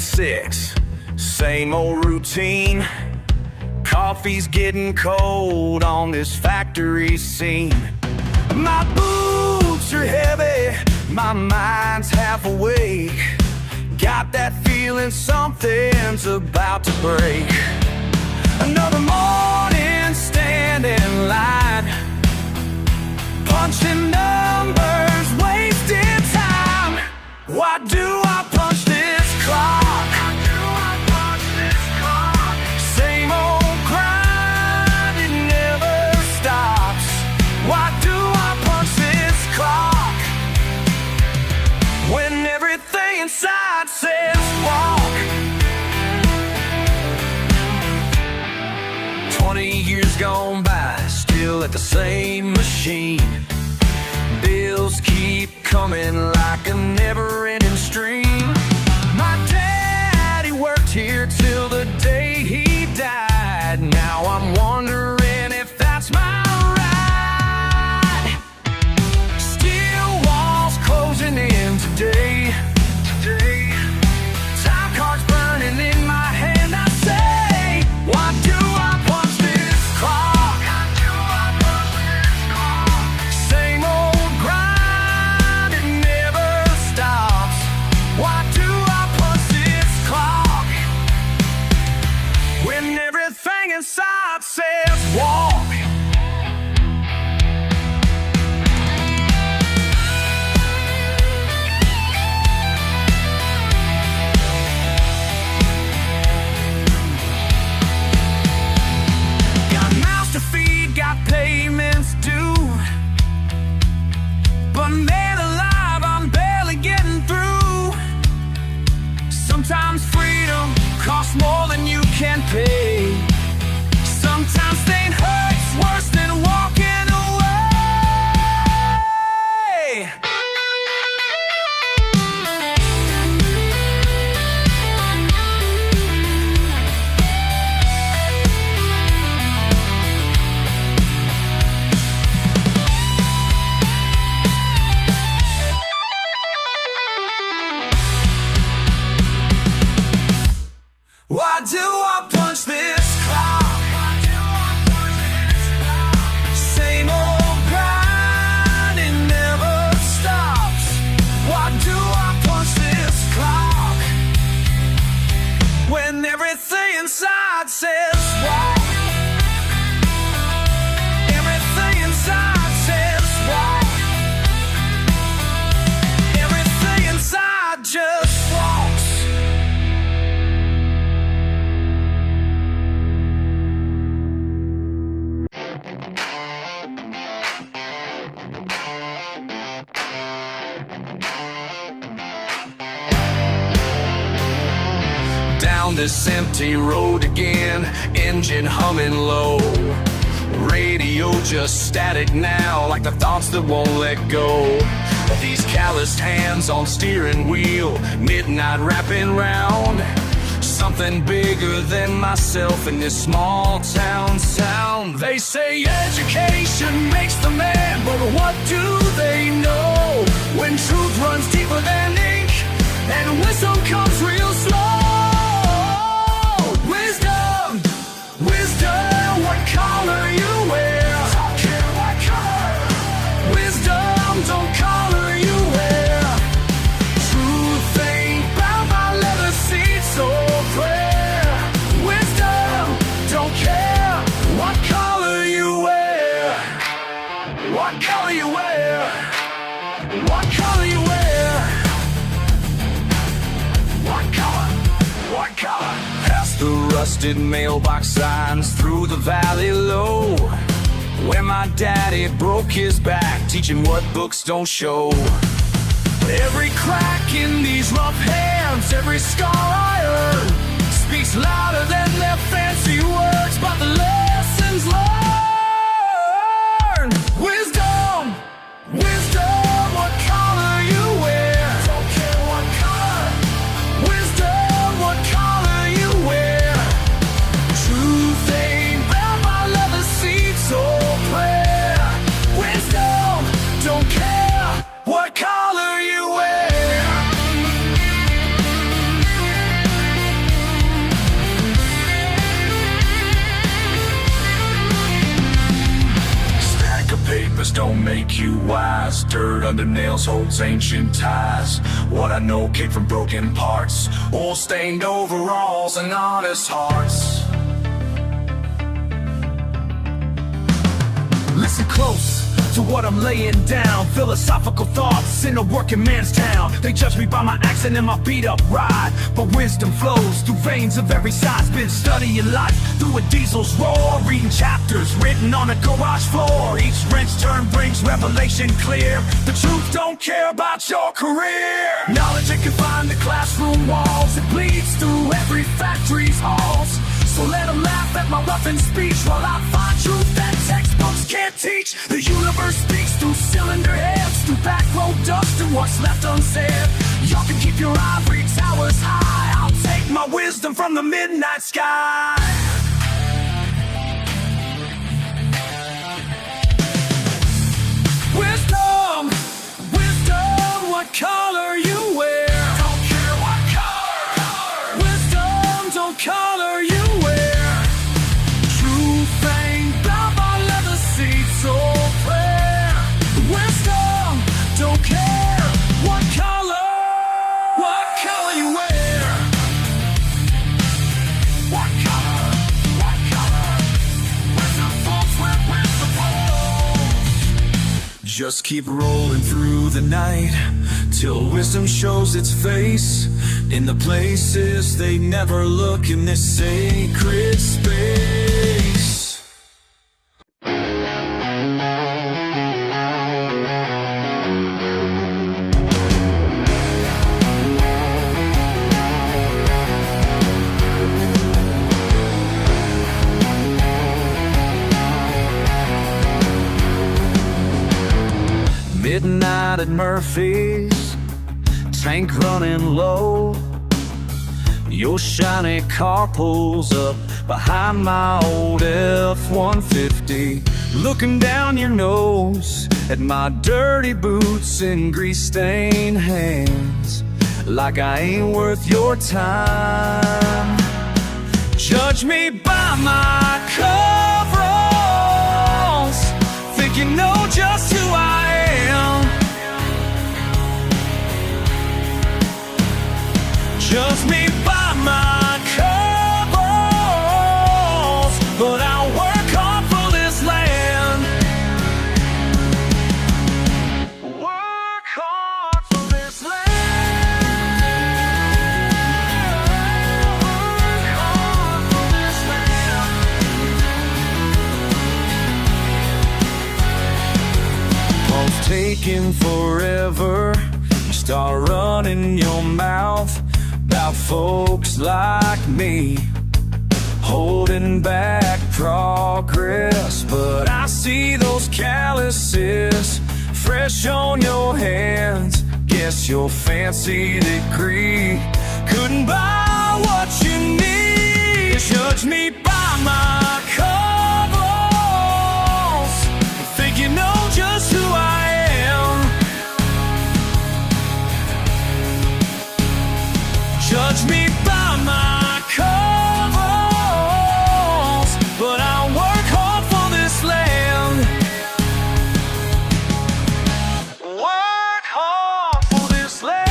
at 6, same old routine. Coffee's getting cold on this factory scene. My boots are heavy, my mind's half awake. Got that feeling something's about to break. Another morning, standing in line, punching numbers, wasting time. Why do I punch this clock? Same old grind, it never stops. Why do I punch this clock when everything inside says walk? 20 years gone by, still at the same machine. Bills keep coming like a never-ending stream. My daddy worked here till the day he died. Now I'm wondering if that's my right. Steel walls closing in today. Time cards burning in my hand. I say, why do I punch this clock? Same old grind, it never stops. Why do I punch this clock when everything inside says walk? Got mouths to feed, got payments due, but man alive, I'm barely getting through. Sometimes freedom costs more than you can pay. Sometimes staying hurts worse than walking away. Why do I punch this clock? Same old grind, it never stops. Why do I punch this clock when everything inside says walk? Everything inside says walk. Everything inside just walks. Down this empty road again, engine humming low. Radio just static now, like the thoughts that won't let go. These calloused hands on steering wheel, midnight wrapping round. Something bigger than myself in this small town sound. They say education makes the man, but what do they know when truth runs deeper than ink and wisdom comes real slow? Wisdom, wisdom, what color you wear? Don't care what color. Wisdom, don't color you wear. Truth ain't bound by leather seats or prayer. Wisdom, don't care what color you wear. What color you wear? What color you wear? What color? What color? Past the rusted mailbox signs, through the valley low, where my daddy broke his back, teaching what books don't show. Every crack in these rough hands, every scar I earn, speaks louder than their fancy words, but the lessons learned. Wisdom, wisdom, what color you wear? Don't care what color. Wisdom, what color you wear? Truth ain't bound by leather seats or prayer. Wisdom, don't care what color you wear. surface don't make you wise. Dirt under nails holds ancient ties. What I know came from broken parts, oil-stained overalls and honest hearts. Listen close to what I'm laying down. Philosophical thoughts in a working man's town. They judge me by my accent and my beat up ride, but wisdom flows through veins of every size. Been studying life through a diesel's roar, reading chapters written on a garage floor. Each wrench turn brings revelation clear. The truth don't care about your career. Knowledge it can find the classroom walls. It bleeds through every factory's halls. So let them laugh at my roughened speech while I find truth that textbooks can't teach. The universe speaks through cylinder heads, through back road dust and what's left unsaid. Y'all can keep your ivory towers high. I'll take my wisdom from the midnight sky. Wisdom, wisdom, what color you wear. Don't care what color. Wisdom, don't color you. Just keep rolling through the night till wisdom shows its face in the places they never look in this sacred space. Midnight at Murphy's, tank running low. Your shiny car pulls up behind my old F-150, looking down your nose at my dirty boots and grease-stained hands, like I ain't worth your time. Judge me by my coveralls, think you know just who I am. Judge me by my coveralls, but I'll work hard for this land. Work hard for this land. Work hard for this land. Pulse taking forever. You start running your mouth about folks like me, holding back progress. But I see those calluses fresh on your hands. Guess your fancy degree couldn't buy what you need. Judge me by my coveralls, think you know just who I am. Judge me by my coveralls, but I'll work hard for this land. Work hard for this land.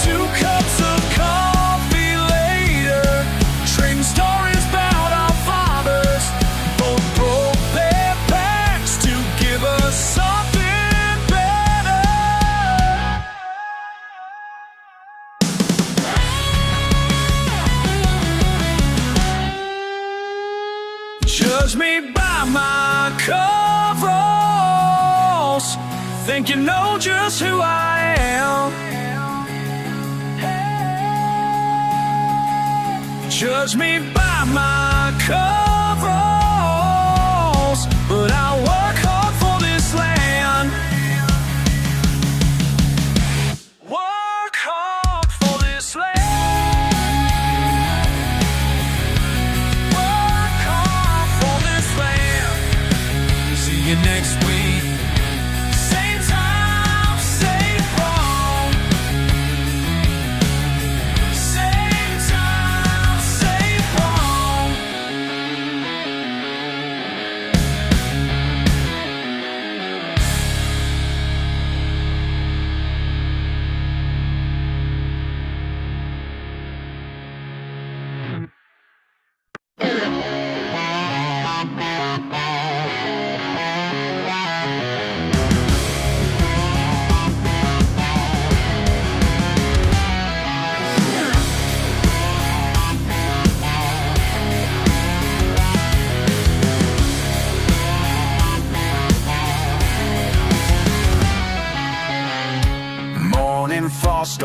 Two cups of coffee later, trading stories about our fathers. Both broke their backs to give us something better. Judge me by my coveralls, think you know just who I am. Judge me by my coveralls, but I'll work hard for this land. Work hard for this land. Work hard for this land. See you next week. Same time, same home.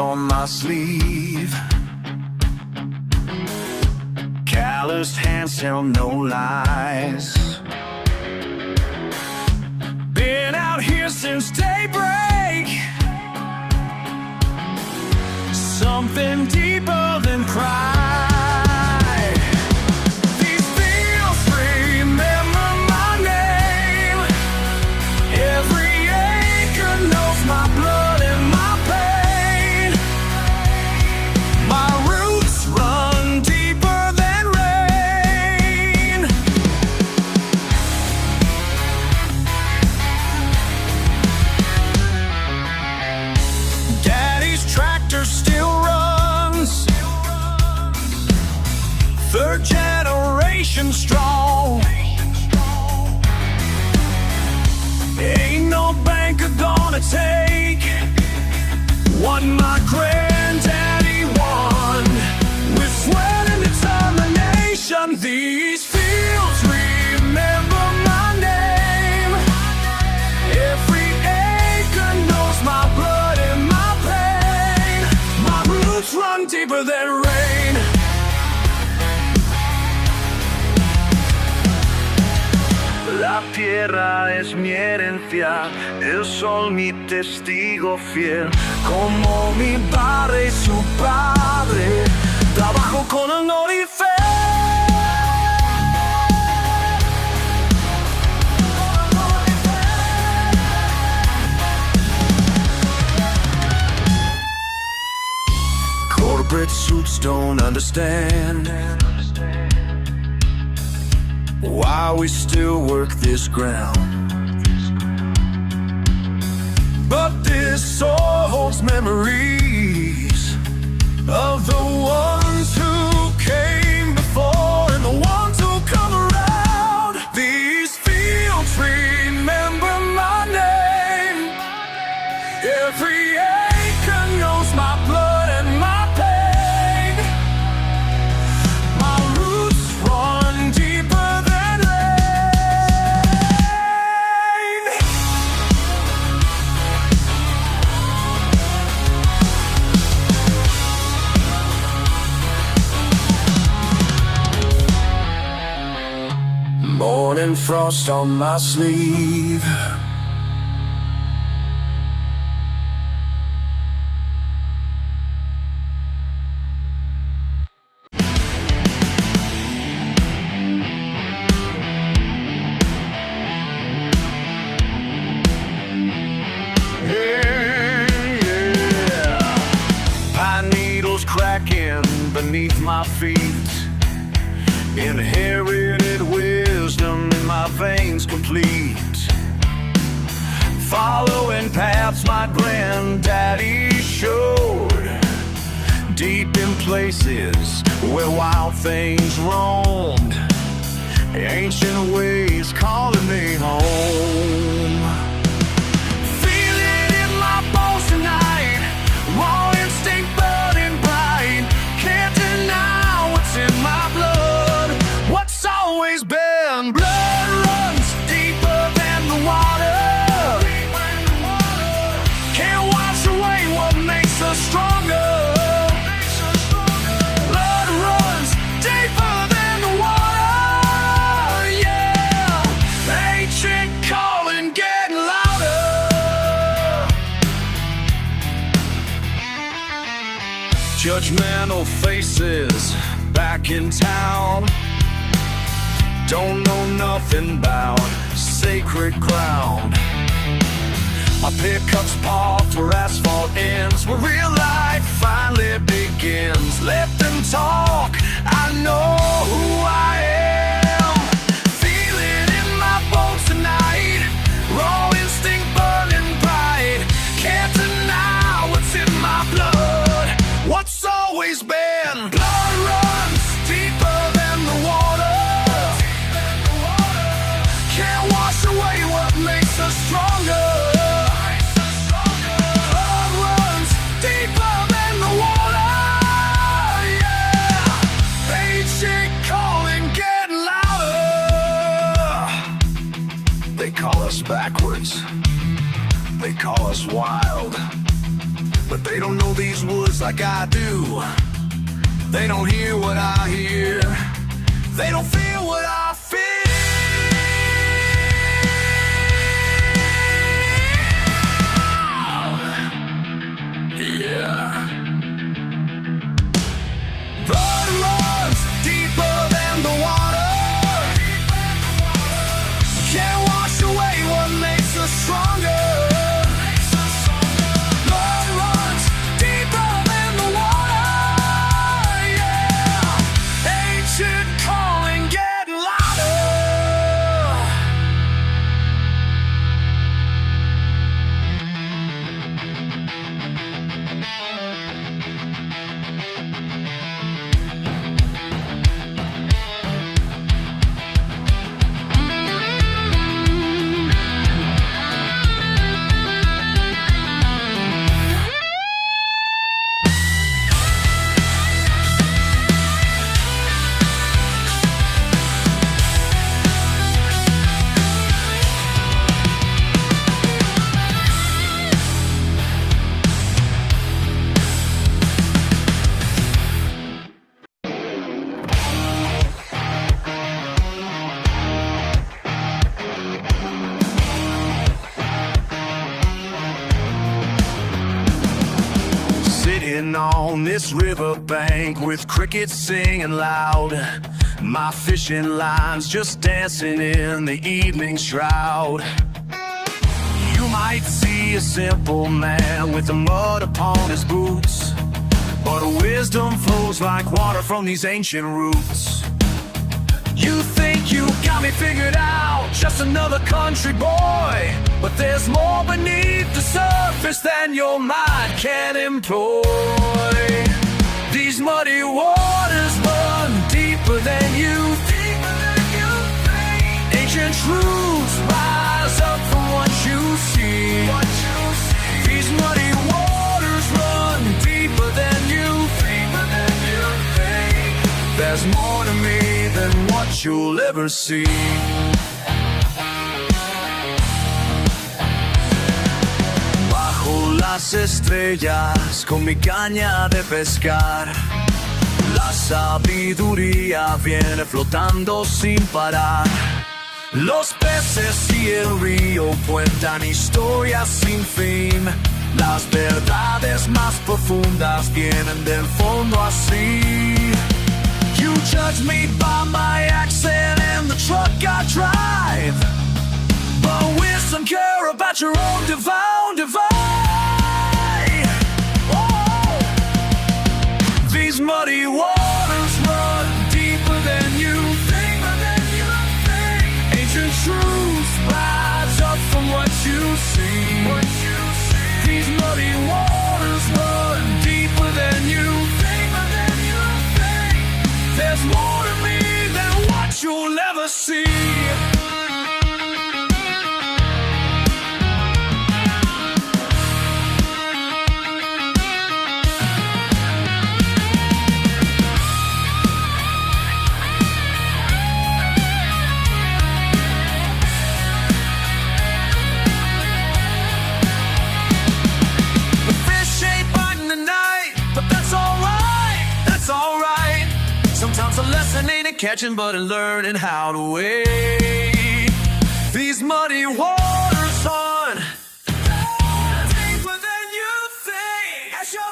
on my sleeve. Calloused hands tell no lies. Been out here since daybreak. Something deeper than pride. These fields remember my name. Every acre knows my blood and my pain. My roots run deeper than rain. Daddy's tractor still runs, third generation strong. Ain't no banker gonna take what my granddaddy won. With sweat and determination, these fields remember my name. Every acre knows my blood and my pain. My roots run deeper than rain. La tierra es mi herencia, el sol mi testigo fiel. Como mi padre y su padre, trabajo con honor y fe. Corporate suits don't understand why we still work this ground. But this soil holds memories of the ones who came before and the ones who come around. These fields remember my name. Every acre knows my blood and my pain. My roots run deeper than rain. Morning frost on my sleeve. Pine needles cracking beneath my feet. Inherited wisdom in my veins complete. Following paths my granddaddy showed. Deep in places where wild things roamed. Ancient ways calling me home. Feel it in my bones tonight. Raw instinct burning bright. Can't deny what's in my blood. What's always been. Blood runs deeper than the water. Can't wash away what makes us stronger. Blood runs deeper than the water. Yeah, ancient calling getting louder. Judgmental faces back in town. Don't know nothing about sacred ground. My pickups parked where asphalt ends, where real life finally begins. Let them talk, I know who I am. Feel it in my bones tonight. Raw instinct burning bright. Can't deny what's in my blood. What's always been. Blood runs deeper than the water. Can't wash away what makes us stronger. Blood runs deeper than the water. Yeah, ancient calling getting louder. They call us backwards. They call us wild. but they don't know these woods like I do. They don't hear what I hear. They don't feel what I feel. Yeah. Blood runs deeper than the water. Can't wash away what makes us stronger. Blood runs deeper than the water. Yeah. Ancient calling getting louder. Sitting on this riverbank with crickets singing loud, my fishing lines just dancing in the evening shroud. You might see a simple man with the mud upon his boots, but wisdom flows like water from these ancient roots. You think you got me figured out, just another country boy, but there's more beneath the surface than your mind can employ. These muddy waters run deeper than you think. Ancient truths rise up from what you see. These muddy waters run deeper than you think. There's more to me than what you'll ever see. Bajo las estrellas con mi caña de pescar, la sabiduría viene flotando sin parar. Los peces y el río cuentan historias sin fin. Las verdades más profundas vienen del fondo así. You judge me by my accent and the truck I drive, but wisdom care about your own divine. Oh. These muddy waters run deeper than you think. Ancient truths rise up from what you see. These muddy waters run deeper than you think. There's more to me than what you'll ever see. The fish ain't biting tonight, but that's alright, that's alright. Sometimes a lesson ain't in catching, but in learning how to wait. These muddy waters run deeper than you think. As your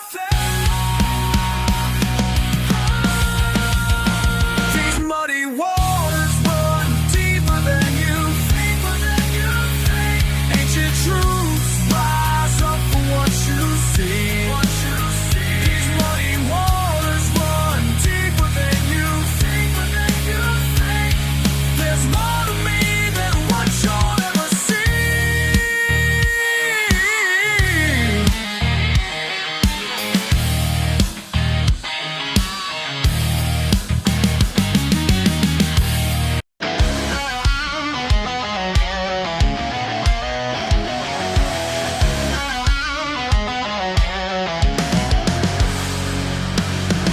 These muddy waters run deeper than you think. Ancient truths rise up from what you see. These muddy waters run deeper than you think. There's more to me than what you'll ever see.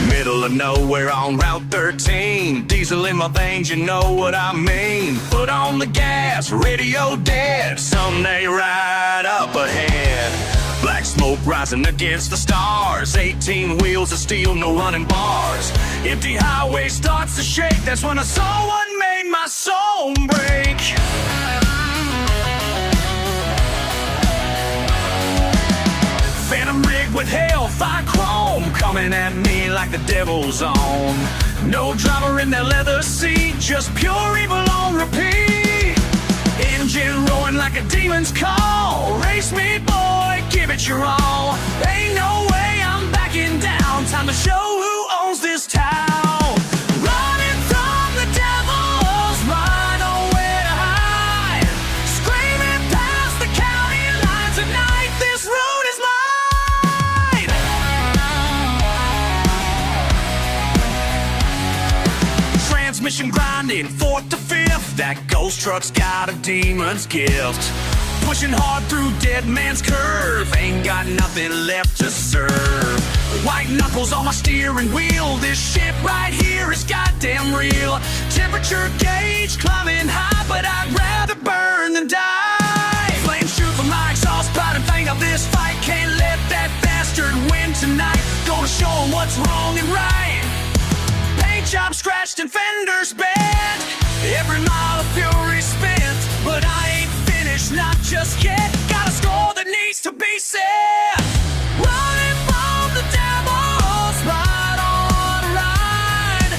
Middle of nowhere on Route 13, diesel in my veins, you know what I mean. Put on the gas, radio dead, someday right up ahead. Black black smoke rising against the stars. 18 wheels of steel, no running bars. Empty highway starts to shake. That's when I saw what made my soul break. Phantom rig with hellfire chrome, coming at me like the devil's own. No driver in that leather seat, just pure evil on repeat. Engine roaring like a demon's call. Race me, boy, give it your all. Ain't no way I'm backing down. Time to show who owns this town. Running from the devil's right on where to hide. Screaming past the county line tonight. This road is mine. Transmission grinding, fourth to fifth. That ghost truck's got a demon's gift. Pushing hard through dead man's curve. Ain't got nothing left to serve. White knuckles on my steering wheel. This shit right here is goddamn real. Temperature gauge climbing high, but I'd rather burn than die. Flame shoot from my exhaust pipe and think of this fight. Can't let that bastard win tonight. Gonna show him what's wrong and right. Paint job scratched and fenders bent. Every mile of fury spent, but I ain't finished, not just yet. Got a score that needs to be set. Running from the devil's right on a ride.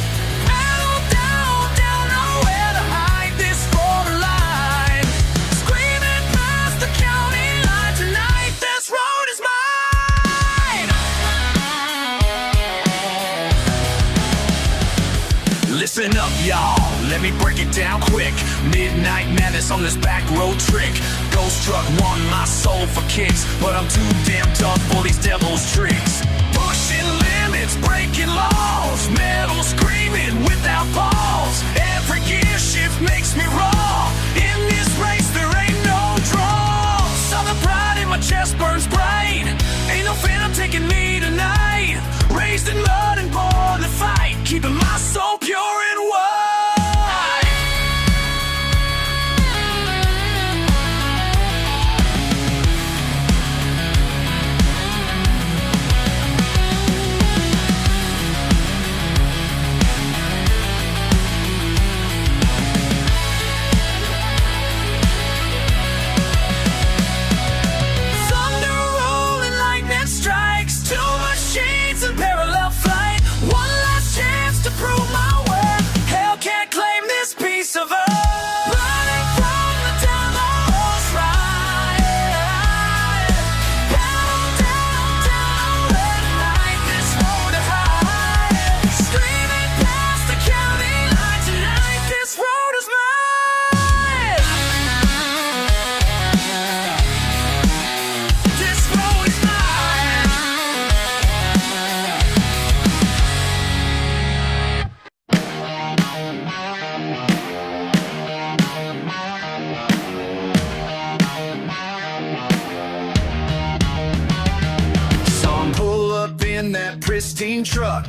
Pedal down, down, nowhere to hide this borderline. Screaming past the county line tonight. This road is mine. Listen up, y'all. Let me break it down quick. Midnight madness on this back road trick. Ghost truck won my soul for kicks, but I'm too damn tough for these devil's tricks. Pushing limits, breaking laws. Metal screaming without pause. Every gear shift makes me raw. In this race there ain't no draw. Southern pride in my chest burns bright. Ain't no phantom taking me tonight. Raised in mud and born to fight. Keeping my soul pure and white. Pristine truck,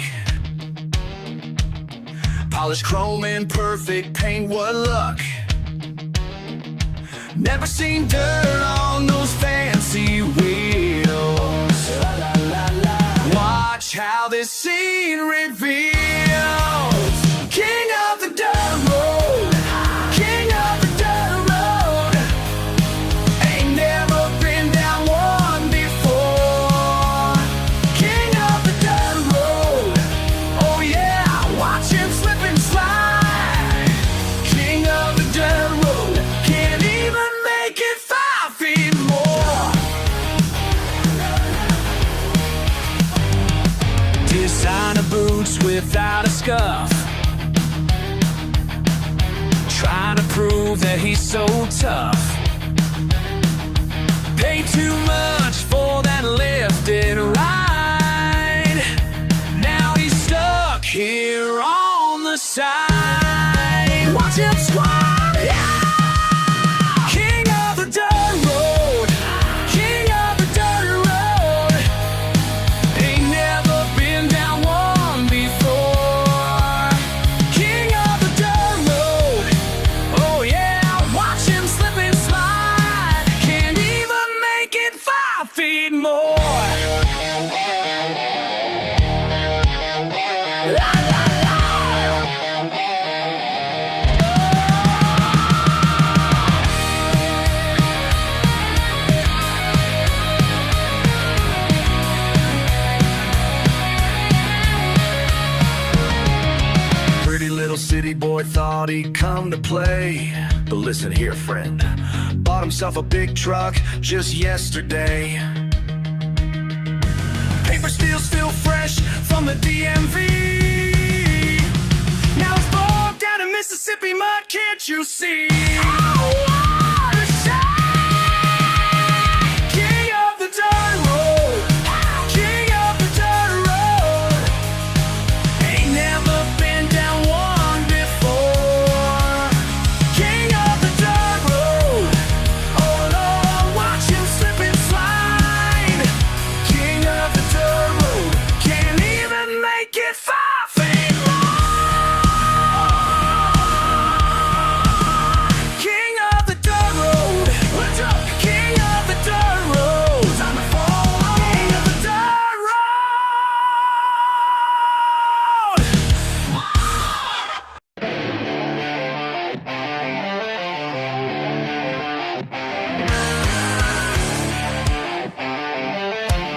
polished chrome and perfect paint, what luck. Never seen dirt on those fancy wheels. Watch how this scene reveals. King of the dirt road, king of the dirt road. Ain't never been down one before. King of the dirt road, oh yeah, watch him slip and slide. King of the dirt road, can't even make it 5 feet more. Designer boots without a scuff, trying to prove that he's so tough. Paid too much for that lifted ride. Now he's stuck here on the side. Watch him squat, yeah! King of the dirt road, king of the dirt road. Ain't never been down one before. King of the dirt road, oh yeah, watch him slip and slide. Can't even make it 5 feet more. Pretty little city boy thought he'd come to play. But listen here, friend, bought himself a big truck just yesterday. Paper steel still fresh from the DMV. Now it's bogged down in Mississippi mud, can't you see?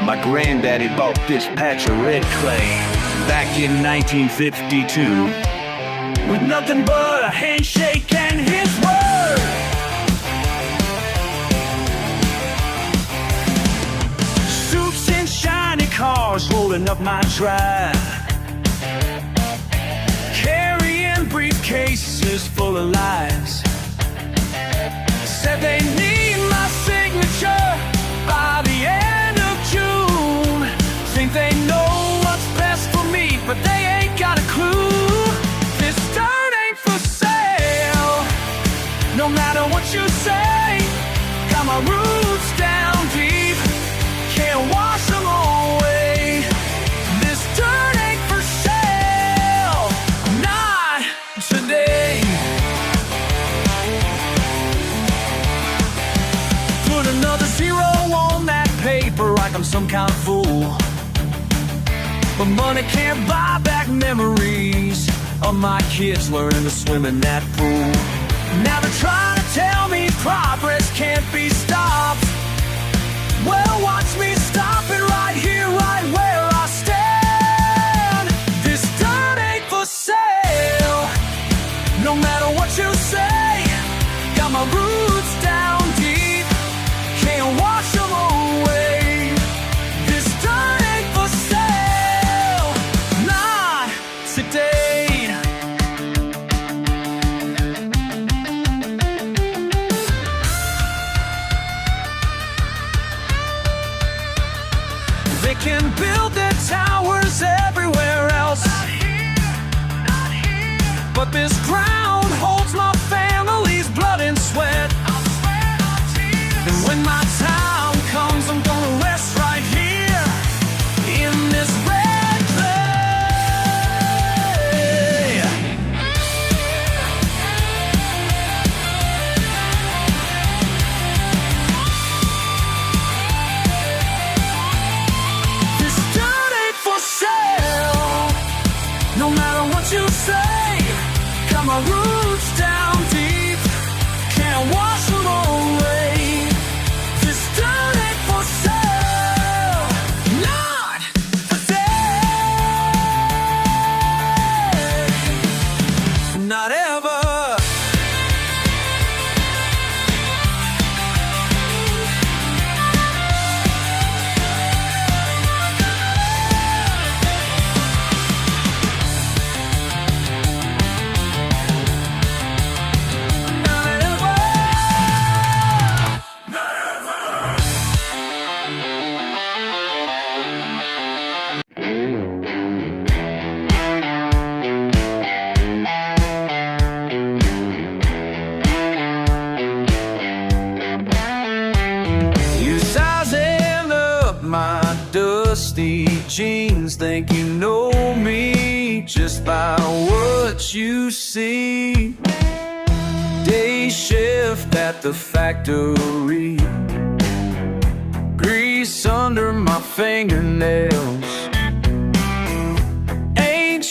My granddaddy bought this patch of red clay back in 1952 with nothing but a handshake and his word. Suits and shiny cars rolling up my drive, carrying briefcases full of lies. Said they need my signature by the end of June. Think they know what's best for me, but they ain't got a clue. This dirt ain't for sale, no matter what you say. Got my roots down deep, can't wash them away. This dirt ain't for sale, not today. Put another zero on that paper like I'm some kind of fool, but money can't buy back memories of my kids learning to swim in that pool. Now they're trying to tell me progress can't be stopped. Well, watch me stop it right here, right where I stand. This dirt ain't for sale, no matter what you say. Got my roots down deep, can't wash them away. This dirt ain't for sale, not today. They can build their towers everywhere else, not here, not here. But this ground holds my family's blood and sweat. I'll sweat on tears. And when my time comes, I'm gonna rest right here in this red clay. This dirt ain't for sale, no matter what you say. Got my roots down deep, can't wash them away. This dirt ain't for sale, not today, not ever. You sizing up my dusty jeans, think you know me just by what you see. Day shift at the factory, grease under my fingernails. Ain't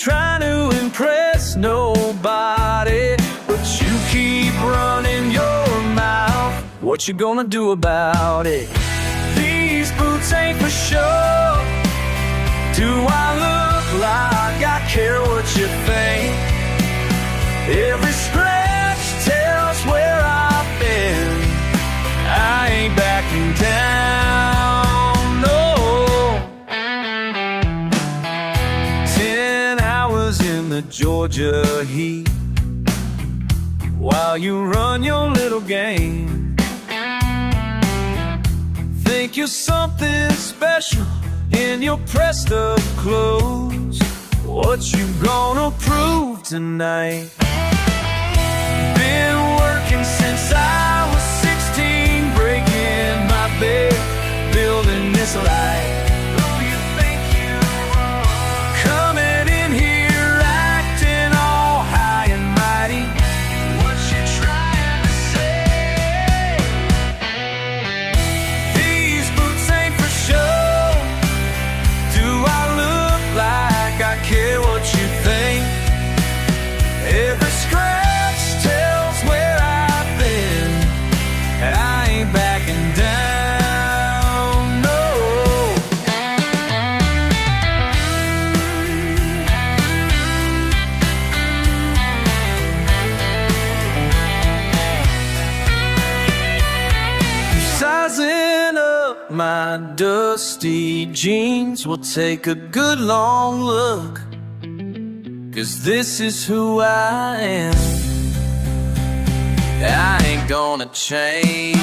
what you gonna do about it? These boots ain't for show. Do I look like I care what you think? Every scratch tells where I've been. I ain't backing down, no. 10 hours in the Georgia heat while you run your little game. Think you're something special in your pressed up clothes. What you gonna prove tonight? Been working since I was 16, breaking my bed, building this life. Who you think you are? Coming in here acting all high and mighty. What you trying to say? These boots ain't for show. Do I look like I care what you think? Every scratch tells where I've been. I ain't backing down, no. Sizing up my dusty jeans will take a good long look, 'cause this is who I am. I ain't gonna change.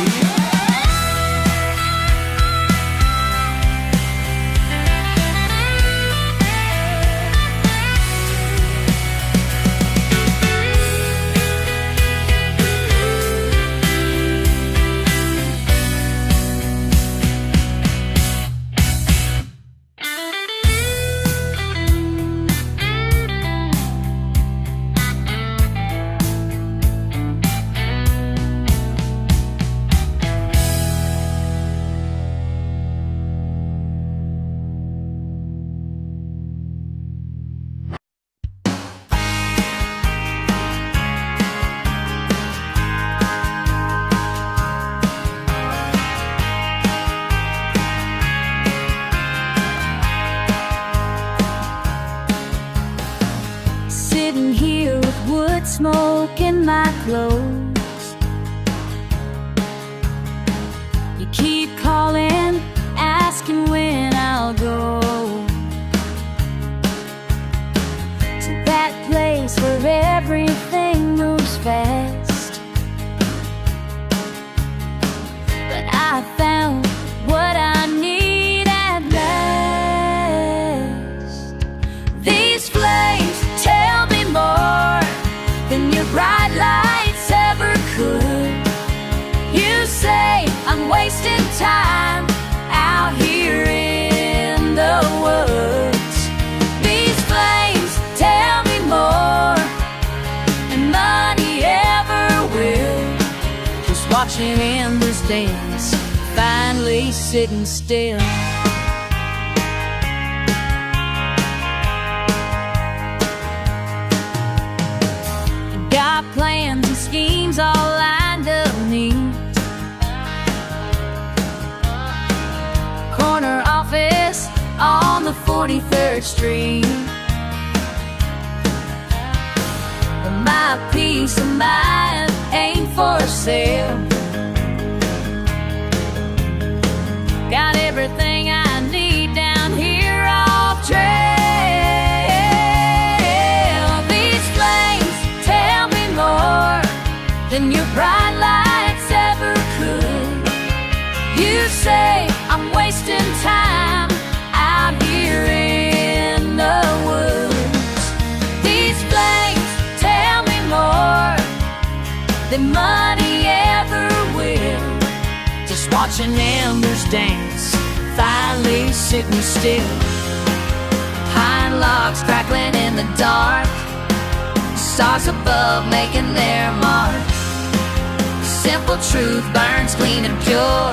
Sitting here with wood smoke in my clothes. You keep calling, asking when I'll go to that place where everything moves fast. But I found what I need at last. These flames tell me more than your bright lights ever could. You say I'm wasting time out here in the woods. These flames tell me more than money ever will. Just watching embers dance, finally sitting still. Got plans and schemes all lined up neat. Corner office on the 43rd Street. But my peace of mind ain't for sale. Got everything I need down here off trail. These flames tell me more than your bright lights ever could. You say I'm wasting time out here in the woods. These flames tell me more than money ever will. Just watching embers dance, finally sitting still. Pine logs crackling in the dark, stars above making their mark. Simple truth burns clean and pure,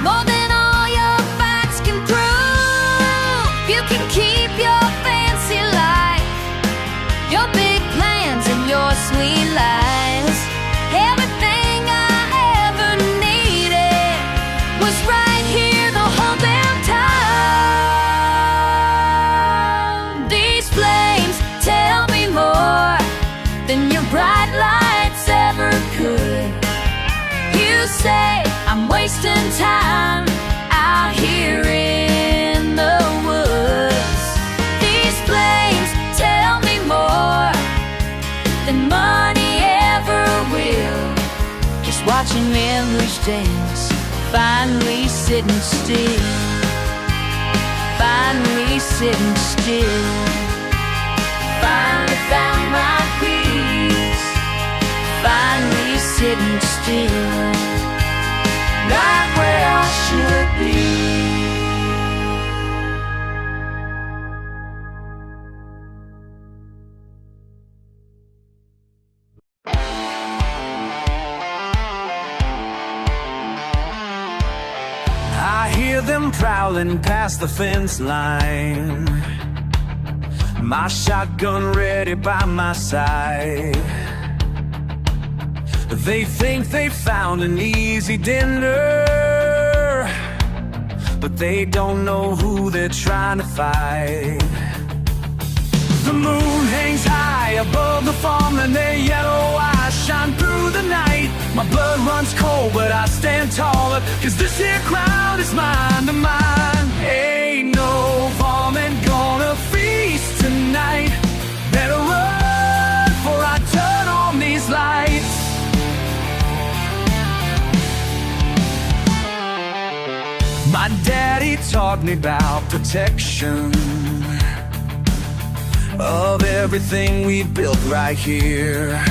more than all your facts can prove. You can keep your fancy life, your big plans and your sweet lies. Everything I ever say I'm wasting time out here in the woods. These flames tell me more than money ever will. Just watching memories dance, finally sitting still. Finally sitting still. Finally found my peace. Finally sitting still, right where I should be. I hear them prowling past the fence line, my shotgun ready by my side. They think they found an easy dinner, but they don't know who they're trying to fight. The moon hangs high above the farm and their yellow eyes shine through the night. My blood runs cold but I stand taller, 'cause this here crowd is mine to mine. Ain't no varmint gonna feast tonight. Better run before I turn on these lights. My daddy taught me about protection of everything we built right here.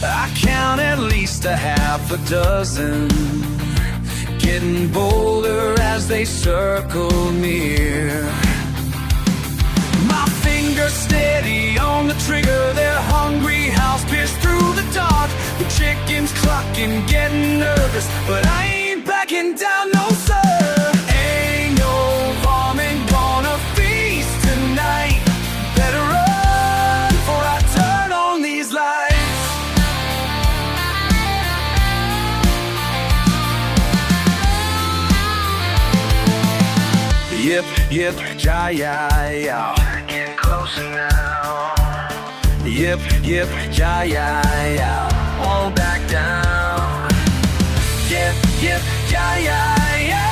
I count at least a half a dozen, getting bolder as they circle near. My fingers steady on the trigger, their hungry house pierced through the dark. The chickens clucking, getting nervous, but I ain't backing down, no sir. Ain't no varmint gonna feast tonight. Better run before I turn on these lights. Yip, yip, ja-ya-ya. Get closer now. Yip, yip, ja-ya-ya. Won't back down. Yip, yip, ja-ya-ya.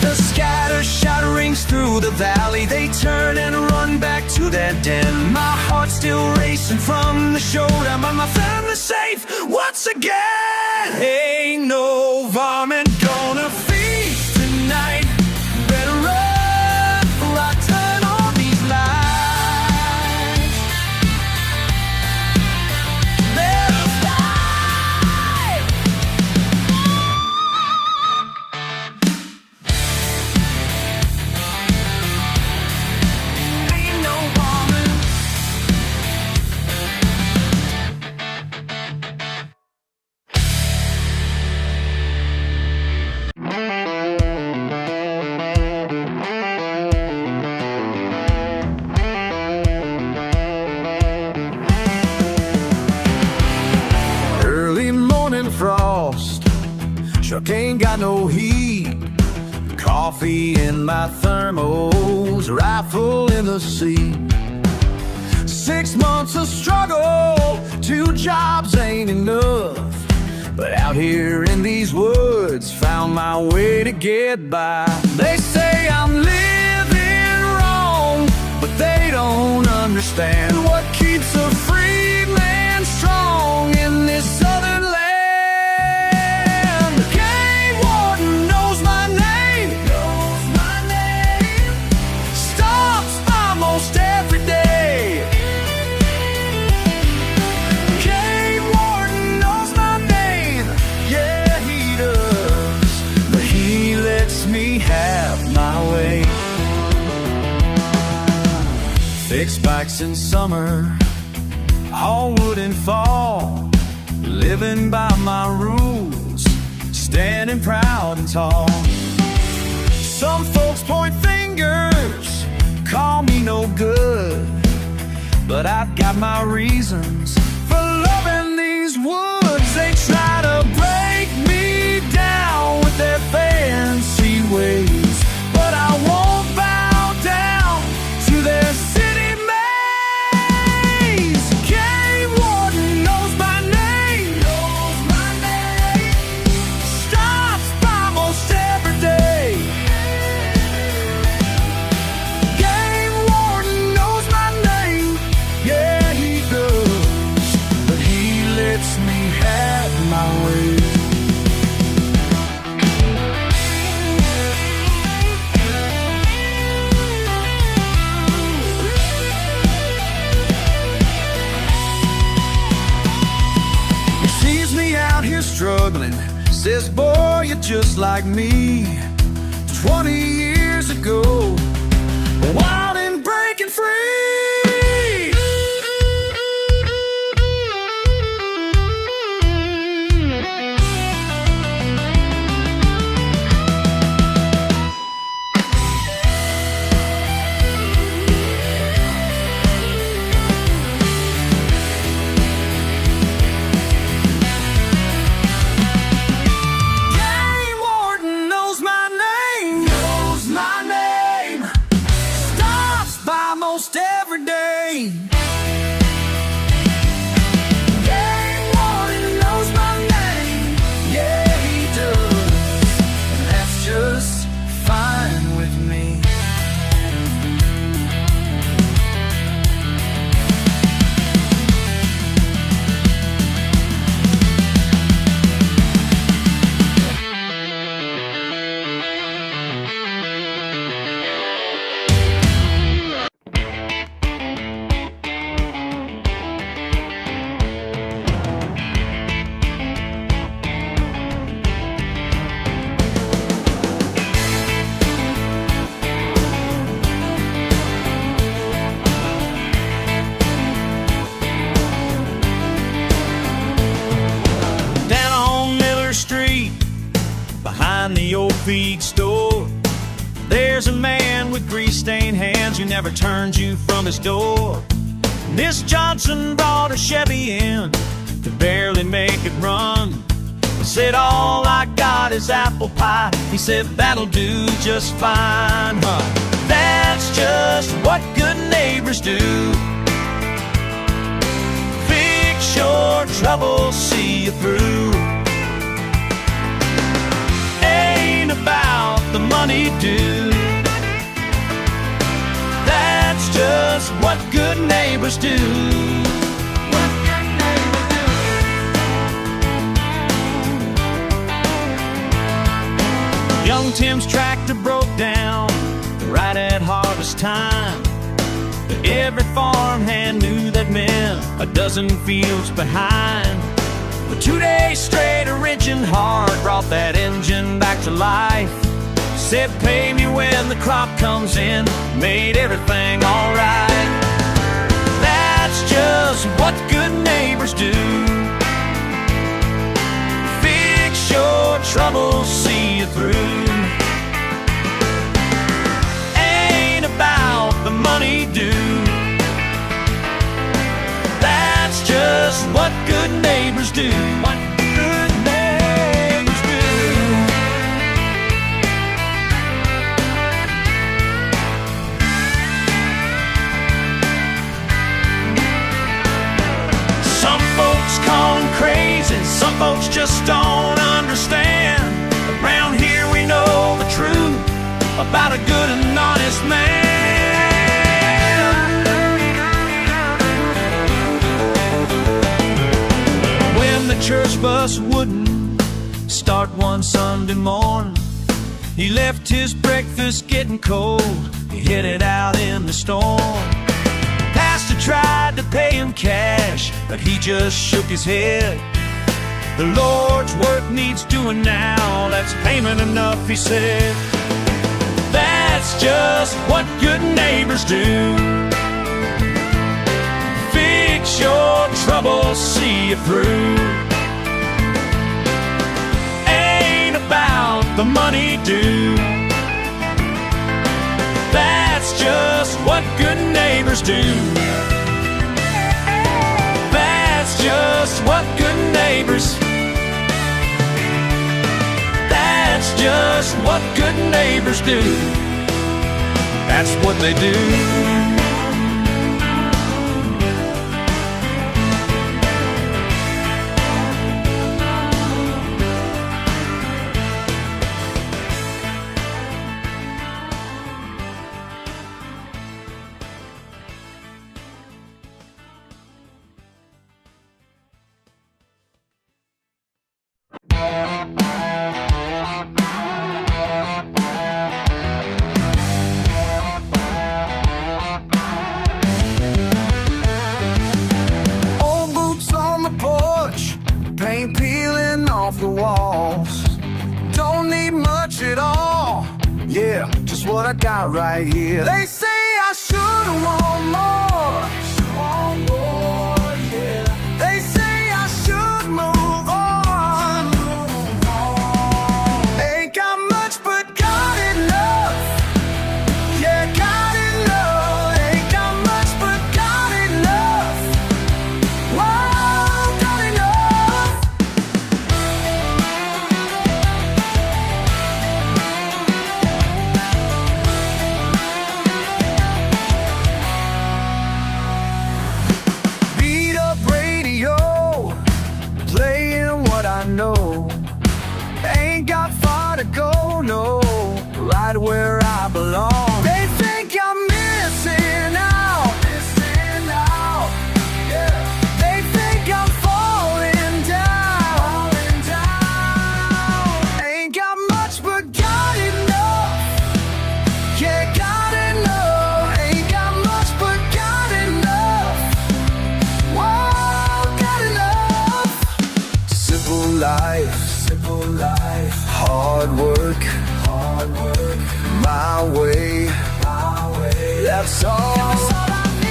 The scatter shot rings through the valley. They turn and run back to their den. My heart's still racing from the showdown, but my family's safe once again. Ain't no varmint gonna feast tonight. Better run before I turn on these lights. Better fly. Ain't no varmint. Early morning frost, truck ain't got no heat. Coffee in my thermos, rifle in the seat. 6 months of struggle, 2 jobs ain't enough. But out here in these woods, found my way to get by. They say I'm living wrong, but they don't understand what keeps a free man strong in this southern land. The game warden knows my name, stops almost every day. Game warden knows my name, yeah he does, but he lets me have my way. Fixed bikes in summer, all wood in fall, living by my rules, standing proud and tall. Some folks point fingers, call me no good, but I've got my reasons for loving these woods. They try to break me down with their says, boy, you're just like me 20 years ago, wild and breaking free. Every day. Game warden knows my name. Yeah, he does. And that's just fine with me. Behind the old feed store, there's a man with grease-stained hands who never turns you from his door. Miss Johnson brought a Chevy in to barely make it run. I said, all I got is apple pie. He said, that'll do just fine, huh? That's just what good neighbors do. Fix your troubles, see you through. About the money due. That's just what good neighbors do. What good neighbors do. Young Tim's tractor broke down right at harvest time. But every farmhand knew that meant a dozen fields behind. But 2 days straight, a wrenching hard brought that engine back to life. Said, pay me when the crop comes in, made everything alright. That's just what good neighbors do. Fix your troubles, see you through. Ain't about the money due. That's just what good neighbors do. What good neighbors do. Some folks call them crazy, some folks just don't understand. Around here we know the truth about a good and honest man. The church bus wouldn't start one Sunday morning. He left his breakfast getting cold. He headed out in the storm. Pastor tried to pay him cash, but he just shook his head. The Lord's work needs doing now. That's payment enough, he said. That's just what good neighbors do. Fix your troubles, see you through. Ain't about the money due. That's just what good neighbors do. That's just what good neighbors. That's just what good neighbors do. That's what they do. off the walls. Don't need much at all. Yeah, just what I got right here. They say I should've want more. Yeah. They say I should move on. Ain't got much but got enough. Yeah, got enough. Ain't got much but got enough. Whoa, got enough. Beat up radio, playing what I know. Ain't got far to go, no, right where I belong. They think I'm missing out, yeah. They think I'm falling down, Ain't got much but got enough. Yeah, got enough. Ain't got much but got enough. Whoa, got enough. Simple life, hard work, my way, that's all I need.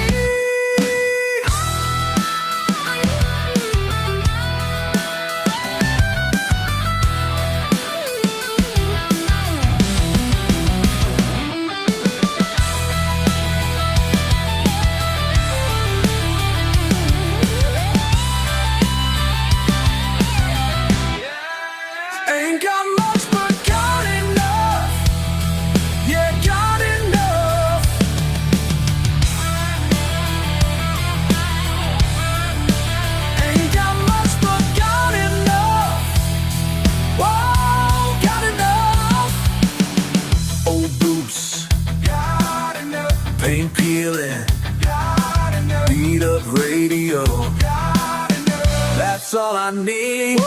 Ain't got much but got enough. Yeah, got enough. Ain't got much but got enough. Whoa, got enough. Old boots, got enough. Paint peeling, got enough. Beat up radio, got enough. That's all I need.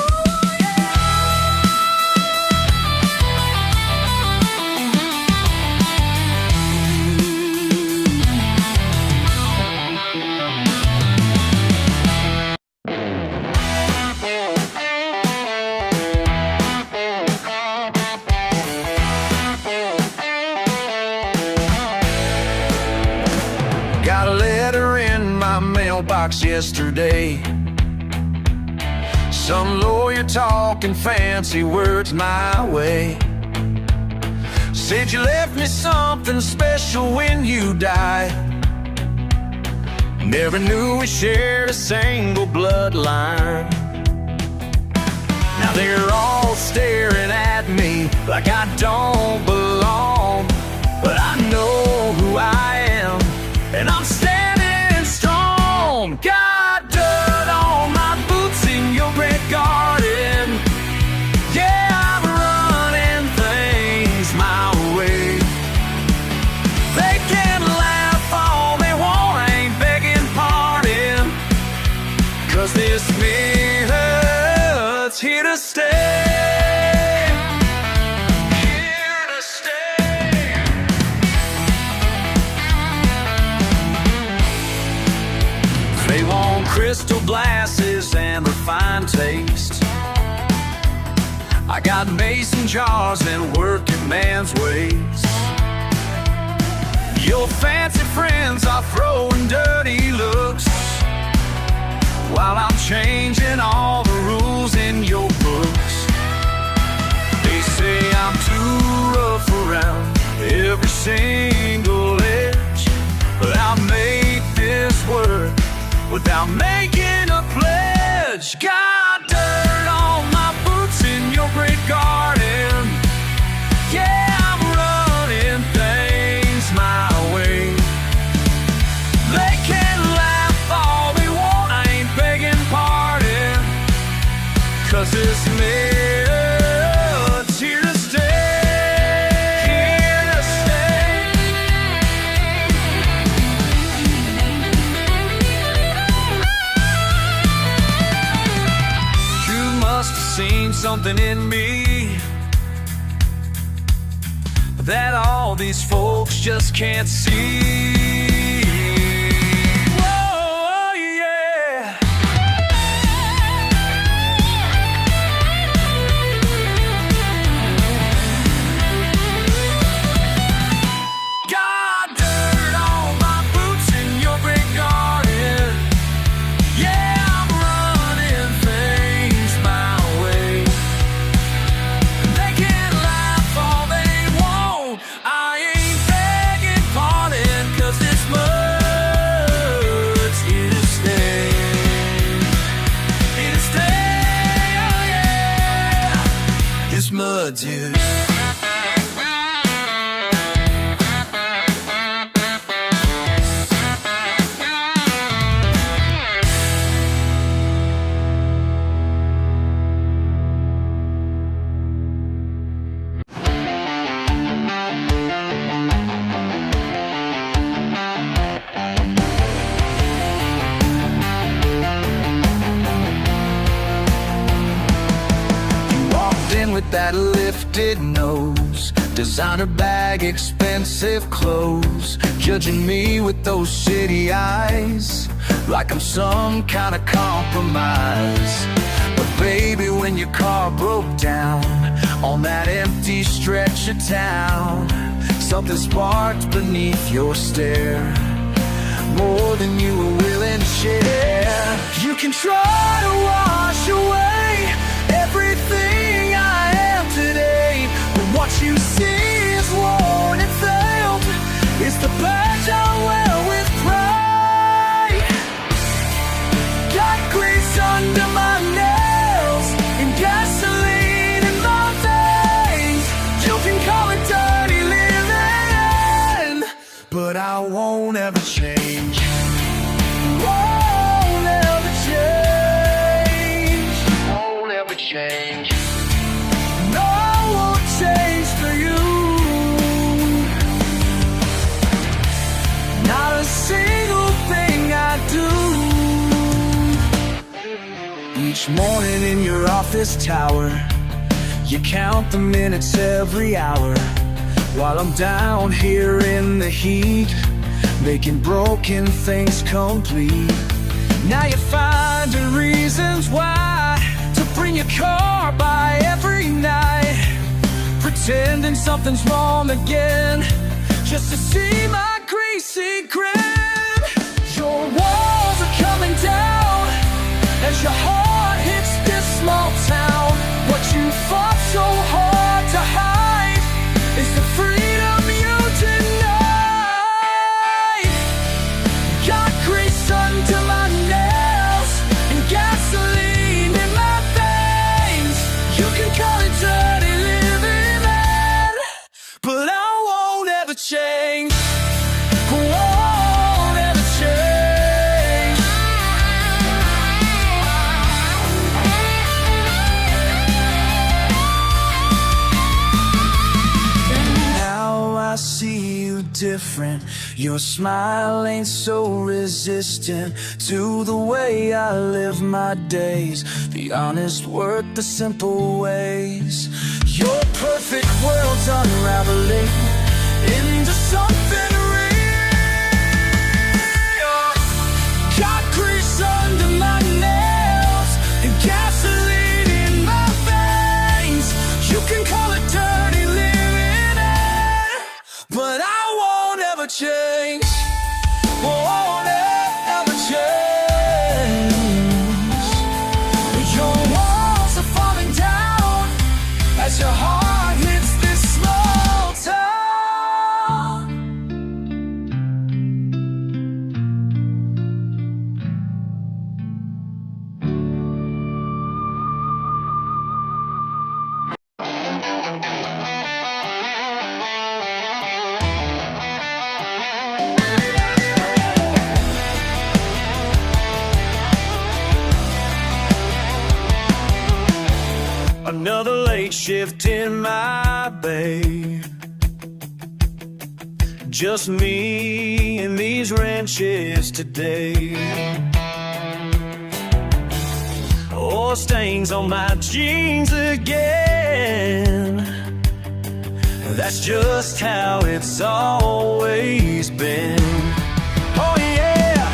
Got a letter in my mailbox yesterday. Some lawyer talking fancy words my way. Said you left me something special when you died. Never knew we shared a single bloodline. Now they're all staring at me like I don't belong. But I know who I am, and I'm standing strong. Got dirt on my boots in your great garden. Yeah, I'm running things my way. They can laugh all they want, I ain't begging pardon. 'Cause this minute's here to stay. Here to stay. They want crystal glasses and refined taste. I got mason jars and working man's ways. Your fancy friends are throwing dirty looks, while I'm changing all the rules in your books. They say I'm too rough around every single edge, but I'll make this work without making a pledge. Got dirt on my boots in your great garden. Yeah, I'm running things my way. They can laugh all they want, I ain't begging pardon. 'Cause this minute's here to stay. Here to stay. You must have seen something in me that all these folks just can't see. Whoa, yeah. that lifted nose, designer bag, expensive clothes, judging me with those shitty eyes, like I'm some kind of compromise. But baby, when your car broke down on that empty stretch of town, something sparked beneath your stare, more than you were willing to share. You can try to wash away everything I am today, but what you see is worn and failed. It's the badge I wear with pride. Got grease under my nails and gasoline in my veins. You can call it dirty living, but I won't ever change. Won't ever change. Won't ever change. No, I won't change for you. Not a single thing I do. Each morning in your office tower, you count the minutes every hour, while I'm down here in the heat, making broken things complete. Now you're finding reasons why to bring your car by every night, pretending something's wrong again, just to see my greasy grin. Your walls are coming down as your heart hits this small town. What you fought so hard to hide is the freedom you denied. Got grease under my nails and gasoline in my veins. You can call it dirty living, man, but I won't ever change. Won't ever change. Now I see you different. Your smile ain't so resistant to the way I live my days. The honest work, the simple ways. Your perfect world's unraveling into something real. Got grease under my nails and gasoline in my veins. You can call it dirty living, but I won't ever change. Won't ever change. Your walls are falling down as your heart hits this small town. Another late shift in my bay. Just me and these wrenches today. Oh, stains on my jeans again. That's just how it's always been. Oh yeah,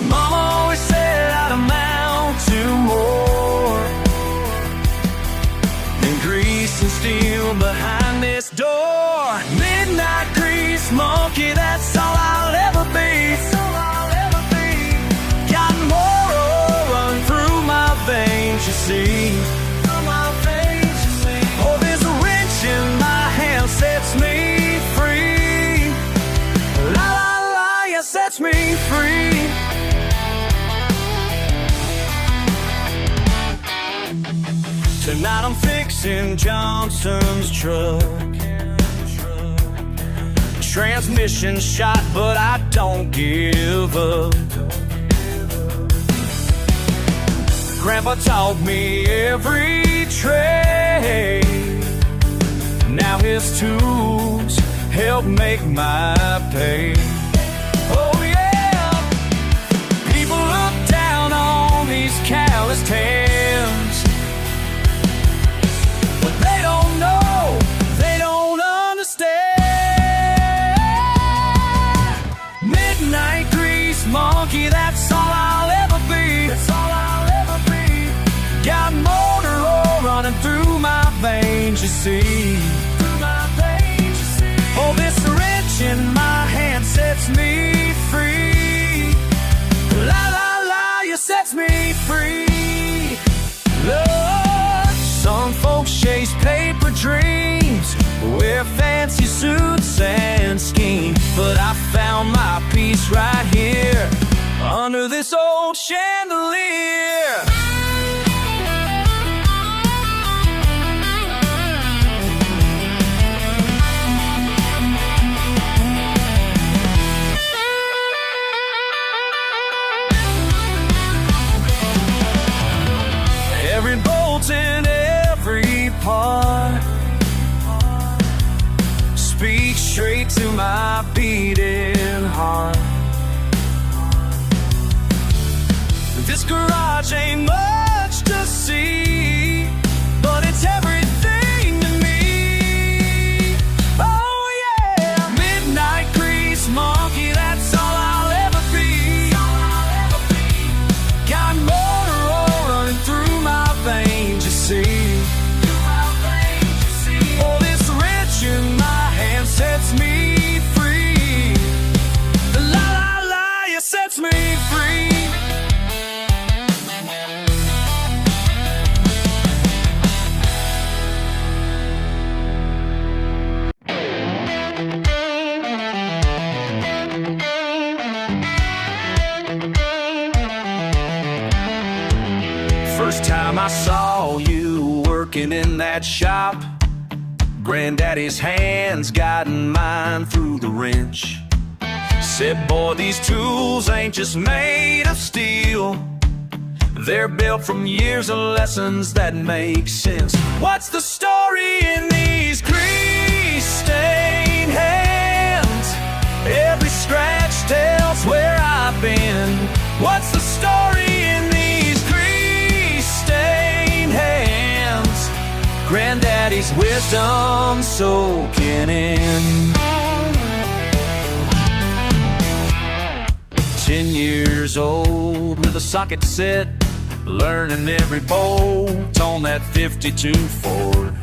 Mama always said I'd amount to more than grease and steel behind this door. Midnight grease monkey, that's all I'll ever be. Got more oil run through my veins, you see. Oh, there's a wrench in my hand, sets me free. La la la, yeah, sets me free. Tonight I'm fixing Johnson's truck. Transmission shot, but I don't give up. Grandpa taught me every trade. Now his tools help make my pay. Oh yeah, people look down on these callous hands. That's all I'll ever be. That's all I'll ever be. Got motor oil running through my veins, you see. Through my veins, you see. Oh, this wrench in my hand sets me free. La la la, you sets me free. Lord, some folks chase paper dreams, wear fancy suits and scheme, but I found my peace right here under this old chandelier. Every bolt in every part speaks straight to my beating heart. This garage ain't much to see, but it's everything to me. Oh yeah, midnight grease monkey, that's all I'll ever be. Got motor oil running through my veins, you see. Oh, this wrench in my hand sets me free. La la la, you sets me free. First time I saw you working in that shop, Granddaddy's hands guiding mine through the wrench. Said, boy, these tools ain't just made of steel, they're built from years of lessons that make sense. What's the story in these grease-stained hands? Every scratch tells where I've been. What's the story in these grease-stained hands? Granddaddy's wisdom soaking in. 10 years old with a socket set, learning every bolt on that 52 Ford.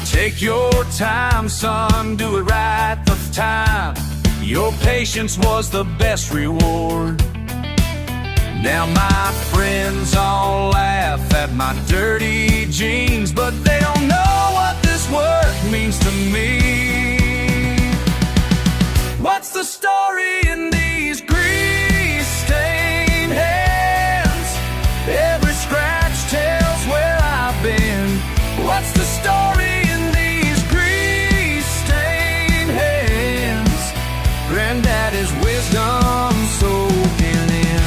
Take your time, son, do it right the time. Your patience was the best reward. Now my friends all laugh at my dirty jeans, but they don't know what this work means to me. What's the story in these grease-stained hands? Every scratch tells where I've been. What's the story in these grease-stained hands? Granddaddy's wisdom soaking in.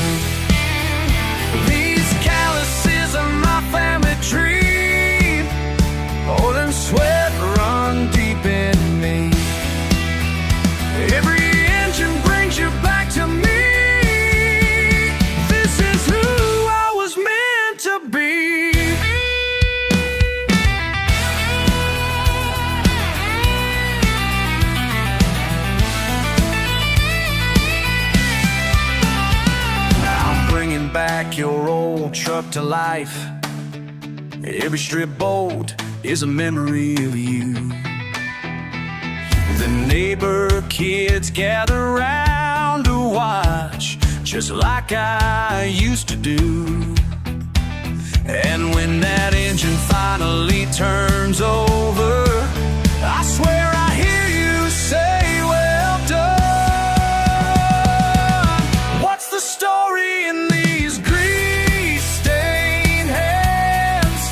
These calluses are my family tree. Oil and sweat run deep in me. Every engine brings you back to me. This is who I was meant to be. I'm bringing back your old truck to life. Every strip bolt is a memory of you. The neighbor kids gather round to watch, just like I used to do. And when that engine finally turns over, I swear I hear you say, well done. What's the story in these grease-stained hands?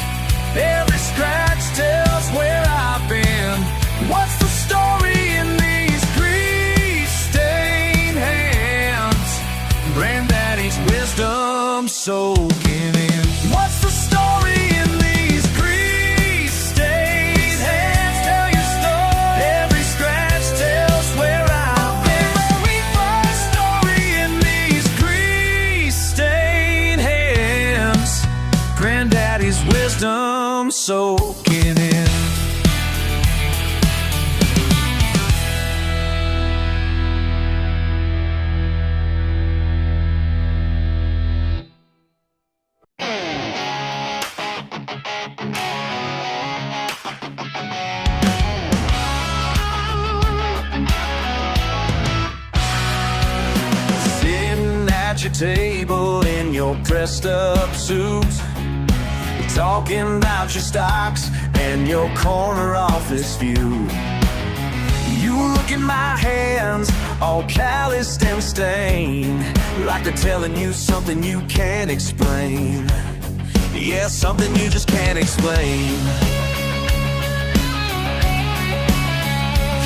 Every scratch tells where I've been. What's the story in these grease-stained hands? Granddaddy's wisdom soaking in. What's the story in these grease-stained hands? Tell your story. Every scratch tells where I've been. Every first story in these grease-stained hands. Granddaddy's wisdom soaking in. your table in your dressed up suit, talking about your stocks and your corner office view. You look at my hands, all calloused and stained, like they're telling you something you can't explain. Yeah, something you just can't explain.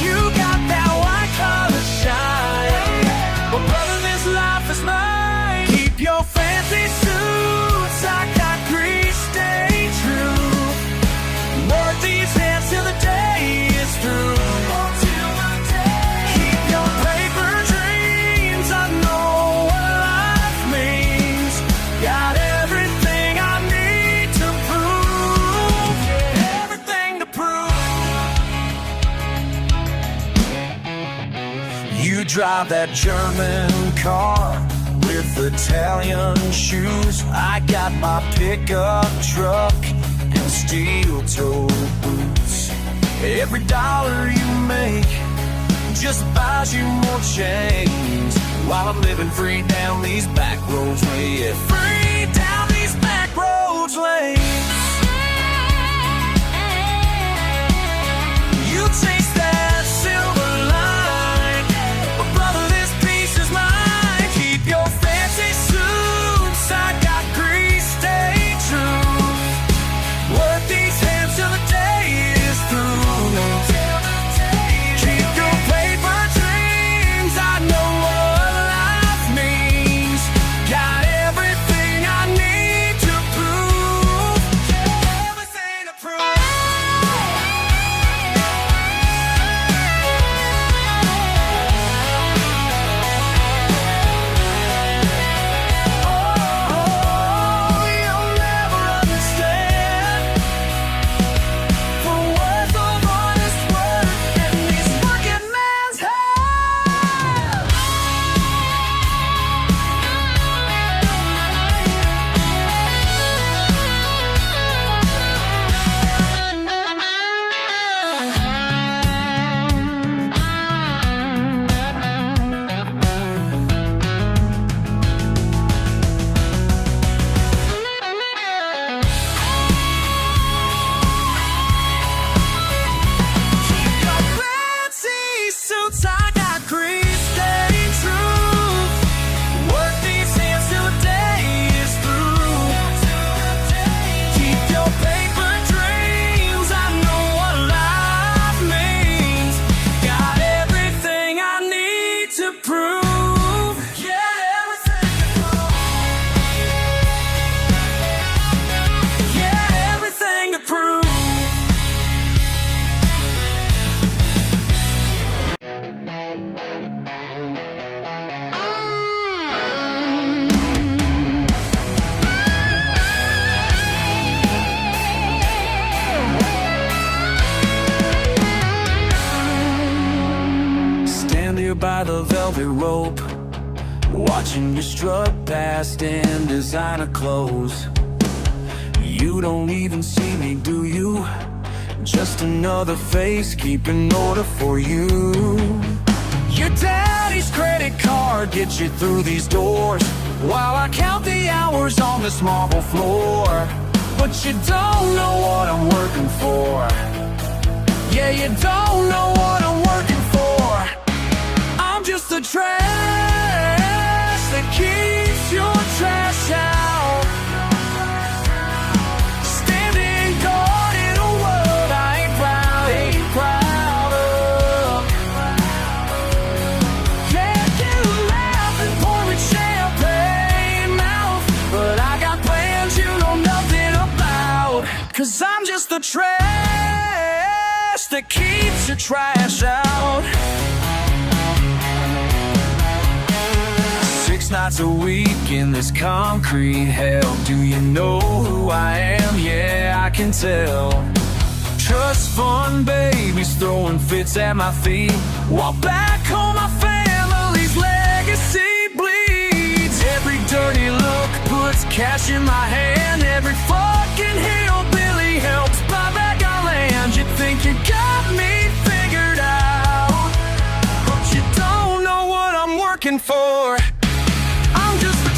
You got that white collar shine, but brother, this life is mine. Keep your fancy suits, I got grease, stay true. Work these hands till the day is through. Keep your paper dreams, I know what life means. Got everything I need to prove, everything to prove. You drive that German car with Italian shoes. I got my pickup truck and steel-toe boots. Every dollar you make just buys you more chains, while I'm living free down these back roads, yeah, free down these back roads lanes. You chase that silver line, but brother, this piece is mine. Keep your fancy suits, I got grease, stay true. Work these hands till the day is through. Keep your paper dreams, I know what life means. Got everything I need to prove, everything to prove. Oh, you'll never understand. For worth of honest work in these working man's hands. Keep your fancy suits, I got grease, stay true. Work these hands till the day is through. Keep your paper dreams, I know what life means. Got everything I need to prove, yeah, everything to prove. Yeah, everything to prove. Stand here by the velvet rope, watching you strut past in designer clothes. You don't even see me, do you? Just another face keeping order for you. Your daddy's credit card gets you through these doors, while I count the hours on this marble floor. But you don't know what I'm working for. Yeah, you don't know what I'm working for. I'm just the trash that keeps your trash out. Standing guard in a world I ain't proud of. Yeah, you laugh and pour me champagne mouth, but I got plans you know nothing about. 'Cause I'm just the trash that keeps your trash out. 6 nights a week in this concrete hell. Do you know who I am? Yeah, I can tell. Trust fund babies throwing fits at my feet, while back home my family's legacy bleeds. Every dirty look puts cash in my hand. Every fucking hillbilly helps buy back our land. You think you got me figured out, but you don't know what I'm working for. I'm just a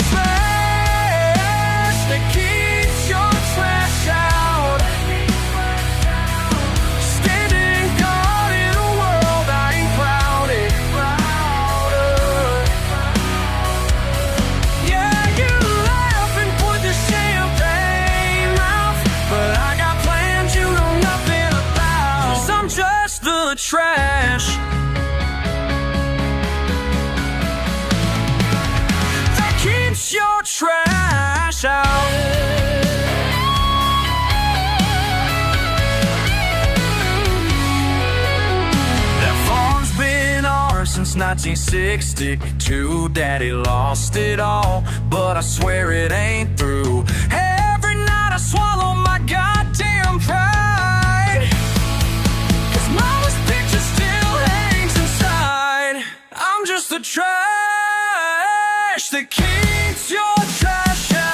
1962, Daddy lost it all, but I swear it ain't through. Every night I swallow my goddamn pride, 'cause Mama's picture still hangs inside. I'm just the trash that keeps your trash out.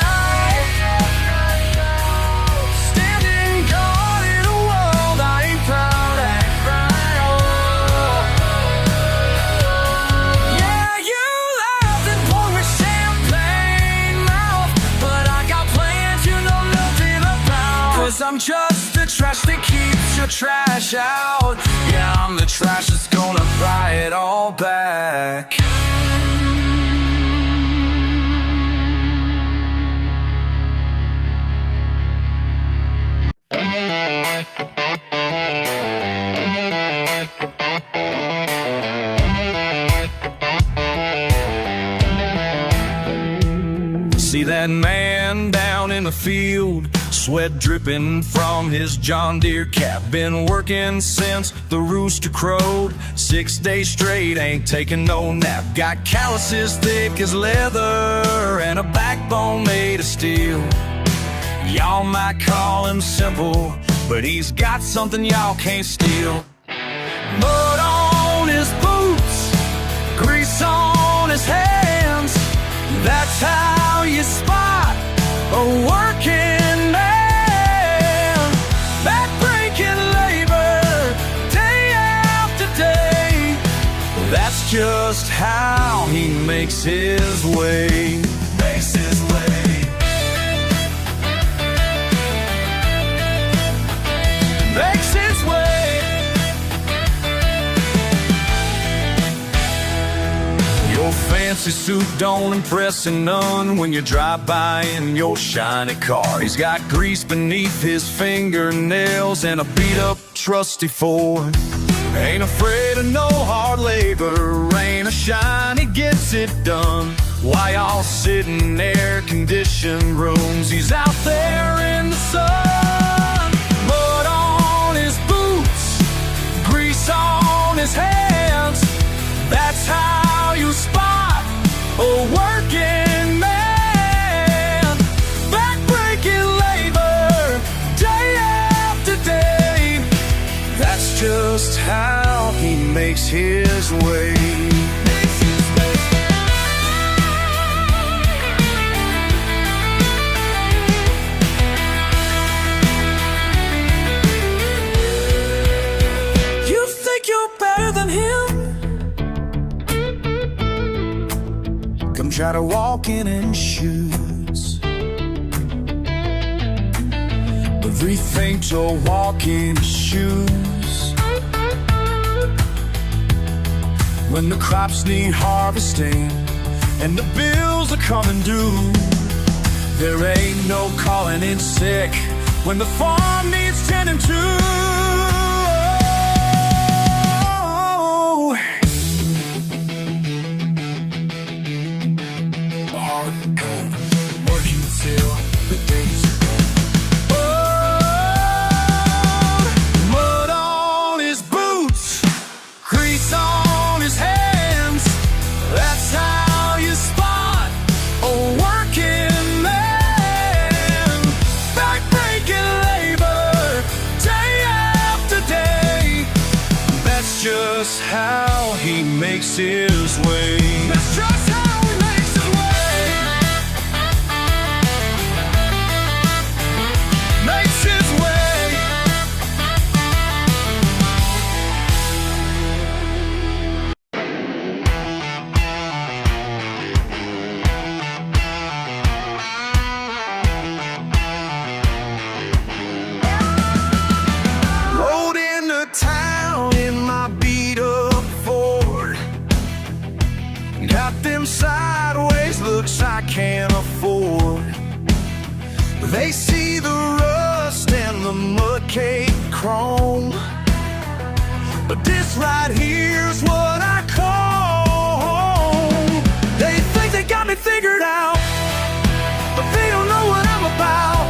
Standing guard in a world I ain't proud of. Yeah, you laughed and poured me champagne mouth, but I got plans you know nothing about. 'Cause I'm just the trash that keeps your trash out. Yeah, I'm the trash that's gonna buy it all back. See that man down in the field, sweat dripping from his John Deere cap. Been working since the rooster crowed, 6 days straight, ain't taking no nap. Got calluses thick as leather and a backbone made of steel. Y'all might call him simple, but he's got something y'all can't steal. Mud on his boots, grease on his hands, that's how you spot a working man. Back-breaking labor, day after day, that's just how he makes his way. Makes his way. Makes his way. Your fancy suit don't impress none when you drive by in your shiny car. He's got grease beneath his fingernails and a beat-up trusty Ford. Ain't afraid of no hard labor, rain or shine, he gets it done. While y'all sit in air-conditioned rooms, he's out there in the sun. Mud on his boots, grease on his hands, that's how you spot a working man. Back-breaking labor, day after day, that's just how he makes his way. You think you're better than him? Come try to walk in his shoes. But rethink to walk in his shoes. When the crops need harvesting and the bills are coming due, there ain't no calling in sick when the farm needs tending to. Working till the days are gone. Mud on his boots, grease on his hands, that's how you spot a working man. Back-breaking labor, day after day, that's just how he makes his way. That's just how he makes his way. Makes his way. Rode into town in my beat-up Ford. Got them sideways looks I can't afford. They see the rust and the mud cake chrome, but this right here's what I call home. They think they got me figured out, but they don't know what I'm about.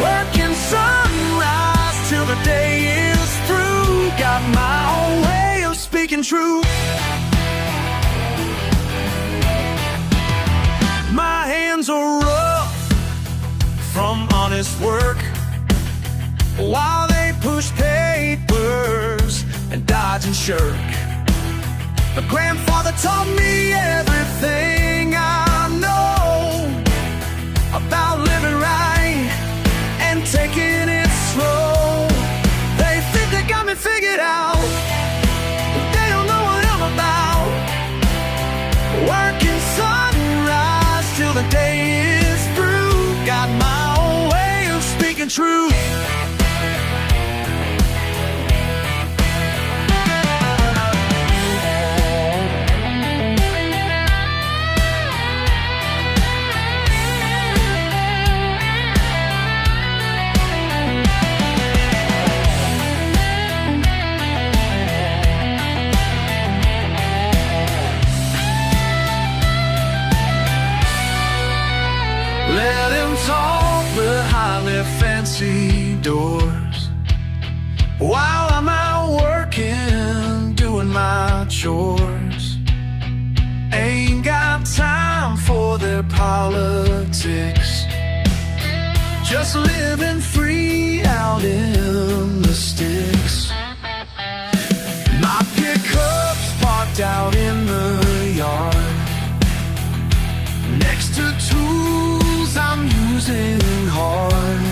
Working sunrise till the day is through. Got my own way of speaking speaking true. My hands are rough from honest work, while they push papers and dodge and shirk. My grandfather taught me everything I know about living right and taking it slow. They think they got me figured out, but they don't know what I'm about. Working sunrise till the day is through. Got my own way of speaking truth. Let him talk behind their fancy doors, while I'm out working, doing my chores. Ain't got time for their politics, just living free out in the sticks. My pickup's parked out in the yard, next to tools I'm using hard.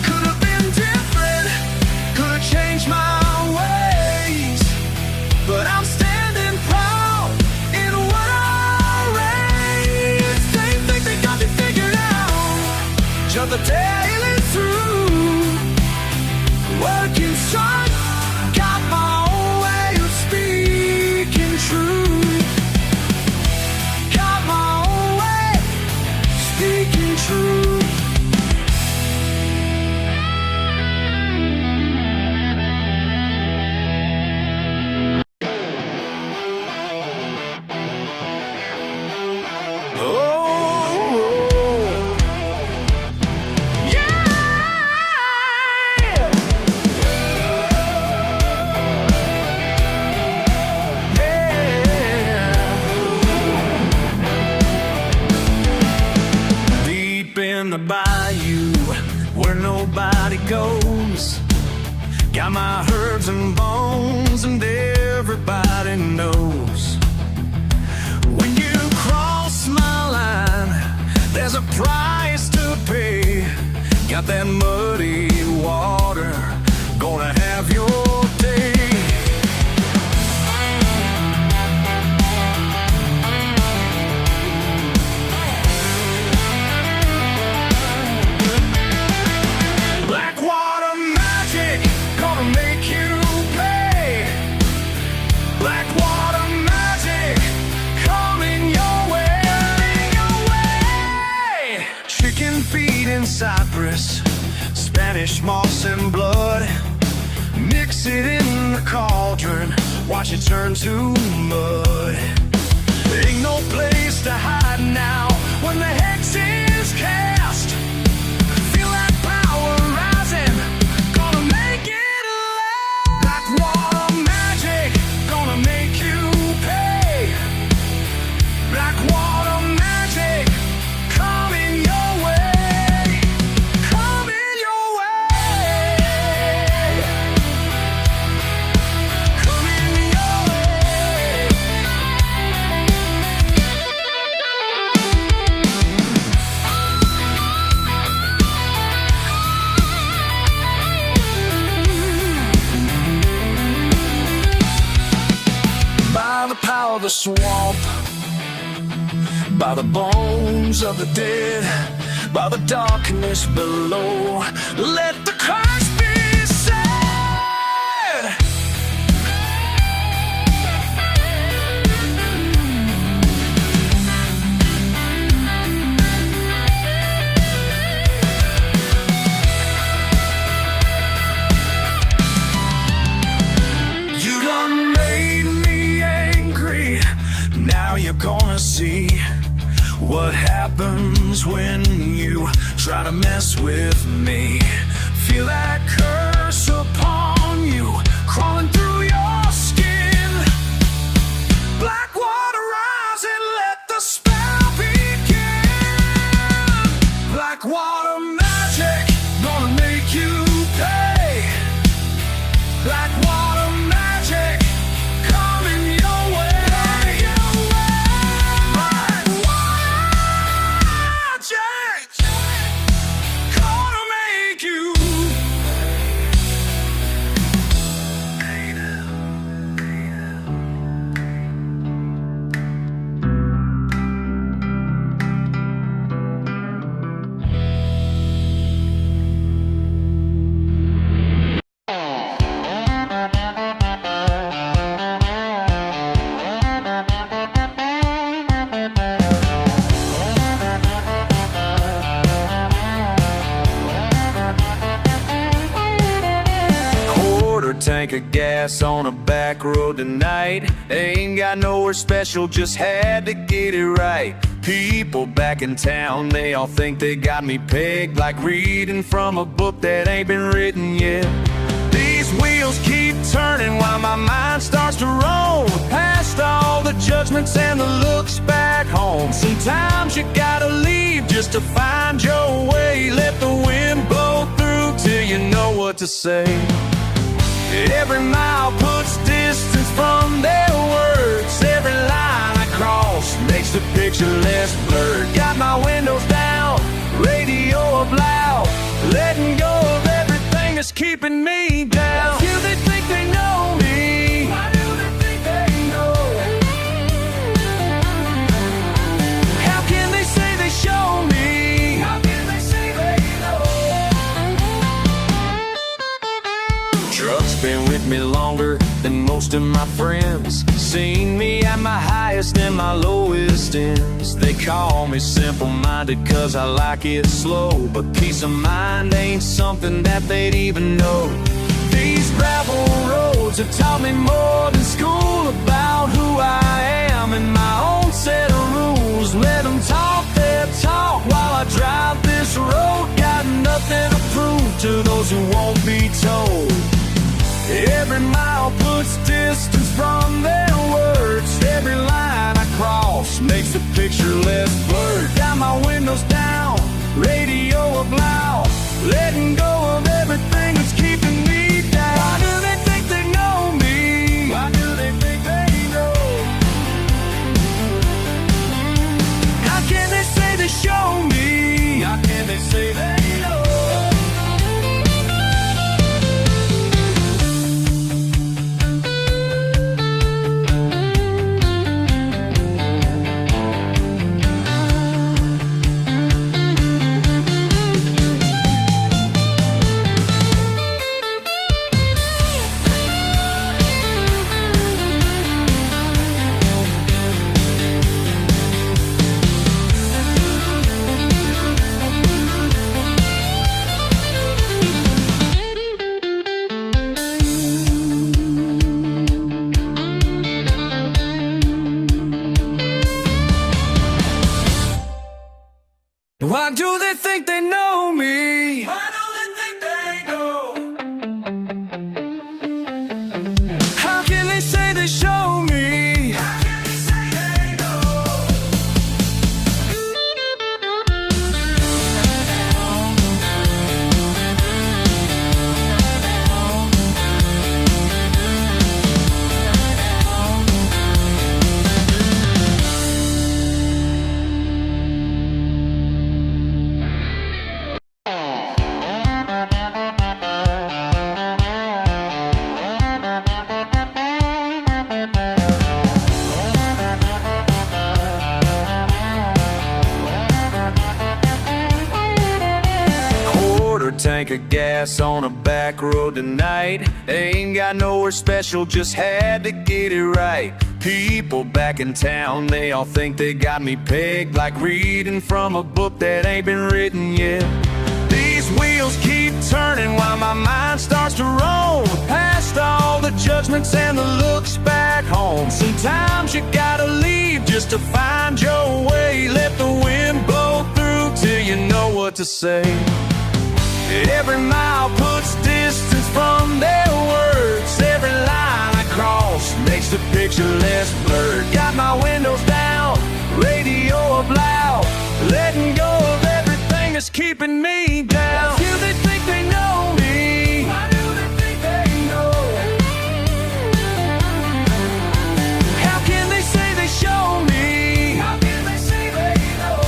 Could have been different, could have changed my ways, but I'm standing proud in what I raised. They think they got me figured out, till the day is through. Working hard, got my own way of speaking truth. Got my own way speaking truth. In the bayou where nobody goes, got my herbs and bones, and everybody knows when you cross my line, there's a price to pay. Got that muddy water, gonna have your day. Cypress, Spanish moss and blood, mix it in the cauldron, watch it turn to mud. Ain't no place to hide now when the hex is cast. Feel that power rising, gonna make it last. Black water magic, gonna make you pay. Black water magic, coming your way. The swamp, by the bones of the dead, by the darkness below, let the curse be said. You done made me angry, now you're gonna see what happens when you try to mess with me. Feel that curse upon you, crawling through your skin. Black water rise and let the spell begin. Black water magic, gonna make you pay. Black water magic, coming your way. Black water magic, gonna make you. Tank of gas on a back road tonight. Ain't got nowhere special, just had to get it right. People back in town, they all think they got me pegged, like reading from a book that ain't been written yet. These wheels keep turning while my mind starts to roam, past all the judgments and the looks back home. Sometimes you gotta leave just to find your way. Let the wind blow through till you know what to say. Every mile puts distance from their words. Every line I cross makes the picture less blurred. Got my windows down, radio up loud, letting go of everything that's keeping me down. Do they think they know me? Why do they think they know? How can they say they show me? How can they say they know? Truck's been with me longer than most of my friends. Seen me at my highest and my lowest ends. They call me simple-minded cause I like it slow, but peace of mind ain't something that they'd even know. These gravel roads have taught me more than school about who I am and my own set of rules. Let them talk their talk while I drive this road. Got nothing to prove to those who won't be told. Every mile puts distance from their words. Every line I cross makes the picture less blurred. Got my windows down, radio up loud, letting go of everything that's keeping me down. Why do they think they know me? Why do they think they know? How can they say they show me? How can they say they know? Why do they think they know me? Why do they think they know? How can they say they show me? How can they say they know? Tank of gas on a back road tonight. Ain't got nowhere special, just had to get it right. People back in town, they all think they got me pegged, like reading from a book that ain't been written yet. These wheels keep turning while my mind starts to roam, past all the judgments and the looks back home. Sometimes you gotta leave just to find your way. Let the wind blow through till you know what to say. Every mile puts distance from their words. Every line I cross makes the picture less blurred. blurred. Got my windows down, radio up loud, letting go of everything that's keeping me down. Do they think they know me? Why do they think they know? How can they say they show me? How can they say they know?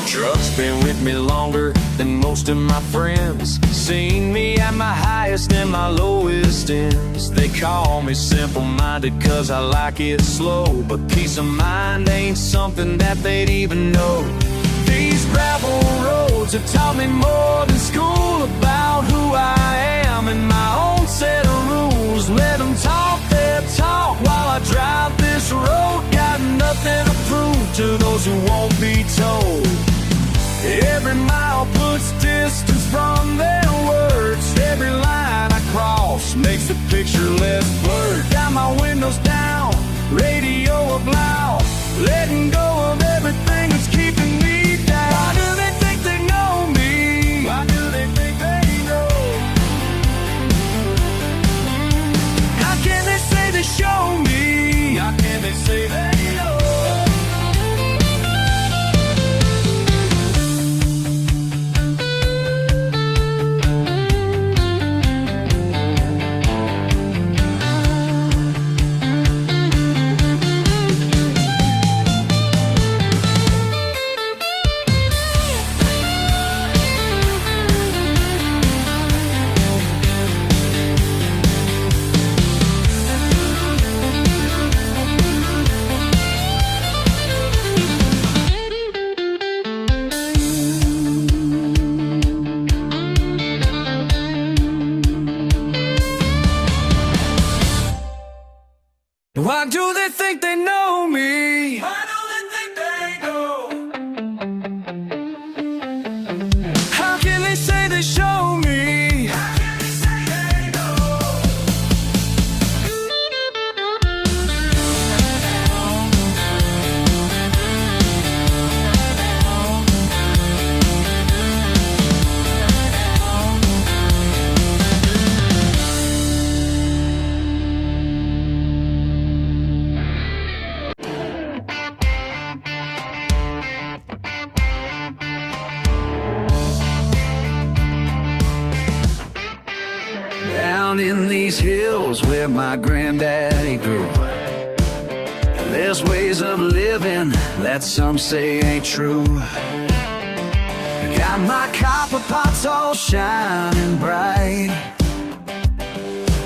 Truck's been with me longer than most of my friends. Seen me at my highest and my lowest ends. They call me simple-minded cause I like it slow, but peace of mind ain't something that they'd even know. These gravel roads have taught me more than school about who I am and my own set of rules. Let them talk their talk while I drive this road. Got nothing to prove to those who won't be told. Every mile puts distance from their words. Every line I cross makes the picture less blurred. Got my windows down, radio up loud, letting go of everything that's keeping me down. Why do they think they know me? Why do they think they know? How can they say they show me? How can they say they know? Why do they think they know me? Why do they think they know? How can they say they show me? How can they say they know? Down in these hills where my granddaddy grew, there's ways of living that some say ain't true. Got my copper pots all shining bright,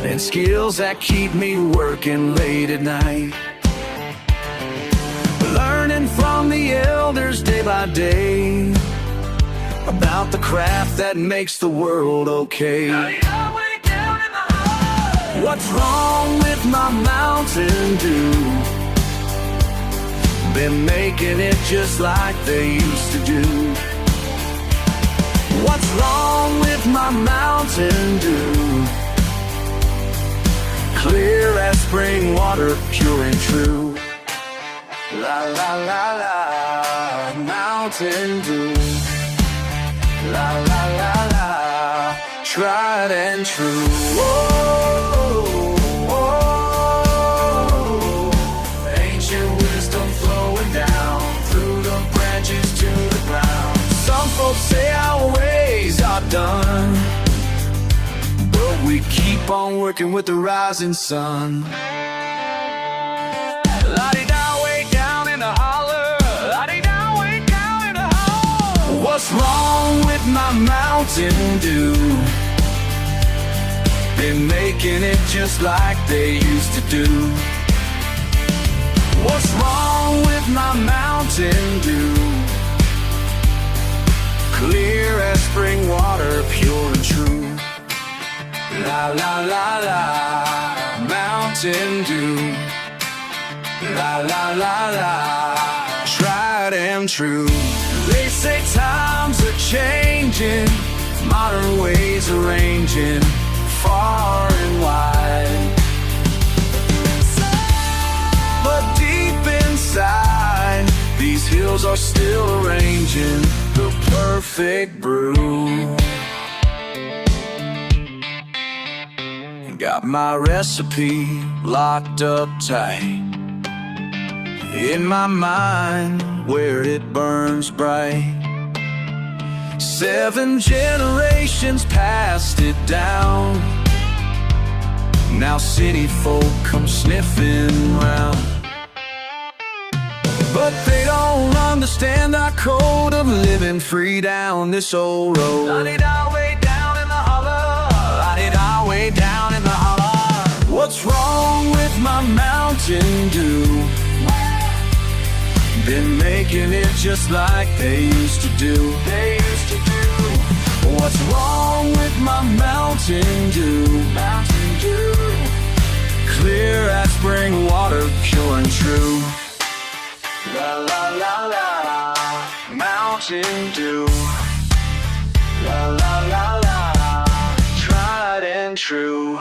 and skills that keep me working late at night. Learning from the elders day by day about the craft that makes the world okay. What's wrong with my Mountain Dew? Been making it just like they used to do. What's wrong with my Mountain Dew? Clear as spring water, pure and true. La la la la, Mountain Dew. La la la la, tried and true. Whoa. Some folks say our ways are done, but we keep on working with the rising sun. La-di-da, way down in the holler. La-di-da, way down in the holler. What's wrong with my Mountain Dew? Been making it just like they used to do. What's wrong with my Mountain Dew? Clear as spring water, pure and true. La la la la, Mountain Dew. La la la la, tried and true. They say times are changing, modern ways are ranging far and wide. But deep inside, these hills are still arranging the perfect brew. And Got my recipe locked up tight in my mind where it burns bright. 7 generations passed it down. Now city folk come sniffing round, but they don't understand our code of living free down this old road. I need our way down in the holler. I need our way down in the holler. What's wrong with my Mountain Dew? Been making it just like they used to do. They used to do. What's wrong with my Mountain Dew? Mountain Dew. Clear as spring water, pure and true. La la la la, Mountain Dew. La la la la, tried and true.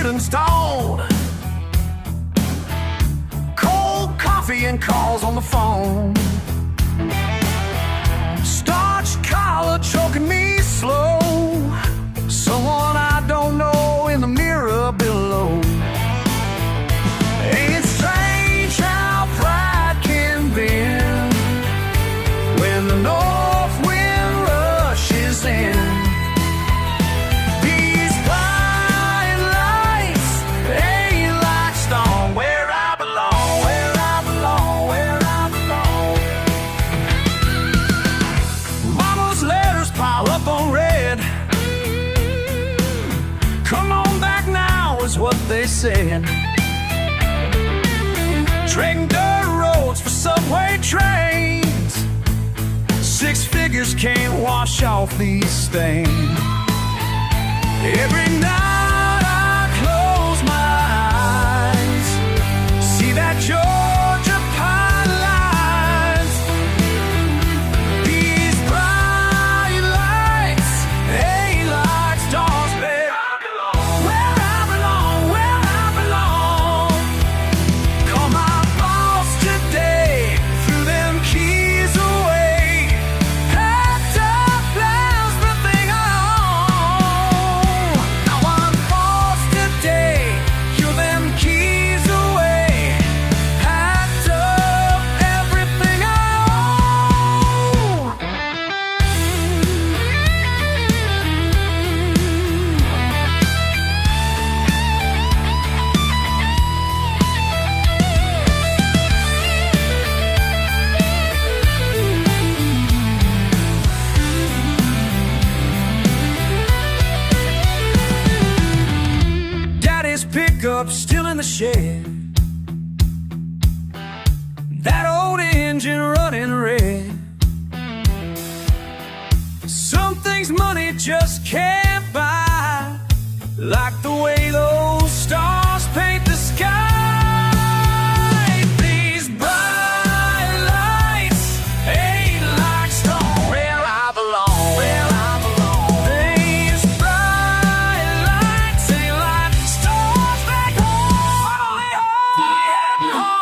Installed. Cold coffee and calls on the phone. Starch collar choking me slow. Someone I don't know in the mirror below. Ain't it strange how pride can bend when the north wind rushes in? What they said. Trading dirt roads for subway trains. 6 figures can't wash off these stains. Every night I close my eyes, see that Georgia pine lines. These bright lights ain't like stars, babe. Still in the shed, that old engine running red. Some things money just can't buy, like the way those stars paint the sky. These bright lights ain't like stone where I belong, where I belong. These bright lights ain't like stars back home, home.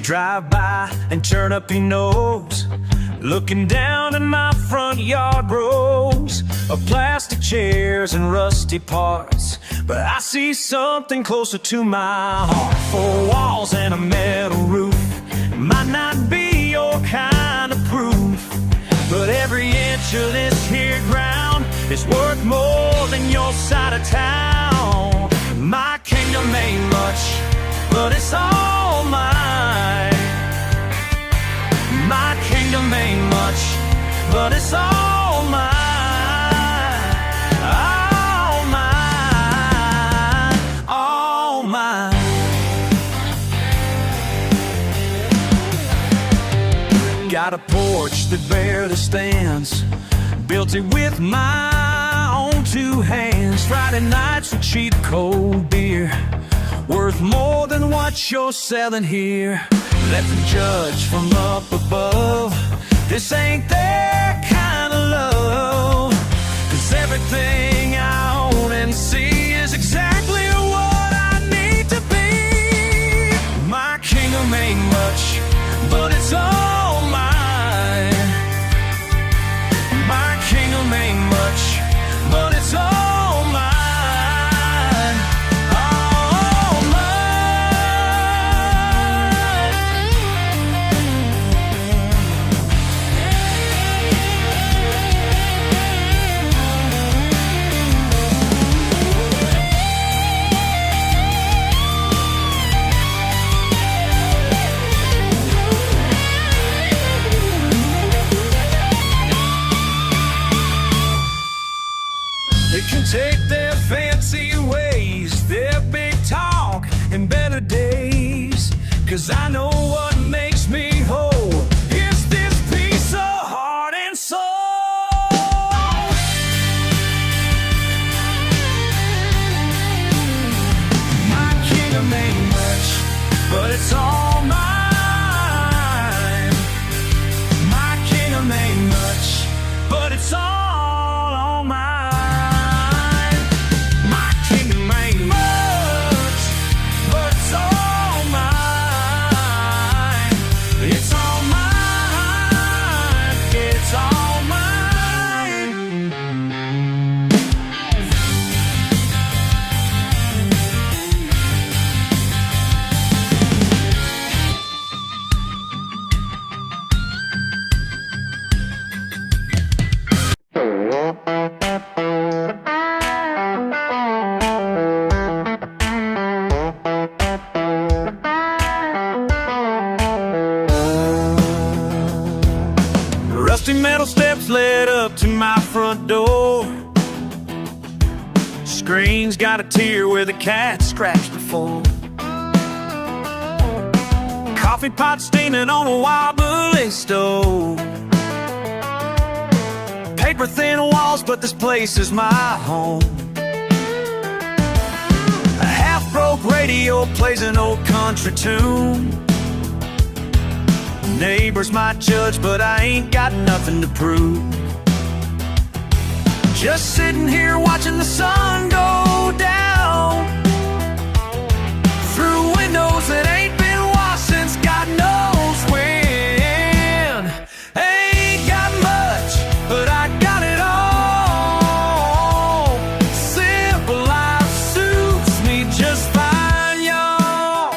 Drive by and turn up your nose, looking down at my front yard rows of plastic chairs and rusty parts. But I see something closer to my heart. 4 walls and a metal roof. It might not be your kind of proof, but every inch of this here ground is worth more than your side of town. My kingdom ain't much, but it's all mine. My kingdom ain't much, but but it's all mine, all mine, all mine. Got a porch that barely stands, built it with my own two hands. Friday nights with cheap cold beer, worth more than what you're selling here. Let them judge from up above, this ain't their kind of love. 'Cause everything I own and see is exactly what I need to be. My kingdom ain't much, but it's all mine. My kingdom ain't much, but it's all mine, all mine. They can take their fancy ways, their big talk, and better days. 'Cause I know what makes me whole is this piece of heart and soul. My kingdom ain't much, but it's all mine. My kingdom ain't much, but it's all mine. Rusty metal steps led up to my front door. Screen's got a tear where the cat scratched before. Coffee pot steaming on a wobbly stove. Paper thin walls, but this place is my home. A half-broke radio plays an old country tune. Neighbors might judge, but I ain't got nothing to prove. Just sitting here watching the sun go down through windows that ain't been washed since God knows when. Ain't got much, but I got it all. Simple life suits me just fine, y'all.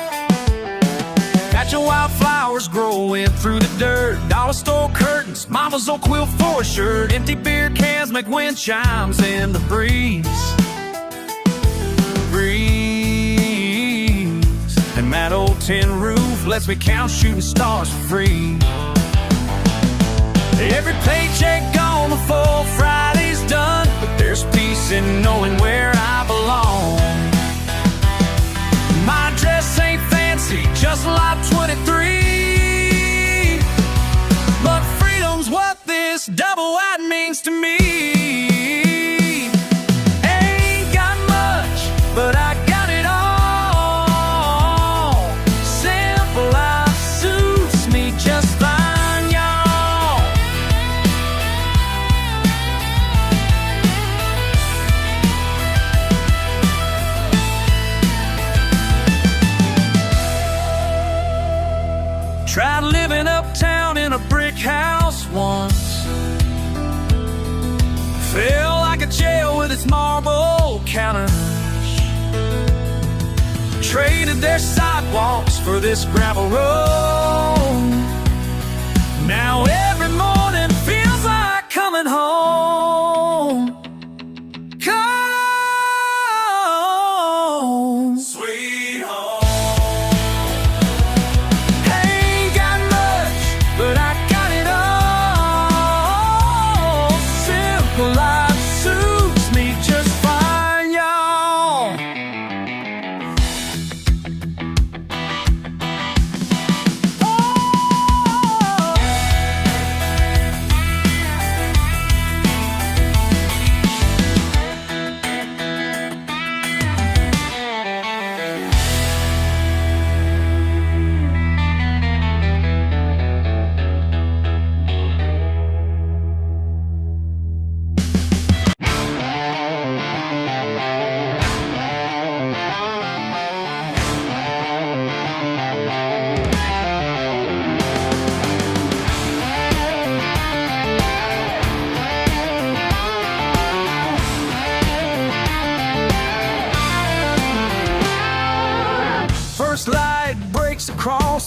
Got your wildflowers growing through the dirt, dollar store curtains, mama's old quilt for a shirt, empty beer cans make wind chimes in the breeze. And that old tin roof lets me count shooting stars for free. Every paycheck gone before Friday's done, but there's peace in knowing where I belong. My dress ain't fancy, just like 23, but freedom's what this double wide means to me. Ain't got much, but I got it all. Simple life suits me just fine, y'all. Tried living uptown in a brick house once. Felt like a jail with its marble counters. Traded their sidewalks for this gravel road. Now every morning feels like coming home. Come, sweet home. Ain't got much, but I got it all.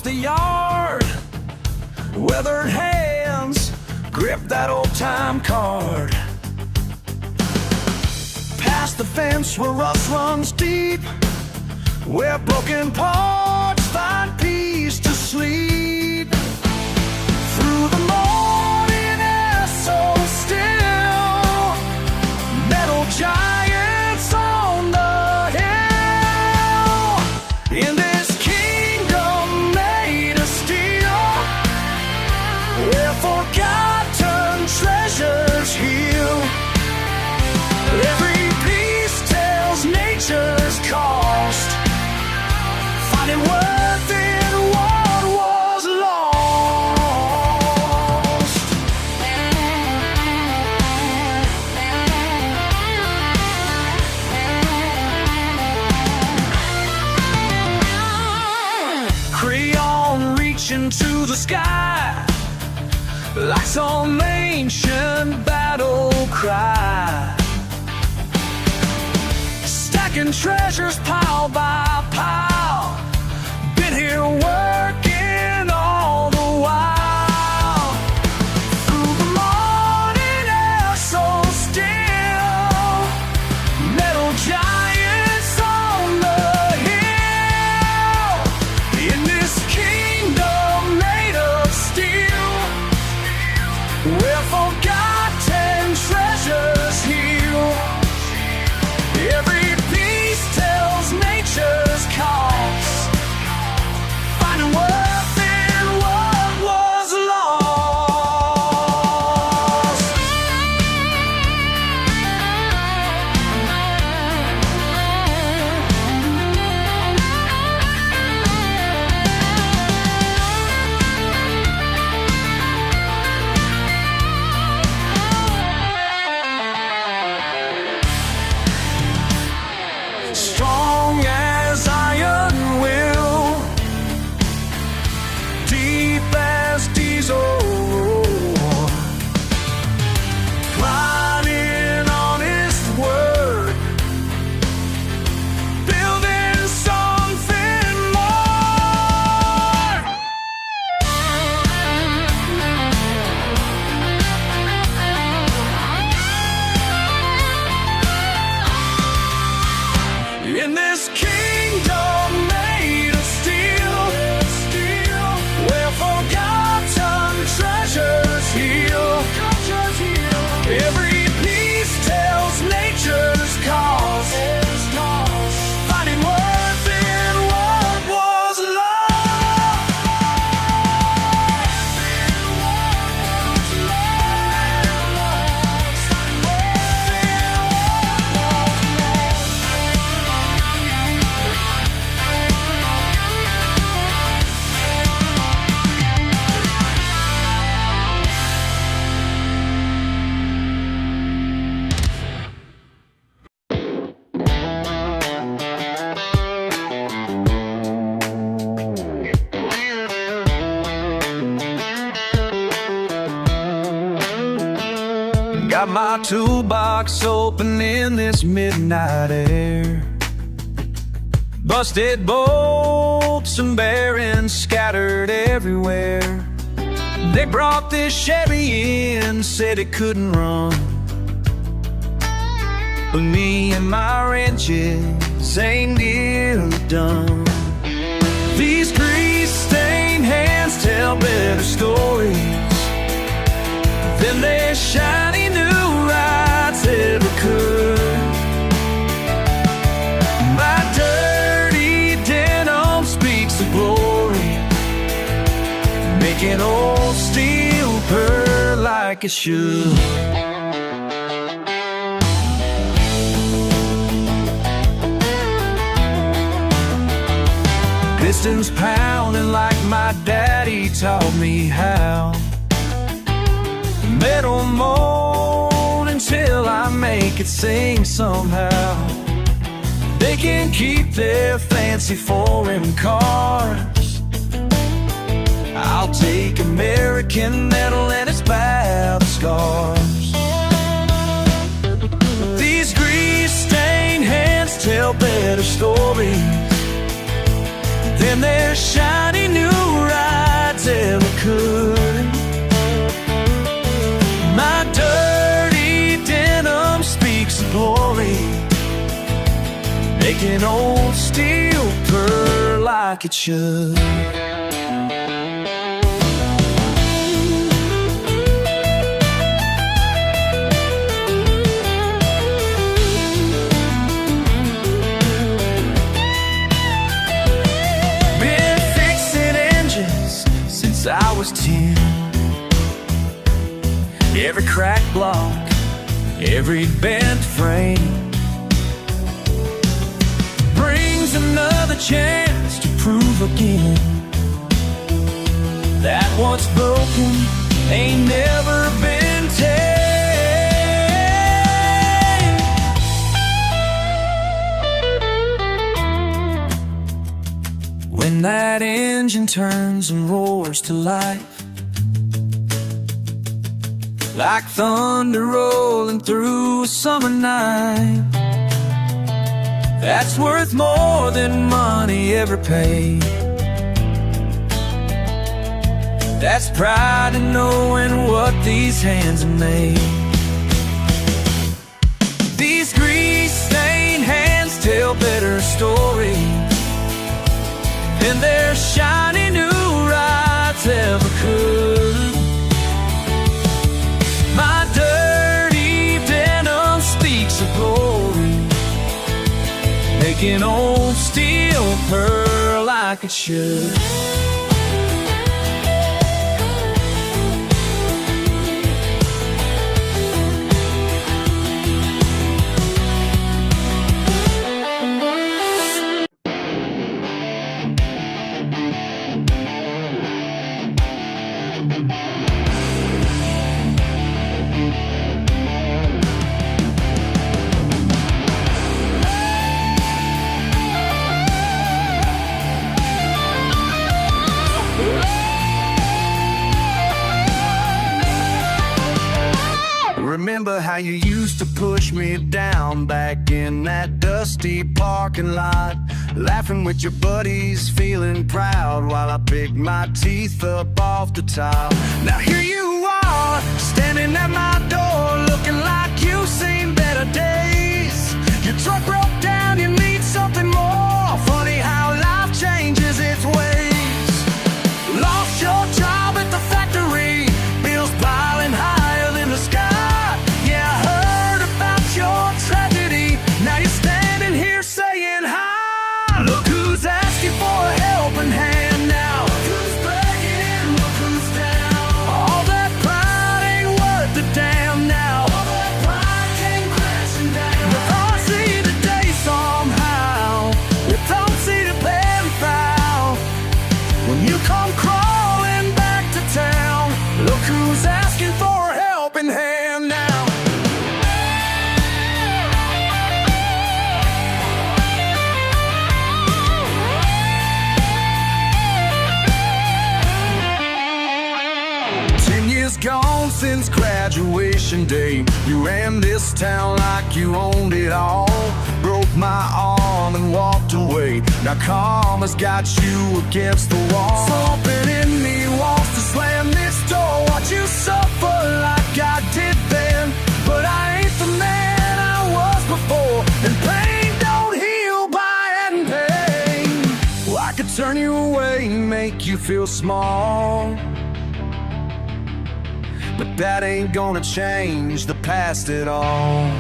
the yard. Weathered hands grip that old-time card. Past the fence where rust runs deep, where broken parts find peace to sleep. Through the morning air so still, metal giants on the hill. In this kingdom made of steel, where forgotten treasures heal. Every piece tells nature's cost, finding worth in what was lost. Crayon reaching to the sky like some ancient battle cry, stacking treasures pile by pile. Been here working all the while. Through the morning air so still, metal giants on the hill. In this kingdom made of steel, where forgotten treasures heal. Every piece tells nature's cost, finding worth in what was lost. Strong as iron will, deep as diesel, plotting honest work, building something more. In this kingdom made of steel, where forgotten treasures heal. Every piece tells nature's cause, finding worth in what was got my toolbox open in this midnight air. Busted bolts and bearings scattered everywhere. They brought this Chevy in, said it couldn't run, but me and my wrenches ain't nearly done. These grease-stained hands tell better stories than their shiny new rides ever could. My dirty denim speaks of glory, making old steel purr like it should. Pistons pounding like my daddy taught me how. Metal moan until I make it sing somehow. They can keep their fancy foreign cars. I'll take American metal and its bad scars. These grease-stained hands tell better stories than their shiny new making old steel purr like it should. Been fixing engines since I was 10. Every cracked block, every bent frame brings another chance to prove again that what's broken ain't never been tamed. When that engine turns and roars to life, like thunder rolling through a summer night, that's worth more than money ever paid. That's pride in knowing what these hands have made. These grease-stained hands tell better stories than their shiny new rides ever could. My dirty denim speaks of glory, making old steel purr like it should. Remember how you used to push me down back in that dusty parking lot, laughing with your buddies, feeling proud while I picked my teeth up off the tile. Now here you are, standing at my door, looking like you've seen better days. Your truck broke down, you need something more. Funny how life changes its ways. Lost your job at the factory, bills piling higher than the sky. Now you're standing here saying hi. Look who's asking for a helping hand now. Look who's begging, look who's down. All that pride ain't worth a damn now. All that pride came crashing down. But I see the day somehow. You don't see the pen foul. When you come crawling back to town, look who's asking for a helping hand now. Gone since graduation day. You ran this town like you owned it all. Broke my arm and walked away. Now karma's got you against the wall. Something in me wants to slam this door. Watch you suffer like I did then. But I ain't the man I was before, and pain don't heal by adding pain. Well, I could turn you away and make you feel small, but that ain't gonna change the past at all.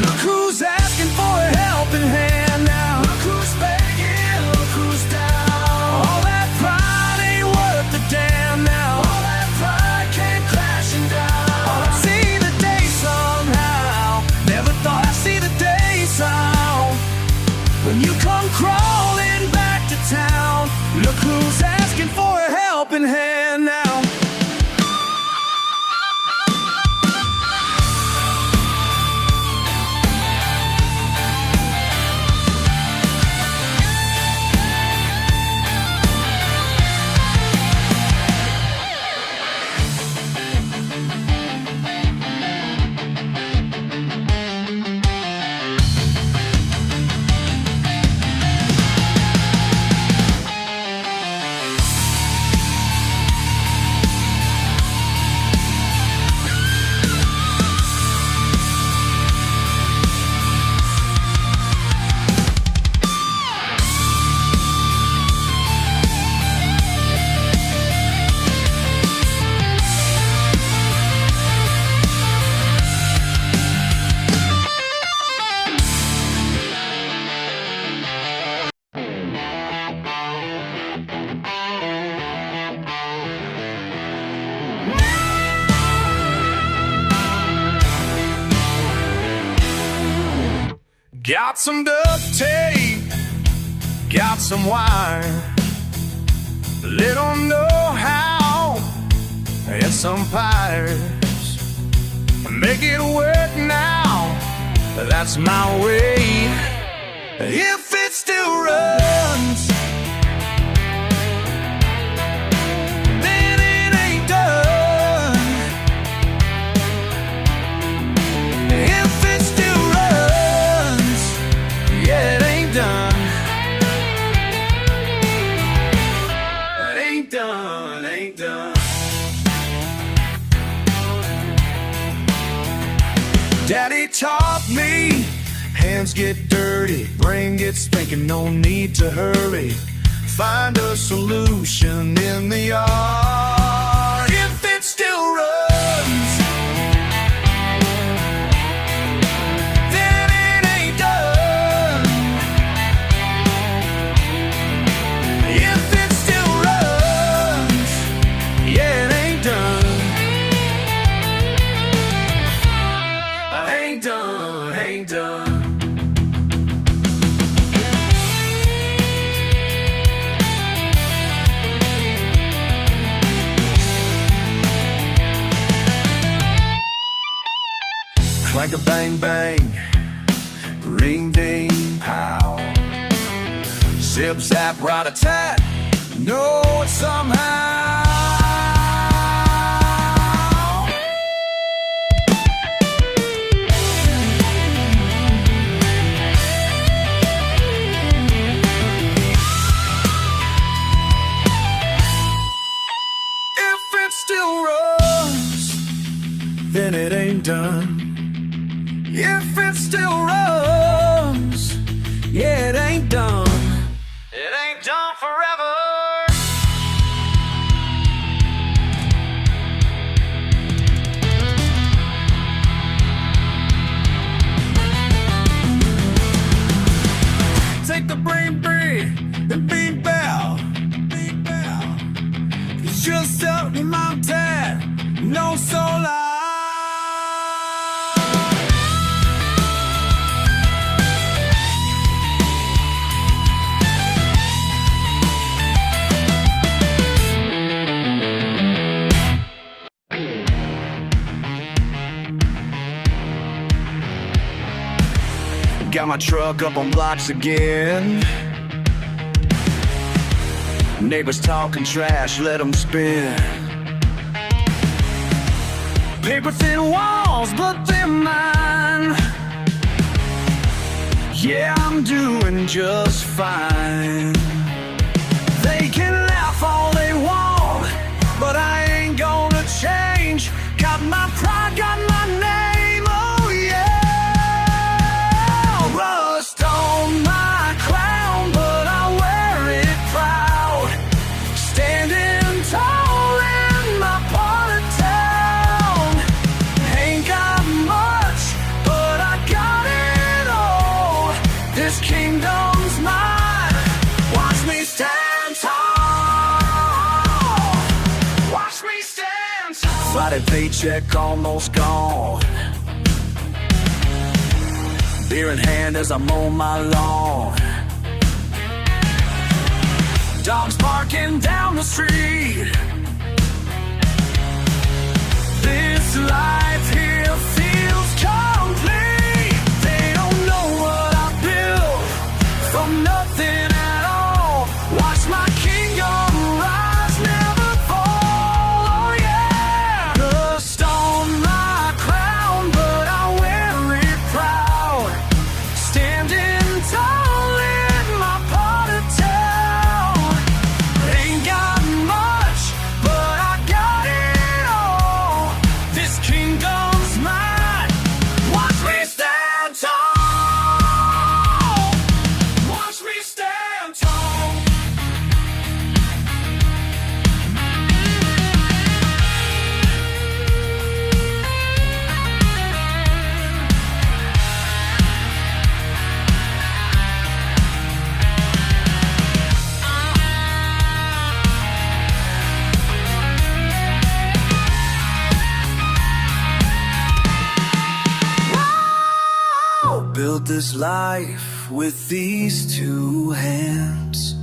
Look who's asking for a helping hand now. Look who's begging, look who's down. All that pride ain't worth a damn now. All that pride came crashing down. Oh, I see the day somehow. Never thought I'd see the day sound. When you come crawling back to town, look who's asking for a helping hand now. Got some duct tape, got some wire, little know-how, and some pliers. Make it work now, that's my way. If it still runs, then it ain't done. If it still runs, yeah, it ain't done. It ain't done, ain't done. Daddy taught me, hands get dirty, brain gets thinking, no need to hurry. Find a solution in the yard. If it still runs, then it ain't done. If it still runs, yeah, it ain't done. Ain't done, ain't done. Like a bang bang, ring ding pow, zip zap rat a tat, know it somehow. If it still runs, then it ain't done. If it still runs, yeah, it ain't done. It ain't done forever. Take the brain breed and beat bow. It's just up in my dad, no soul. Got my truck up on blocks again. Neighbors talking trash, let them spin. Paper thin walls, but they're mine. Yeah, I'm doing just fine. They can laugh all they want, but I ain't gonna change. Got my pride, got my name, oh yeah. Rust on my crown, but I wear it proud. Standing tall in my part of town. Ain't got much, but I got it all. This kingdom's mine. Watch me stand tall. Watch me stand tall. Friday paycheck almost gone. Beer in hand as I mow my lawn. Dogs barking down the street. This life here feels complete. They don't know what I built from nothing at all. Watch my kingdom rise, never fall. Oh yeah. Dust on my crown, but I wear it proud. Standing tall in my part of town. Ain't got much, but I got it all. This kingdom life with these two hands,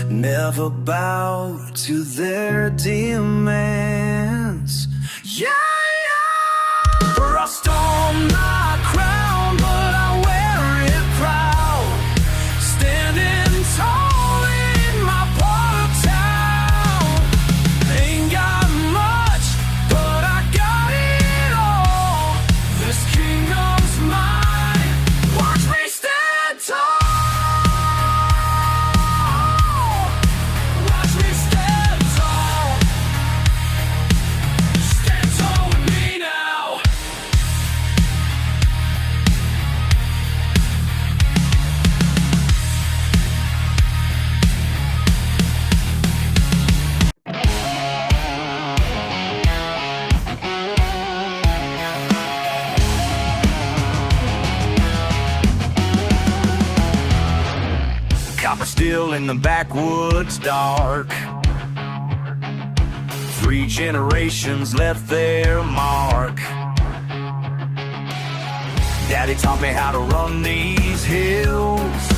never bow to their demands. Yeah, yeah. Rust on my crown, but I wear it proud, standing tall in my part of town. Ain't got much, but I got it all. This kingdom's mine, watch me stand tall. Watch me stand tall. Stand tall with me now. Copper still in the backwoods dark. 3 generations left their mark. Daddy taught me how to run these hills.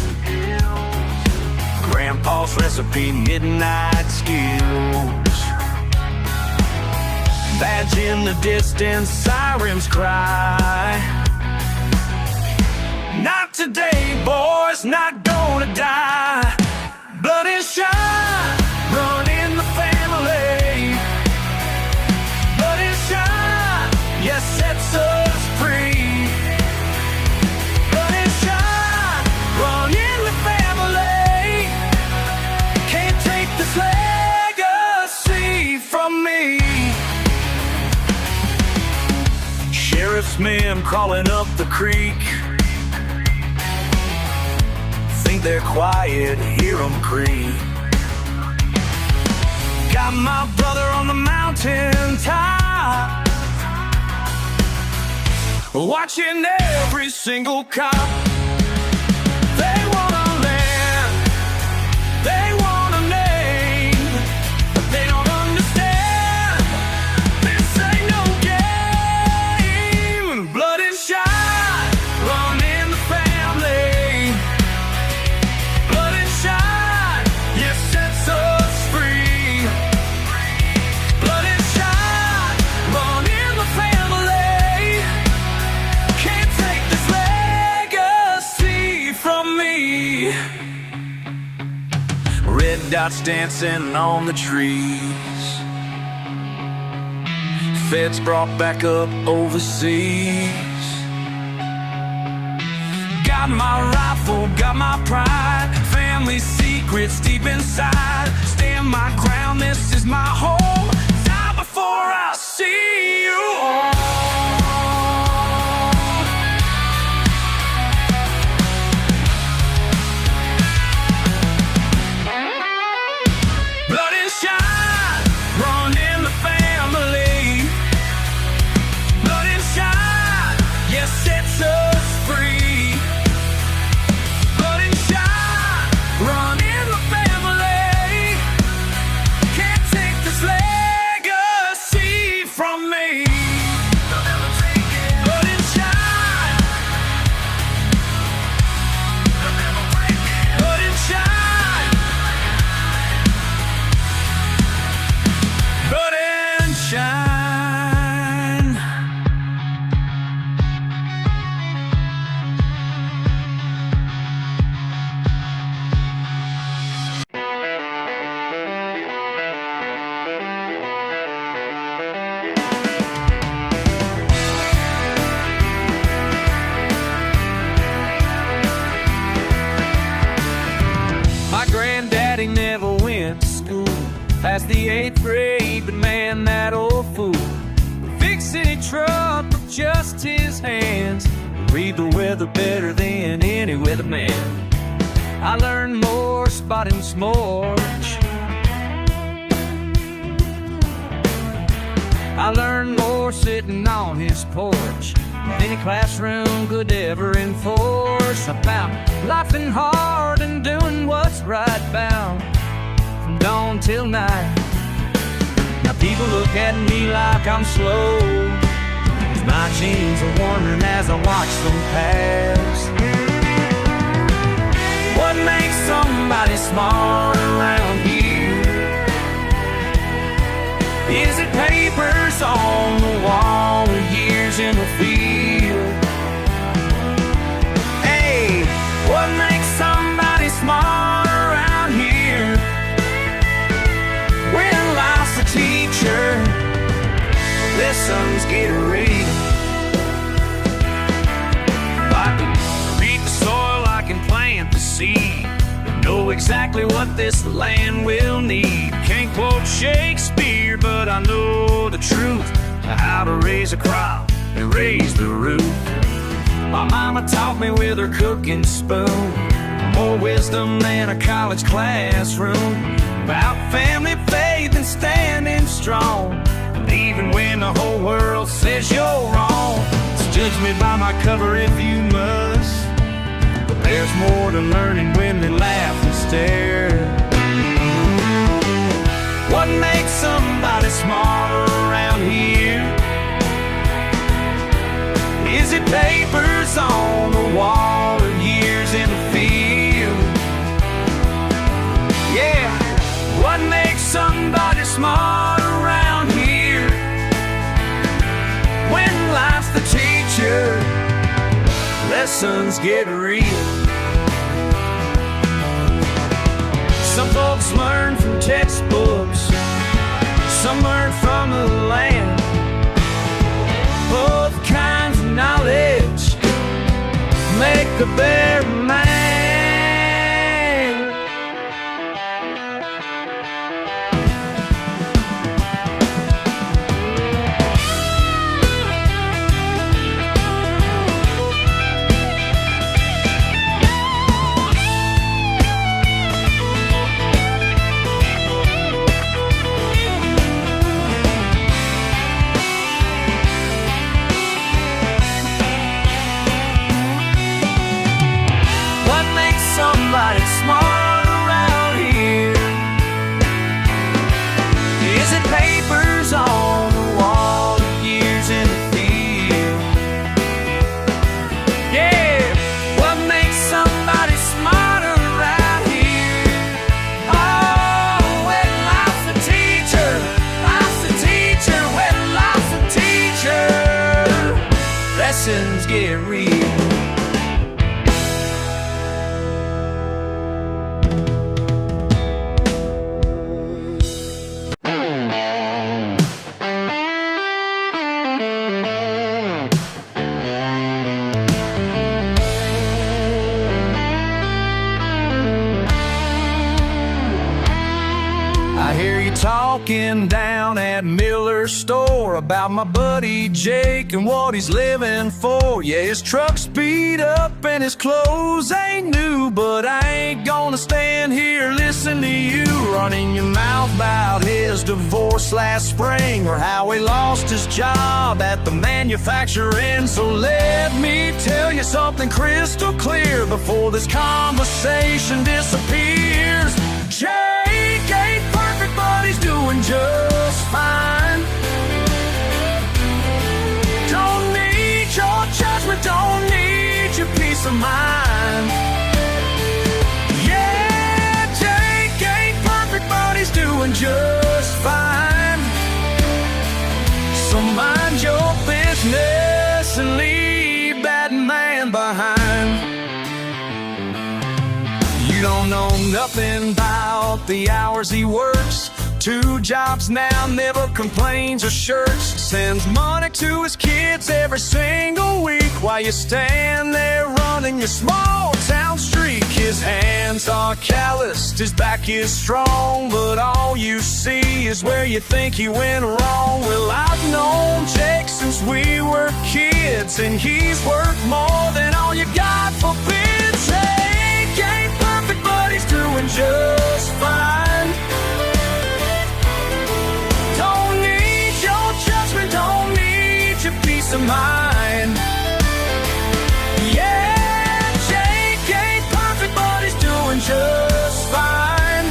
Grandpa's recipe, midnight skills. Badge in the distance, sirens cry. Not today, boys, not gonna die. Blood is shine, run in the family. Blood is shine, yes, sets us free. Blood is shine, run in the family. Can't take this legacy from me. Sheriff's men crawling up the creek. Think they're quiet, hear them creak. Got my brother on the mountain top, watching every single cop. They want a land, they want a name, but they don't understand. This ain't no game. Blood and shine, run in the family. Blood and shine, yes, sets us free. Blood and shine, run in the family. Can't take this legacy from me. Red dots dancing on the trees. Feds brought back up overseas. Got my rifle, got my pride. Family secrets deep inside. Stand my ground, this is my home. Die before I see you all. Blood and shine, run in the family. Blood and shine, yes, sets us free. Blood and shine, run in the family. Can't take this legacy from me. Blood and shine, blood and shine, blood and shine. My granddaddy never went to school past the 8th grade, but man, that old fool would fix any truck with just his hands. Read the weather better than any weatherman. I learned more spotting smorch. I learned more sitting on his porch than any classroom could ever enforce about laughing hard and doing what's right, bound from dawn till night. Now people look at me like I'm slow, 'cause my jeans are wondering as I watch them pass. plant the seed. Know exactly what this land will need. Can't quote Shakespeare, but I know the truth. How to raise a crop and raise the roof. My mama taught me with her cooking spoon. More wisdom than a college classroom. About family, faith, and standing strong. And even when the whole world says you're wrong, so judge me by my cover if you must. There's more to learning when they laugh and stare. What makes somebody smarter around here? Is it papers on the wall or years in the field? Yeah, what makes somebody smarter around here? When life's the teacher, lessons get real. Some folks learn from textbooks, some learn from the land. Both kinds of knowledge make a better man. Somebody smart around here. Is it papers on the wall, years in the field? Yeah, what makes somebody smarter around here? Oh, when life's a teacher, when life's a teacher, lessons get real. Talking down at Miller's store about my buddy Jake and what he's living for. Yeah, his truck's beat up and his clothes ain't new, but I ain't gonna stand here listening to you running your mouth about his divorce last spring or how he lost his job at the manufacturing. So let me tell you something crystal clear before this conversation disappears. Jake ain't perfect, but he's doing just fine. Don't need your judgment, don't need your peace of mind. Yeah, Jake ain't perfect, but he's doing just fine. So mind your business and leave that man behind. You don't know nothing about the hours he works. 2 jobs now, never complains or shirks. Sends money to his kids every single week while you stand there running your small town streak. His hands are calloused, his back is strong, but all you see is where you think he went wrong. Well, I've known Jake since we were kids, and he's worth more than all you got for bids. Jake ain't perfect, but he's doing just fine. Don't need your judgment, don't need your peace of mind. Yeah, Jake ain't perfect, but he's doing just fine.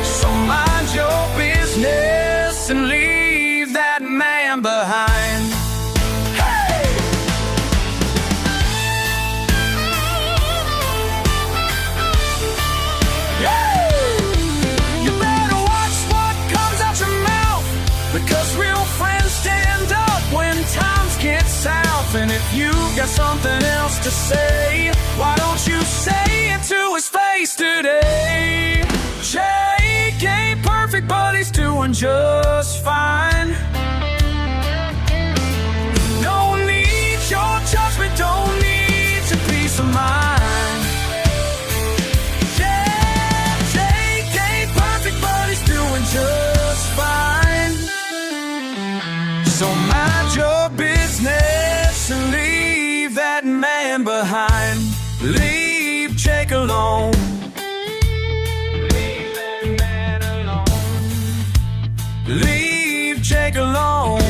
So mind your business and leave that man behind. Hey! Yeah! You better watch what comes out your mouth, because real friends stand up when times get south. And if you've got something else to say, why don't you say it to his face today? Jake ain't perfect, but he's doing just fine. Don't need your judgment, don't need your peace of mind. Jake alone. Leave Jake alone.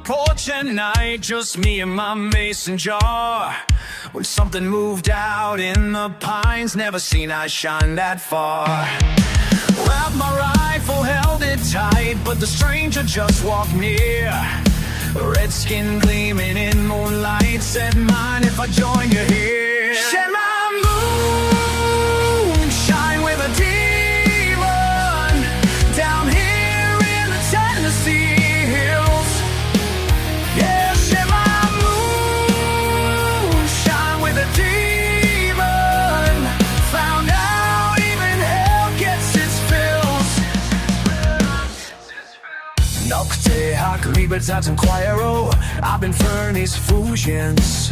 Porch at night, just me and my mason jar. When something moved out in the pines, never seen I shine that far. Grabbed my rifle, held it tight, but the stranger just walked near. Red skin gleaming in moonlight, said, "Mind if I join you here?" Shed my moon, shine with a demon, down here in the Tennessee. Libertatum Quaero, I've been furnace fusions.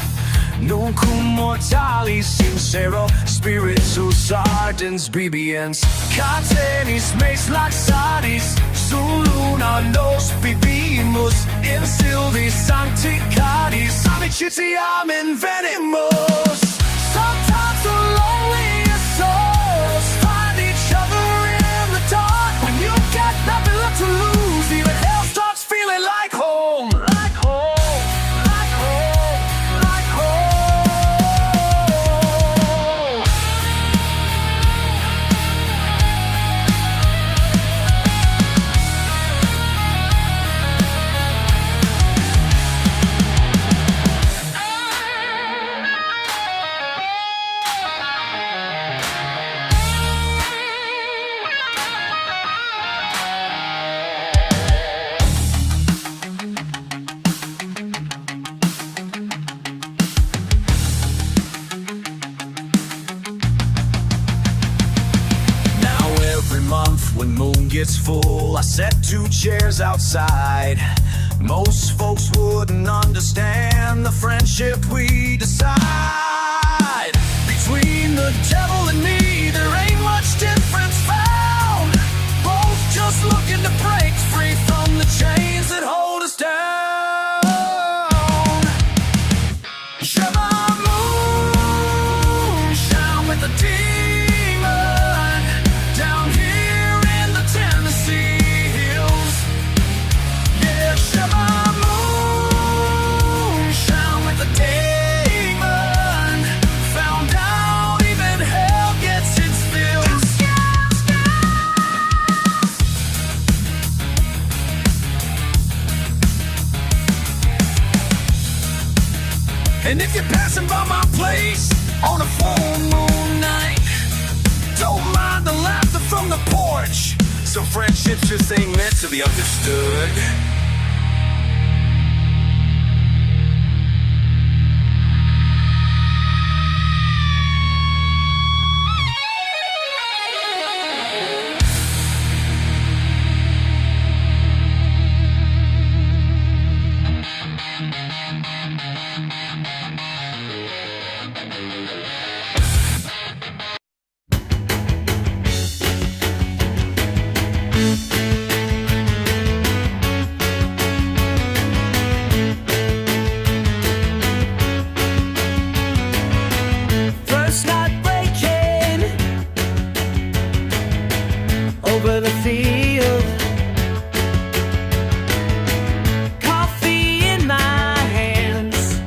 Nunc mortalis sincero, spiritus ardens BBNs. Catenis meis laxatis, suluna nos bibimus, in silvis sancticatis, amicitiam invenimus. Sometimes the loneliest souls find each other in the dark. When you get nothing left to lose, even hell starts feeling like home. Like home, like home, like home. When moon gets full, I set 2 chairs outside. Most folks wouldn't understand the friendship we decide. Between the devil and me, there ain't much difference found. Both just looking to break free from the chains that hold us down. Share my moon, shine with the demon, down here in the Tennessee hills. Yeah, share my moon, shine with the demon, found out even hell gets its fills. And if you're passing by my place on a full moon night, don't mind the laughter from the porch. Some friendships just ain't meant to be understood. First night breaking over the field, coffee in my hands,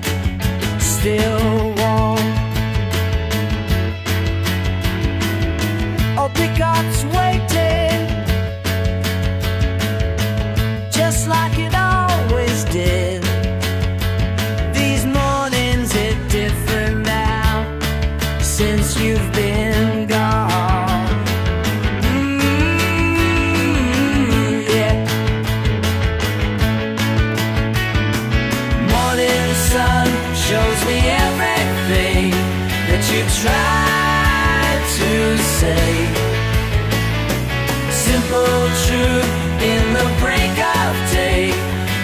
simple truth in the break of day.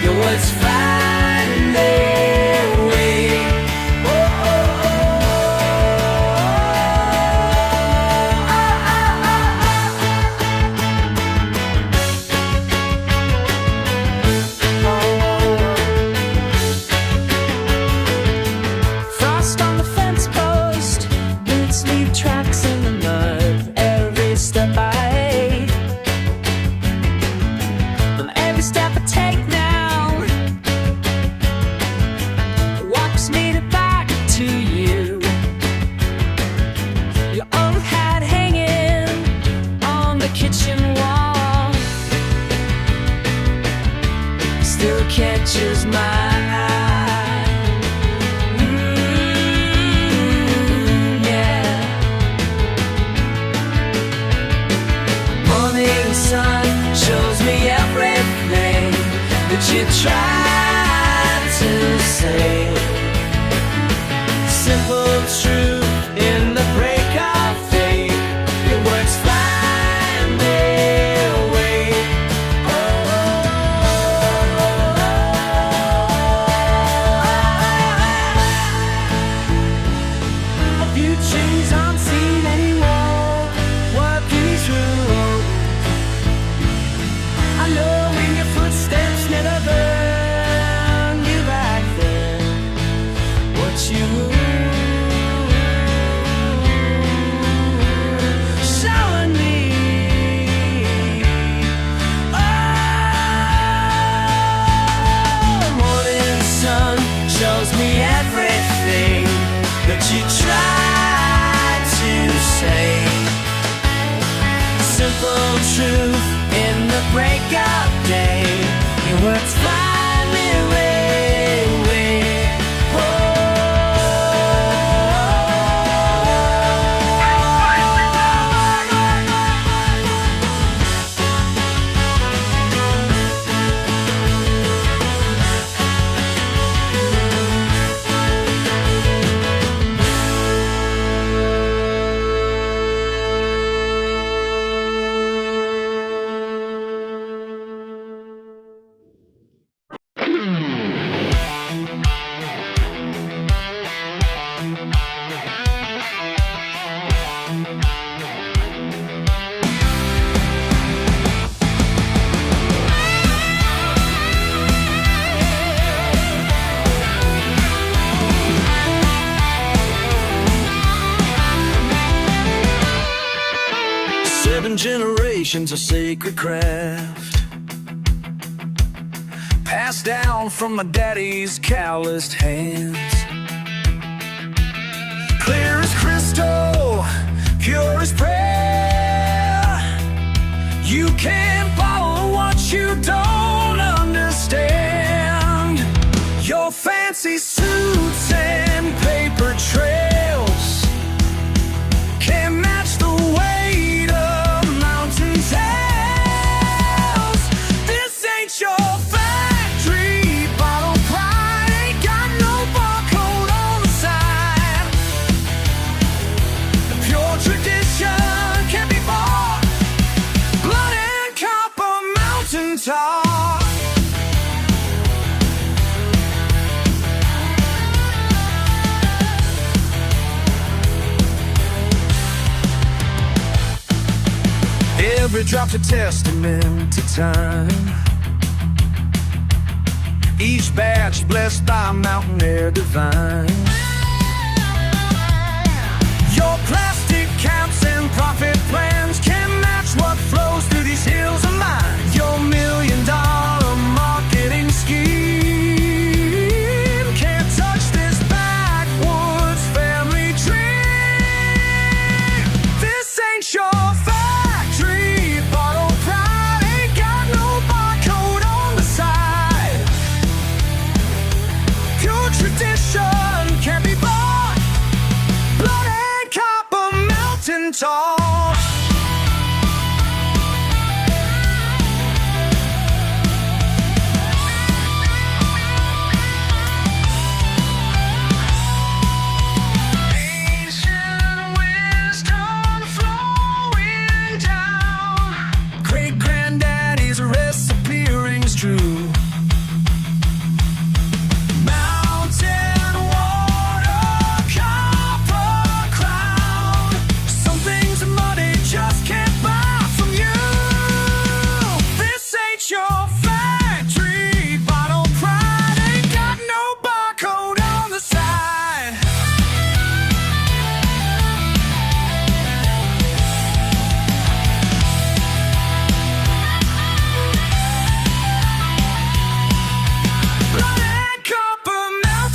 Your words find their way. Frost on the fence post, boots leave tracks in the mud. Every step I take, and every step I take now walks me back to you. Your old hat hanging on the kitchen wall still catches my eye. Yeah. Morning sun shows me everything that you tried to say. Simple truth in the break of day. Your words find their way. A few trees aren't seen anymore, walking through. I know when your footsteps never burn you back then. What you showing me. Oh, morning sun shows me everything that you tried to say. Simple truth in the break of day. Your words find their way. Seven generations of sacred craft, passed down from my daddy's calloused hands. Clear as crystal, pure as prayer. You can't follow what you don't understand. Your fancy suits and paper trails can't match the weight of mountain tales. This ain't your factory. Bottle pride ain't got no barcode on the side. Pure tradition can't be bought. Blood and copper mountain top. Every drop's a testament to time. Each batch blessed by mountain air divine. Your plastic caps and profit plans can't match what flows through these hills of mine. Your $1 million marketing scheme can't touch this backwoods family tree. This ain't your factory. Bottle pride ain't got no barcode on the side. Pure tradition can't be bought. Blood and copper mountain top. Ancient wisdom flowing down. Great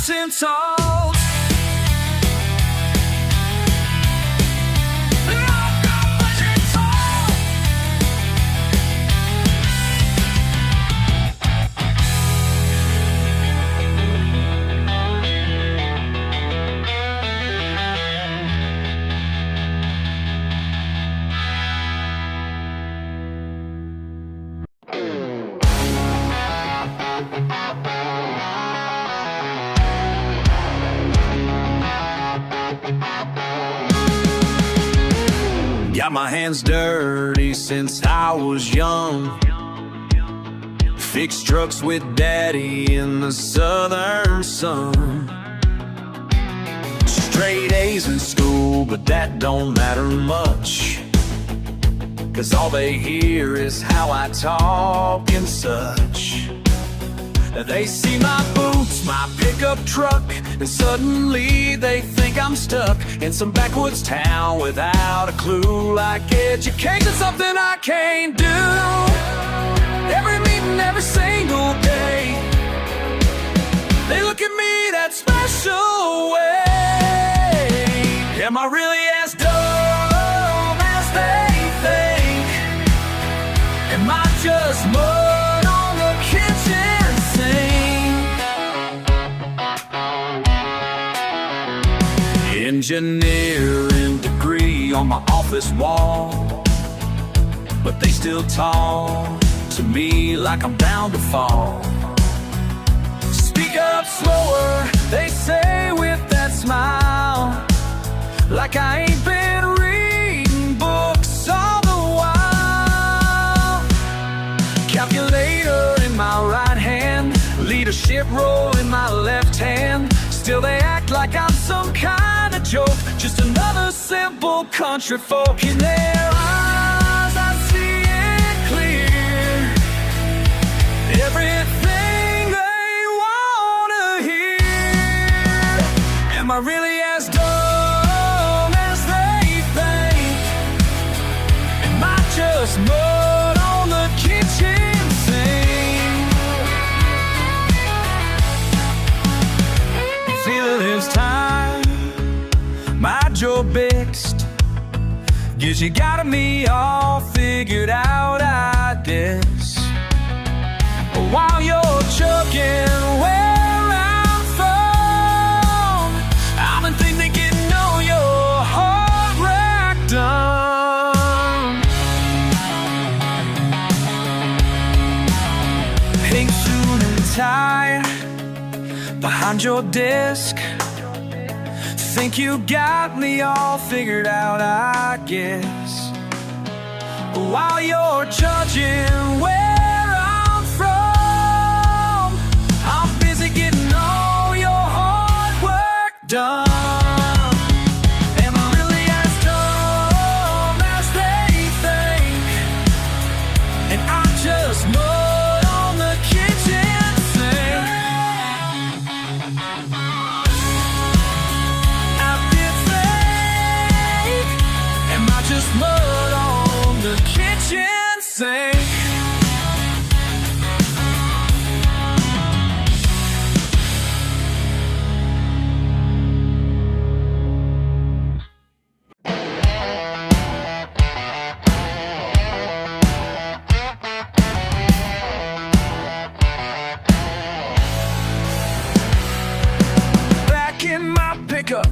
mountain tops. Got my hands dirty since I was young. Fixed trucks with daddy in the southern sun. Straight A's in school, but that don't matter much, 'cause all they hear is how I talk and such. They see my boots, my pickup truck, and suddenly they think I'm stuck in some backwoods town without a clue. Like education's something I can't do. Every meeting, every single day, they look at me that special way. Am I really as dumb as they think? Am I just mud on the kitchen sink? Engineering degree on my office wall, but they still talk to me like I'm bound to fall. Speak up slower, they say with that smile, like I ain't been reading books all the while. Calculator in my right hand, leadership role in my left hand. Still they act like I'm some kind of joke, just another simple country folk. In their eyes I see it clear, everything they wanna hear. Am I really as dumb as they think? Am I just mud on the kitchen sink? Feeling this time, my job best, guess you got me all figured out, I guess. While you're chucking where I'm from, I've been thinking getting all your heart racked done. Pink suit and tie behind your desk, think you got me all figured out, I guess. While you're judging where I'm from, I'm busy getting all your hard work done. Am I really as dumb as they think? And I'm just mud on the kitchen sink. Just mud on the kitchen sink. Back in my pickup,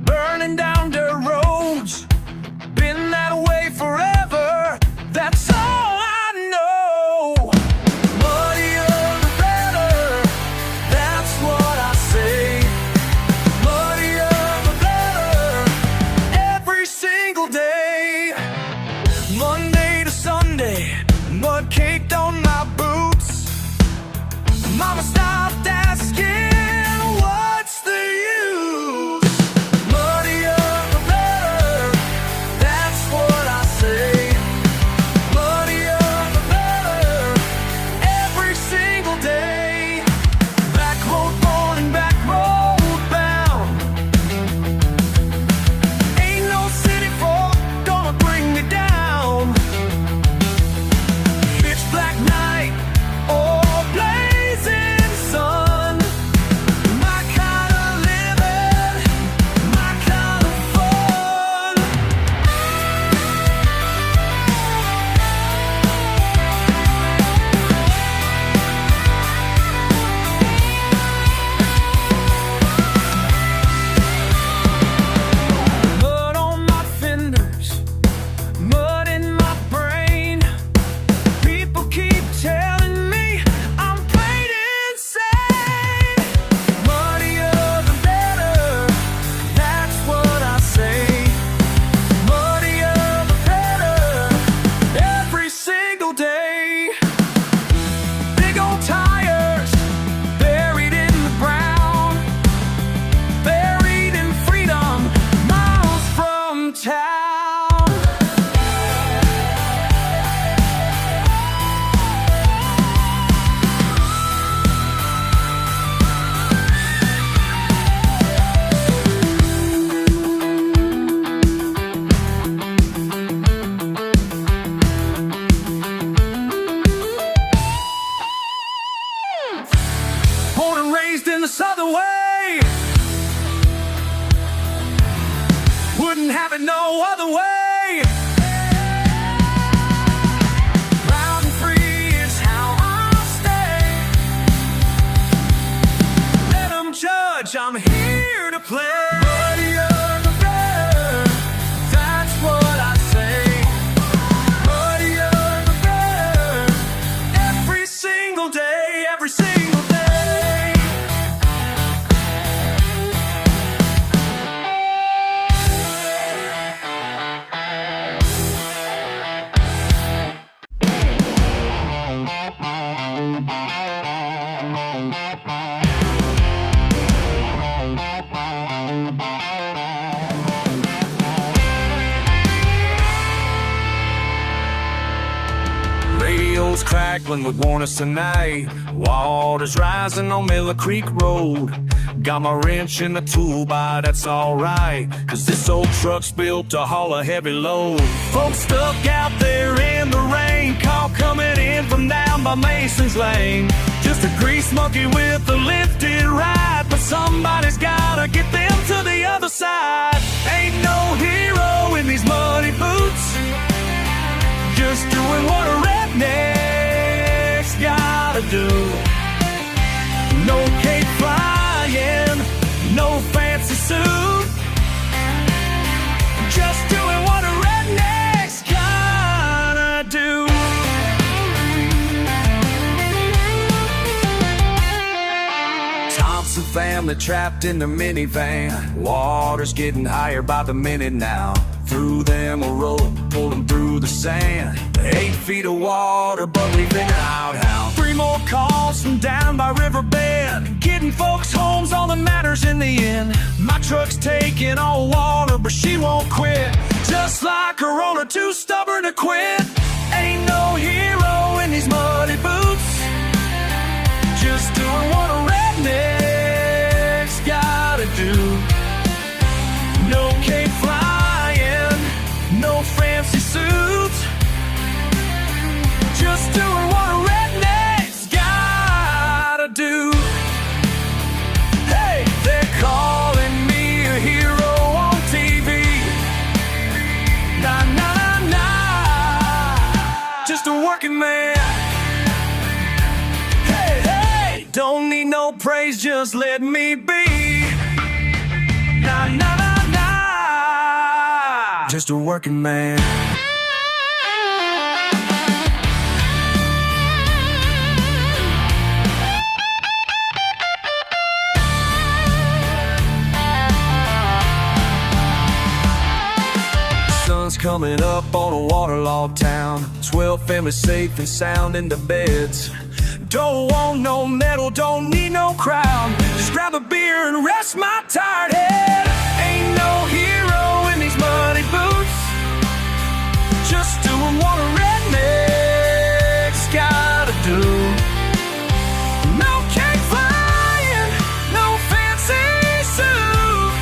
burning down dirt roads. Been that way forever, that's all I know. Muddier the better, that's what I say. Muddier the better, every single day. Monday to Sunday, mud caked on my boots. Mama stopped asking, what's the use? Muddier other way. Wouldn't have it no other way. Proud and free is how I'll stay. Let them judge, I'm here to play. Buddy, you're the better. That's what I say. Buddy, you're the better. Every single day, every single day. Radio's crackling would warn us tonight. Water's rising on Miller Creek Road. Got my wrench in the tool, but that's alright, cause this old truck's built to haul a heavy load. Folks stuck out there in the rain, call coming in from down by Mason's Lane. Just a grease monkey with a lifted ride, but somebody's gotta get them to the other side. Ain't no hero in these muddy boots, just doing what a redneck's gotta do. No cape flying, no fancy suit, just doing what a redneck's gotta do. Thompson family trapped in the minivan. Water's getting higher by the minute now. Threw them a rope, pulled them through the sand. 8 feet of water, but we figured out how. 3 more calls from down by Riverbend, getting folks homes, all that matters in the end. My truck's taking all water, but she won't quit. Just like a roller, too stubborn to quit. Ain't no hero in these muddy boots, just doing what a redneck's gotta do. No cape flying, no fancy suits, just doing what a redneck's gotta do. Hey, they're calling me a hero on TV. Nah, nah, nah, just a working man. Hey, hey, don't need no praise, just let me be. Nah, nah, nah, nah, just a working man. Sun's coming up on a waterlogged town. 12 families safe and sound in the beds. Don't want no medal, don't need no crown. Just grab a beer and rest my tired head. Ain't no hero in these muddy boots, just doing what a redneck's gotta do. No cape flying, no fancy suit,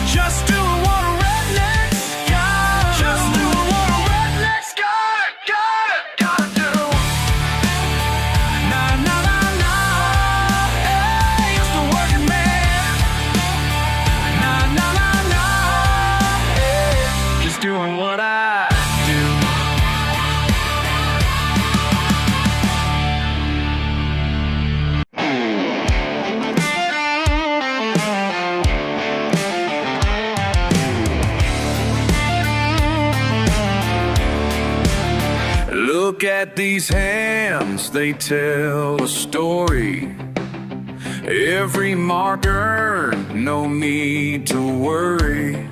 just doing what a redneck's gotta do. Just doing what a redneck's gotta do. Nah, nah, nah, nah, hey, just a working man. Nah, nah, nah, nah, hey, just doing what I do. Look at these hands, they tell a story. Every mark earned, no need to worry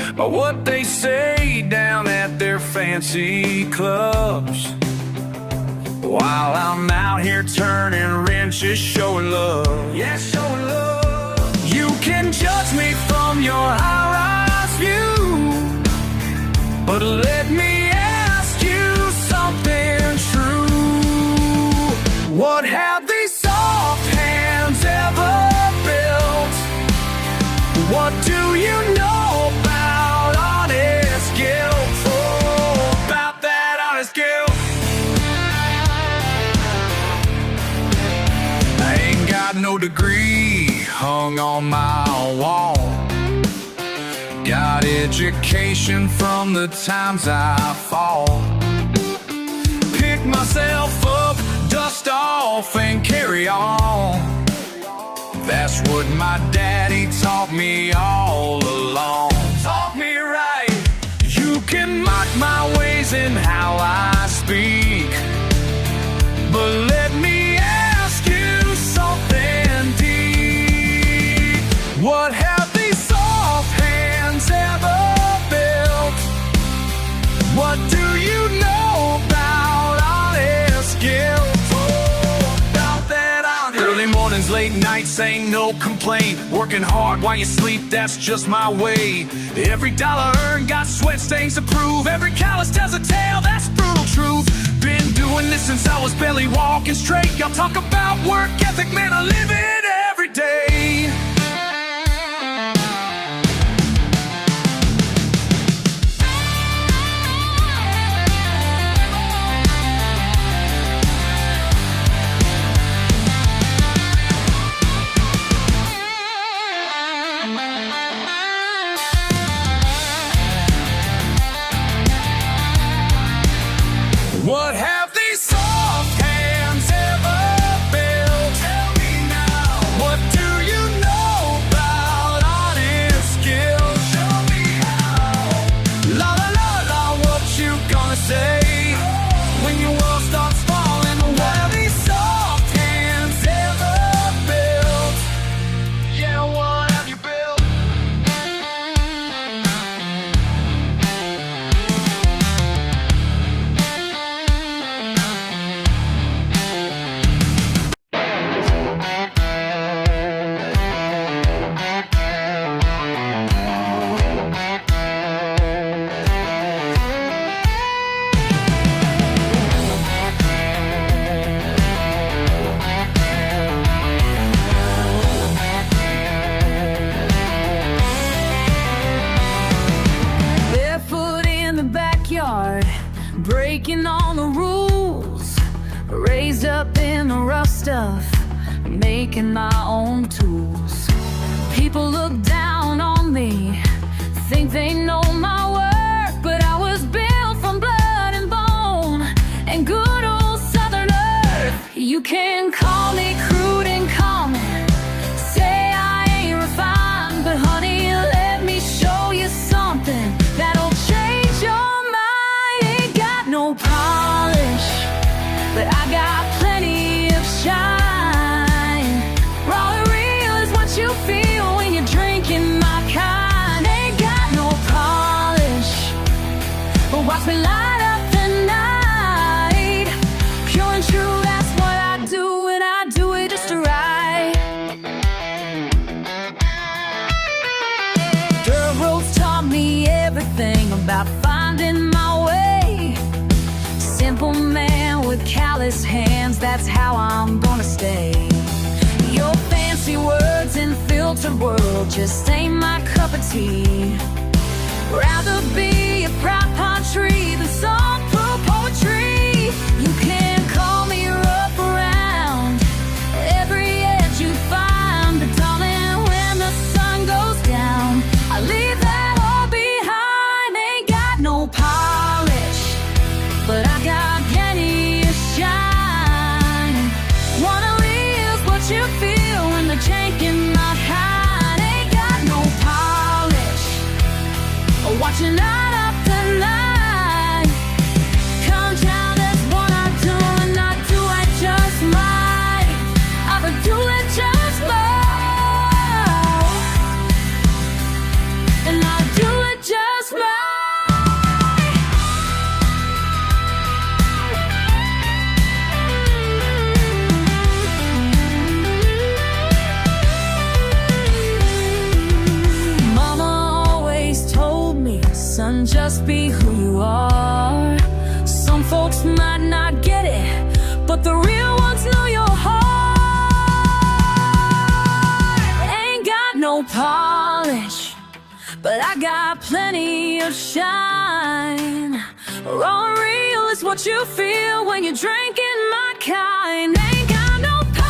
about what they say down at their fancy clubs, while I'm out here turning wrenches, showing love. Yeah, showing love. You can judge me from your high-rise view, but let me ask you something true. What have these soft hands ever built? What do you know about honest guilt? Oh, about that honest guilt. I ain't got no no degree hung on my wall. Got education from the times I fall. Pick myself up, dust off, and carry on. That's what my daddy taught me all along. Taught me right. You can mock my ways and how I speak, but let me ask you something deep. What have these soft hands ever built? What do you know about honest guilt? Early mornings, late nights, ain't no complaint. Working hard while you sleep, that's just my way. Every dollar earned got sweat stains to prove. Every callus tells a tale, that's brutal truth. Been doing this since I was barely walking straight. Y'all talk about work ethic, man, I live it every day. What have these soft hands ever built? Tell me now. What do you know about honest skill? Show me how. La la la la, what you gonna say when your world starts falling? What have these soft hands ever built? Yeah, what have you built? Barefoot in the backyard, breaking all the rules. Raised up in the rough stuff, making my own tools. People look down on me, think they know my work, but I was built from blood and bone and good old Southern earth. You can call me crude and common, say I ain't refined, but honey, let me show you something that'll change your mind. Ain't got no polish, but I got plenty of shine. Raw and real is what you feel when you're drinking my kind. Ain't got no polish, but watch me light up the night. Pure and true, that's what I do, and I do it just right. Dirt roads taught me everything about finding my way. Simple man with callous hands, that's how I'm gonna stay. Your fancy words and filtered world just ain't my cup of tea. Rather be a proud pine tree than soulful poetry. You can call me rough around every edge you find, but darling, when the sun goes down, I leave that all behind. Ain't got no polish, but I got plenty of shine. Wanna live what you feel when the jank in my kind. Ain't got no polish, watching light up the night. Come down, that's what I do, and I do it just right. I would do it just right, and I do it just right. Mama always told me, son, just be who you are. Some folks might not get it, but the real ones know your heart. Ain't got no polish, but I got plenty of shine. Raw and real is what you feel when you're drinking my kind. Ain't got no polish,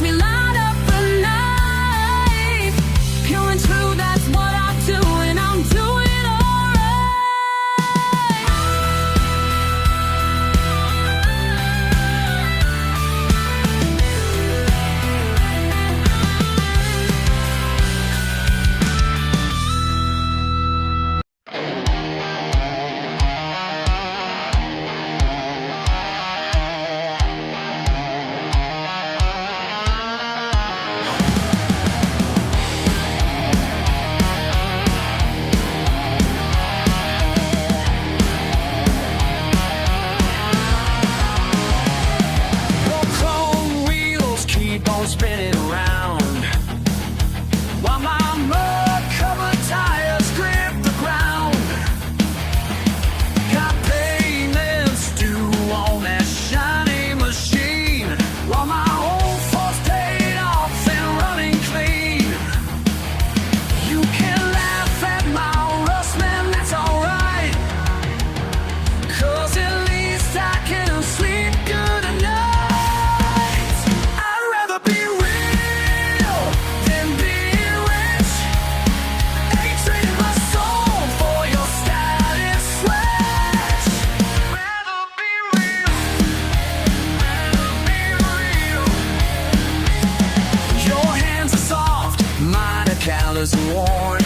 makes me light up the night. Pure and true, that's what I do, and I'm doing spinning around while my mud-covered tires grip the ground. Got payments due on that shiny machine while my old Ford's paid off and running clean. You can laugh at my rust, man, that's alright, 'cause at least I can sleep good at night. Callous and worn,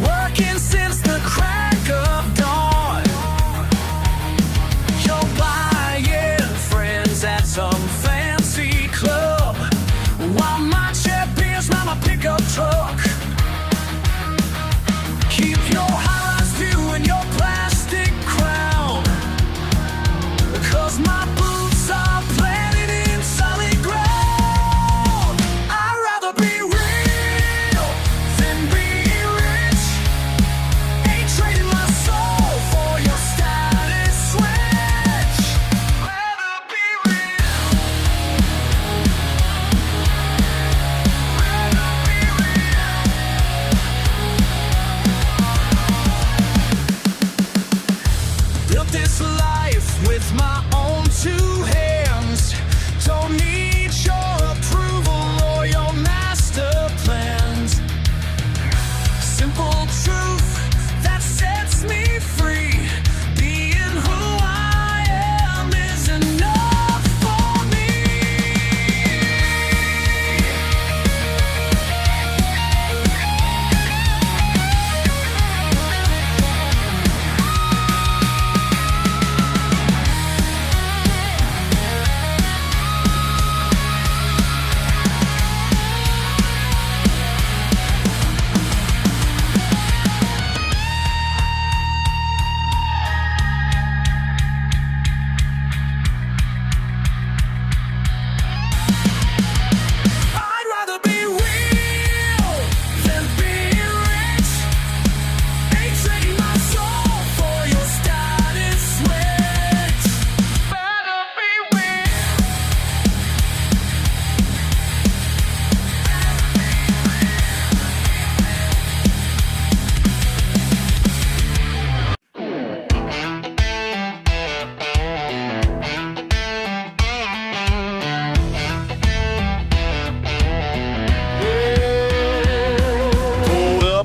working since the crack of dawn. You're buying friends at some fancy club while my champion's not my pickup truck. Keep your high-rise view and your plastic crown, 'cause my boots are planted in solid ground. This life with my own two hands, don't need your approval or your master plans. Simple truth that sets me free, being who I am is enough for me.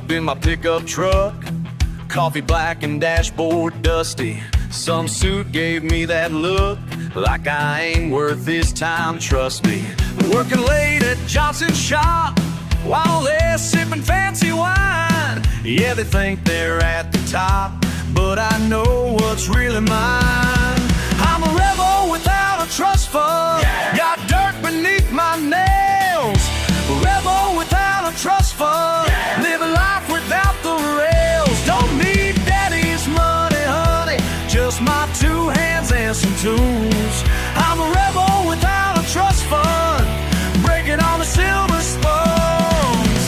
In my pickup truck, coffee black and dashboard dusty. Some suit gave me that look, like I ain't worth his time, trust me. Working late at Johnson's shop while they're sipping fancy wine. Yeah, they think they're at the top, but I know what's really mine. I'm a rebel without a trust fund, got dirt beneath my nails. Rebel without a trust fund, living life without the rails. Don't need daddy's money, honey, just my two hands and some tools. I'm a rebel without a trust fund, breaking all the silver spoons.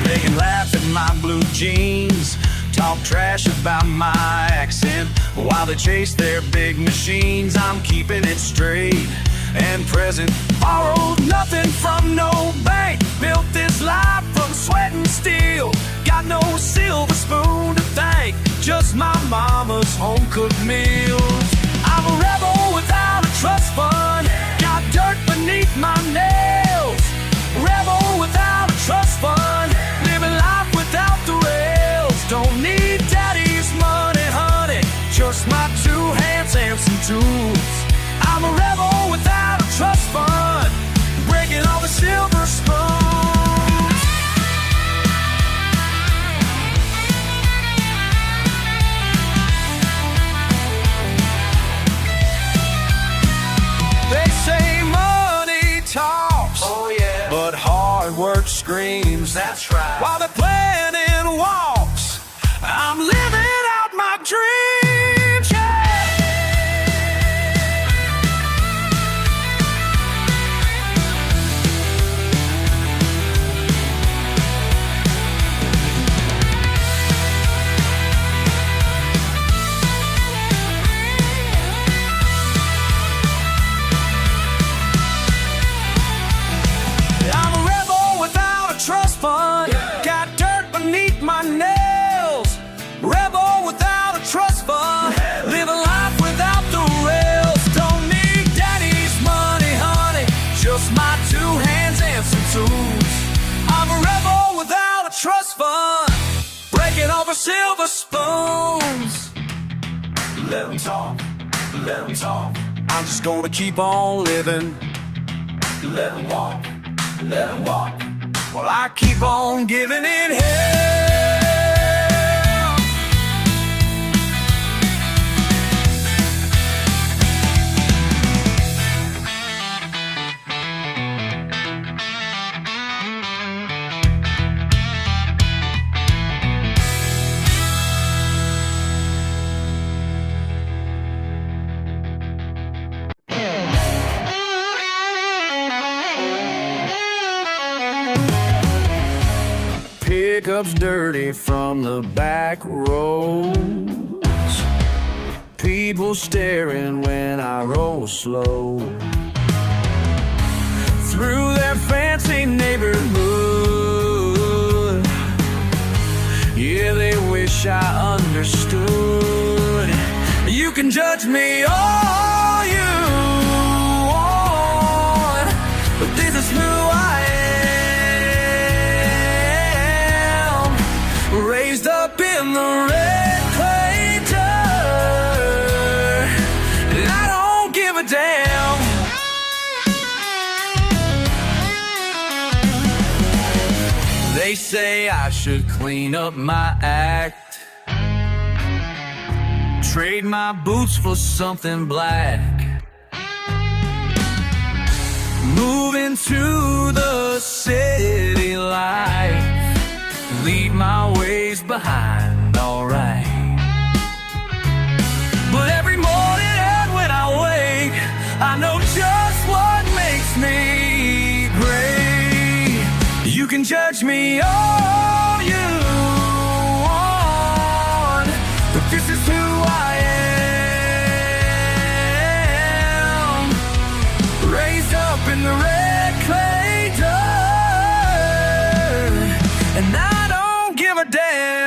They can laugh at my blue jeans, talk trash about my accent while they chase their big machines. I'm keeping it straight and present. Borrowed nothing from no bank, built this life from sweat and steel. Got no silver spoon to thank, just my mama's home-cooked meals. I'm a rebel without a trust fund, got dirt beneath my nails. Rebel without a trust fund, living life without the rails. Don't need daddy's money, honey, just my 2 hands and some tools. I'm a rebel without a trust fund, breaking all the silver spoons. They say money talks, oh yeah, but hard work screams. That's right. While they're planning walks, I'm living out my dreams. Yeah. Trust fund, got dirt beneath my nails. Rebel without a trust fund, living life without the rails. Don't need daddy's money, honey, just my 2 hands and some tools. I'm a rebel without a trust fund, breaking all the silver spoons. Let them talk, let them talk. I'm just gonna keep on living. Let them walk, let them walk. Well, I keep on giving it hell. Pickup's dirty from the back roads. People staring when I roll slow through their fancy neighborhood. Yeah, they wish I understood. You can judge me all you want, but this is who I am. Raised up in the red clay dirt, and I don't give a damn. They say I should clean up my act, trade my boots for something black, move into the city life, leave my ways behind, alright. But every morning and when I wake, I know just what makes me great. You can judge me all you want, but this is who I am. Raised up in the red clay dirt, and I don't give a damn.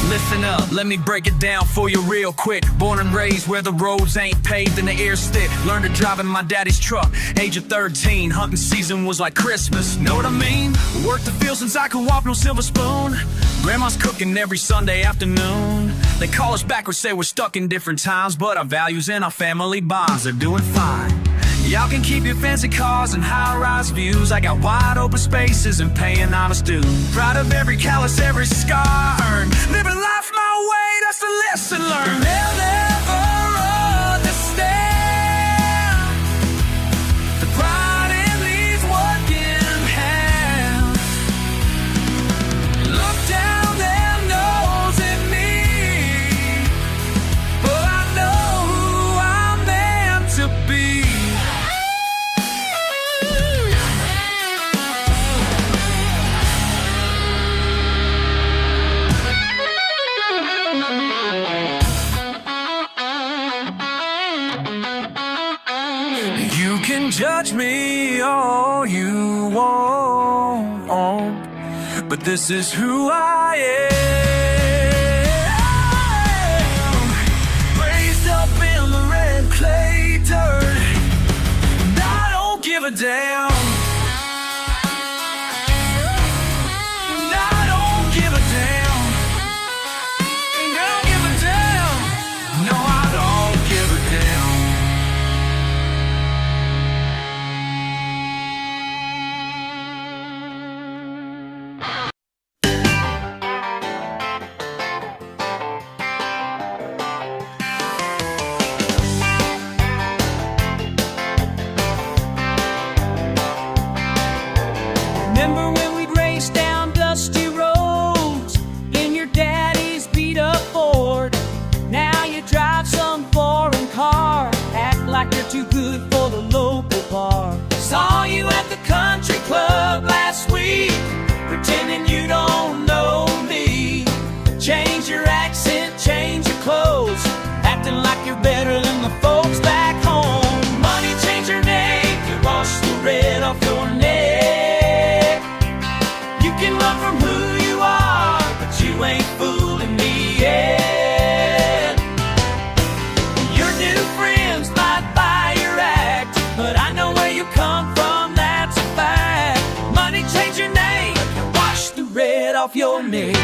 Listen up, let me break it down for you real quick. Born and raised where the roads ain't paved and the air's thick. Learned to drive in my daddy's truck, age of 13. Hunting season was like Christmas, know what I mean? Worked the field since I could walk, no silver spoon. Grandma's cooking every Sunday afternoon. They call us backwards, say we're stuck in different times, but our values and our family bonds are doing fine. Y'all can keep your fancy cars and high-rise views. I got wide open spaces and paying honest dues. Proud of every callus, every scar earned. Living life my way, that's the lesson learned. They'll never understand the pride in these working hands. Look down their nose at me, but I know who I'm meant to be. this is who I am. Raised up in the red clay dirt, and I don't give a damn. And I don't give a damn. And I don't give a damn. No, I don't give a damn. Remember when we'd race down dusty roads in your daddy's beat-up Ford? Now you drive some foreign car, act like you're too good for the local bar. Saw you at the country club last week, pretending you don't know me. Change your accent, change your clothes, acting like you're better than the folks back home. Money, change your name, you wash the red off your neck. You can run from who you are, but you ain't fooling me yet. Your new friends might buy your act, but I know where you come from, that's a fact. Money, change your name, wash the red off your neck.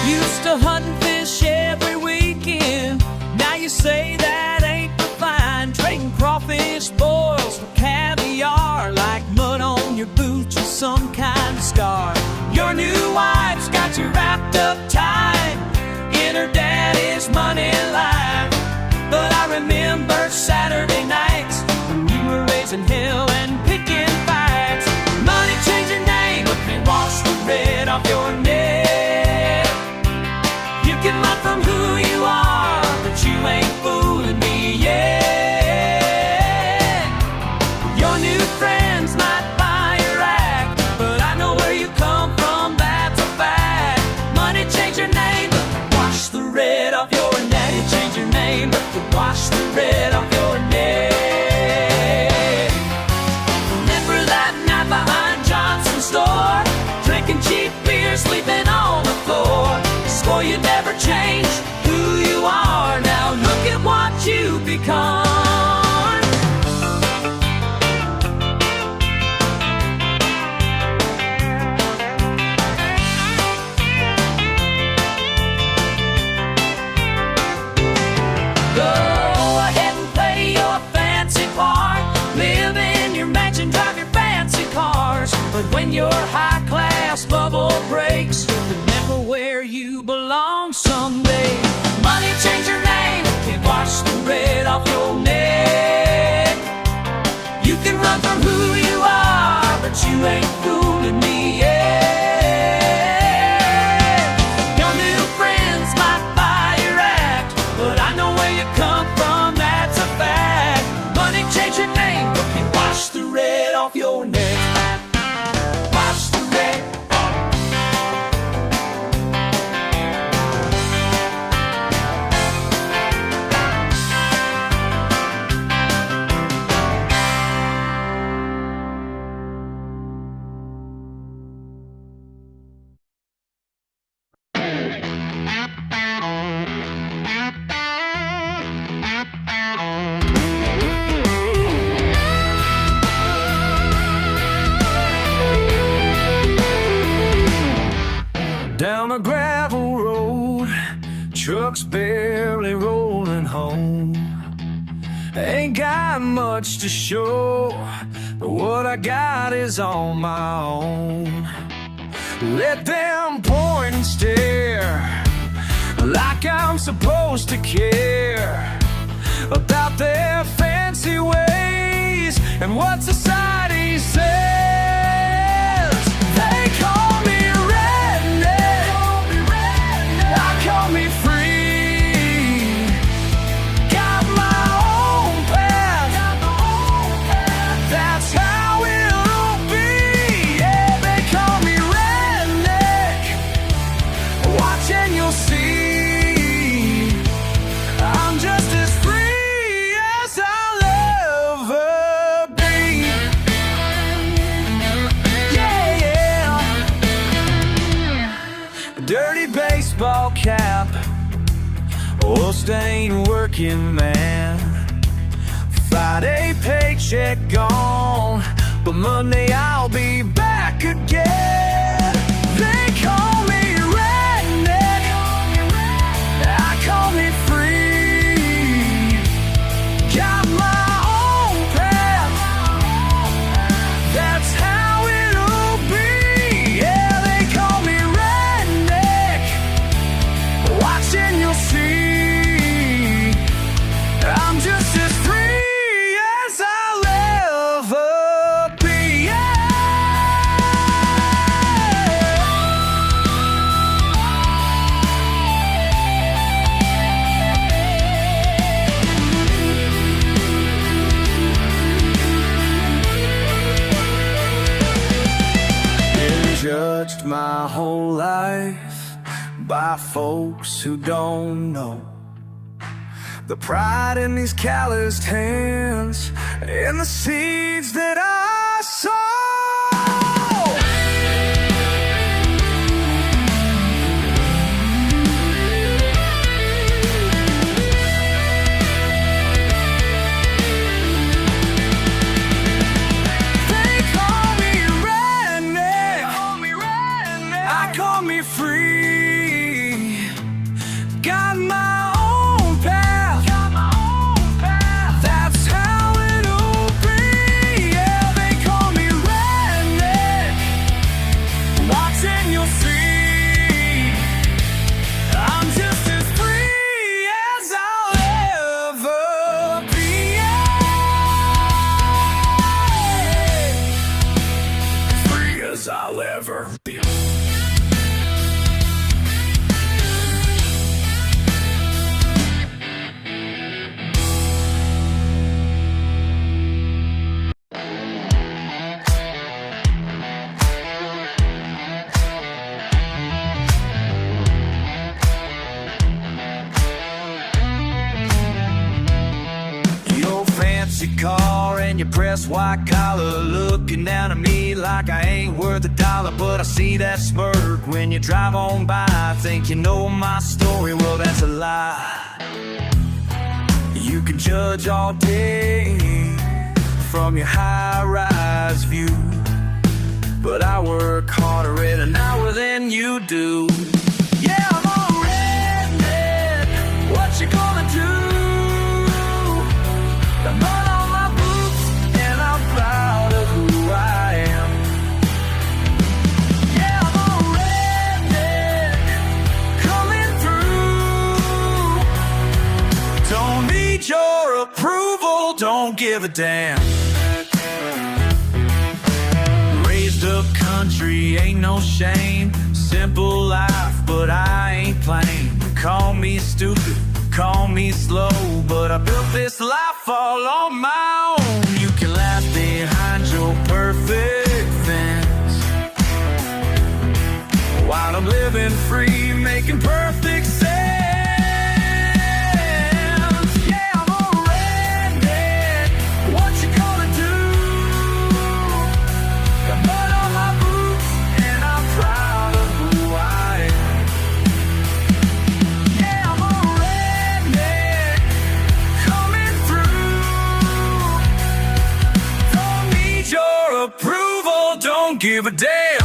Used to hunt and fish every weekend, now you say that ain't refined. Trading crawfish boils for caviar, like mud on your boots with some kind of scar. Your new wife's got you wrapped up tight in her daddy's money life. But I remember Saturday nights when you were raising hell and picking fights. Money, change your name, but then wash the red off your neck. You can run from who you are, but you ain't fooling me yet. Your new friends might buy your act, but I know where you come from, that's a fact. Money, change your name, but wash the red off your neck. Change your name, but wash the red off your neck. Remember that night behind Johnson's store, drinking cheap beer, sleeping on the floor. Swore you'd never change who you are, now look at what you've become. Go ahead and play your fancy part, live in your mansion, drive your fancy cars. But when your high-class bubble breaks, remember where you belong someday. Money, change your name, and wash the red off your neck. You can run from who you are, but you ain't fooling me yet. Your new friends might buy your act, but I know where you come from, that's a fact. Money, change your name, and wash the red off your neck. Wash the red. Down a gravel road, trucks barely rolling home. Ain't got much to show, but what I got is on my own. Let them point and stare like I'm supposed to care about their fancy ways and what society says. They call me redneck, I call me free. Got my own path, that's how it'll be. Yeah, they call me redneck, watch and you'll see. I'm just as free as I'll ever Oh, stained working man. Friday paycheck gone, but Monday I'll be back again. They call me redneck, I call me free. Got my own path, that's how it'll be. Yeah, they call me redneck, watching you'll see. I'm just as free as I'll ever be. Been judged my whole life by folks who don't know the pride in these calloused hands and the seeds that I sow. They call me redneck, I call me free. Got my own path, that's how it'll be. Yeah, they call me redneck, watching you'll see. I'm just as free as I'll ever be. Free as I'll ever be. Your fancy car and your pressed white collar, looking down at me like I ain't worth a dollar. But I see that smirk when you drive on by. I think you know my story, well that's a lie. You can judge all day from your high-rise view, but I work harder in an hour than you do. Yeah, I'm a redneck, what you gonna do? The mud on my boots, and I'm proud of who I am. Yeah, I'm a redneck, coming through. Don't need your approval, don't give a damn. Raised up country, ain't no shame. Simple life, but I ain't plain. Call me stupid, call me slow, but I built this life all on my own. You can laugh behind your perfect fence while I'm living free, making perfect sense. Yeah, I'm a redneck, what you gonna do? Got mud on my boots, and I'm proud of who I am. Yeah, I'm a redneck, coming through. Don't need your approval, don't give a damn.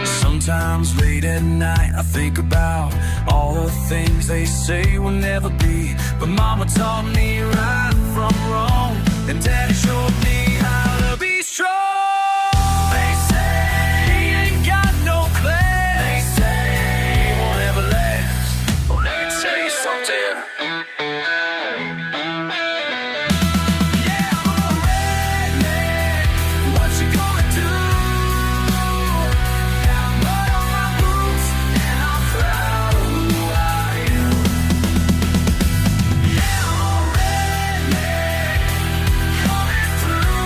Sometimes late at night I think about all the things they say will never be. But mama taught me right from wrong, and daddy showed me how to be strong. They say he ain't got no class, they say he won't ever last. Well, let me tell you something. Yeah, I'm a redneck, what you gonna do? Got mud on my boots, and I'm proud of who I am. Yeah, I'm a redneck, coming through.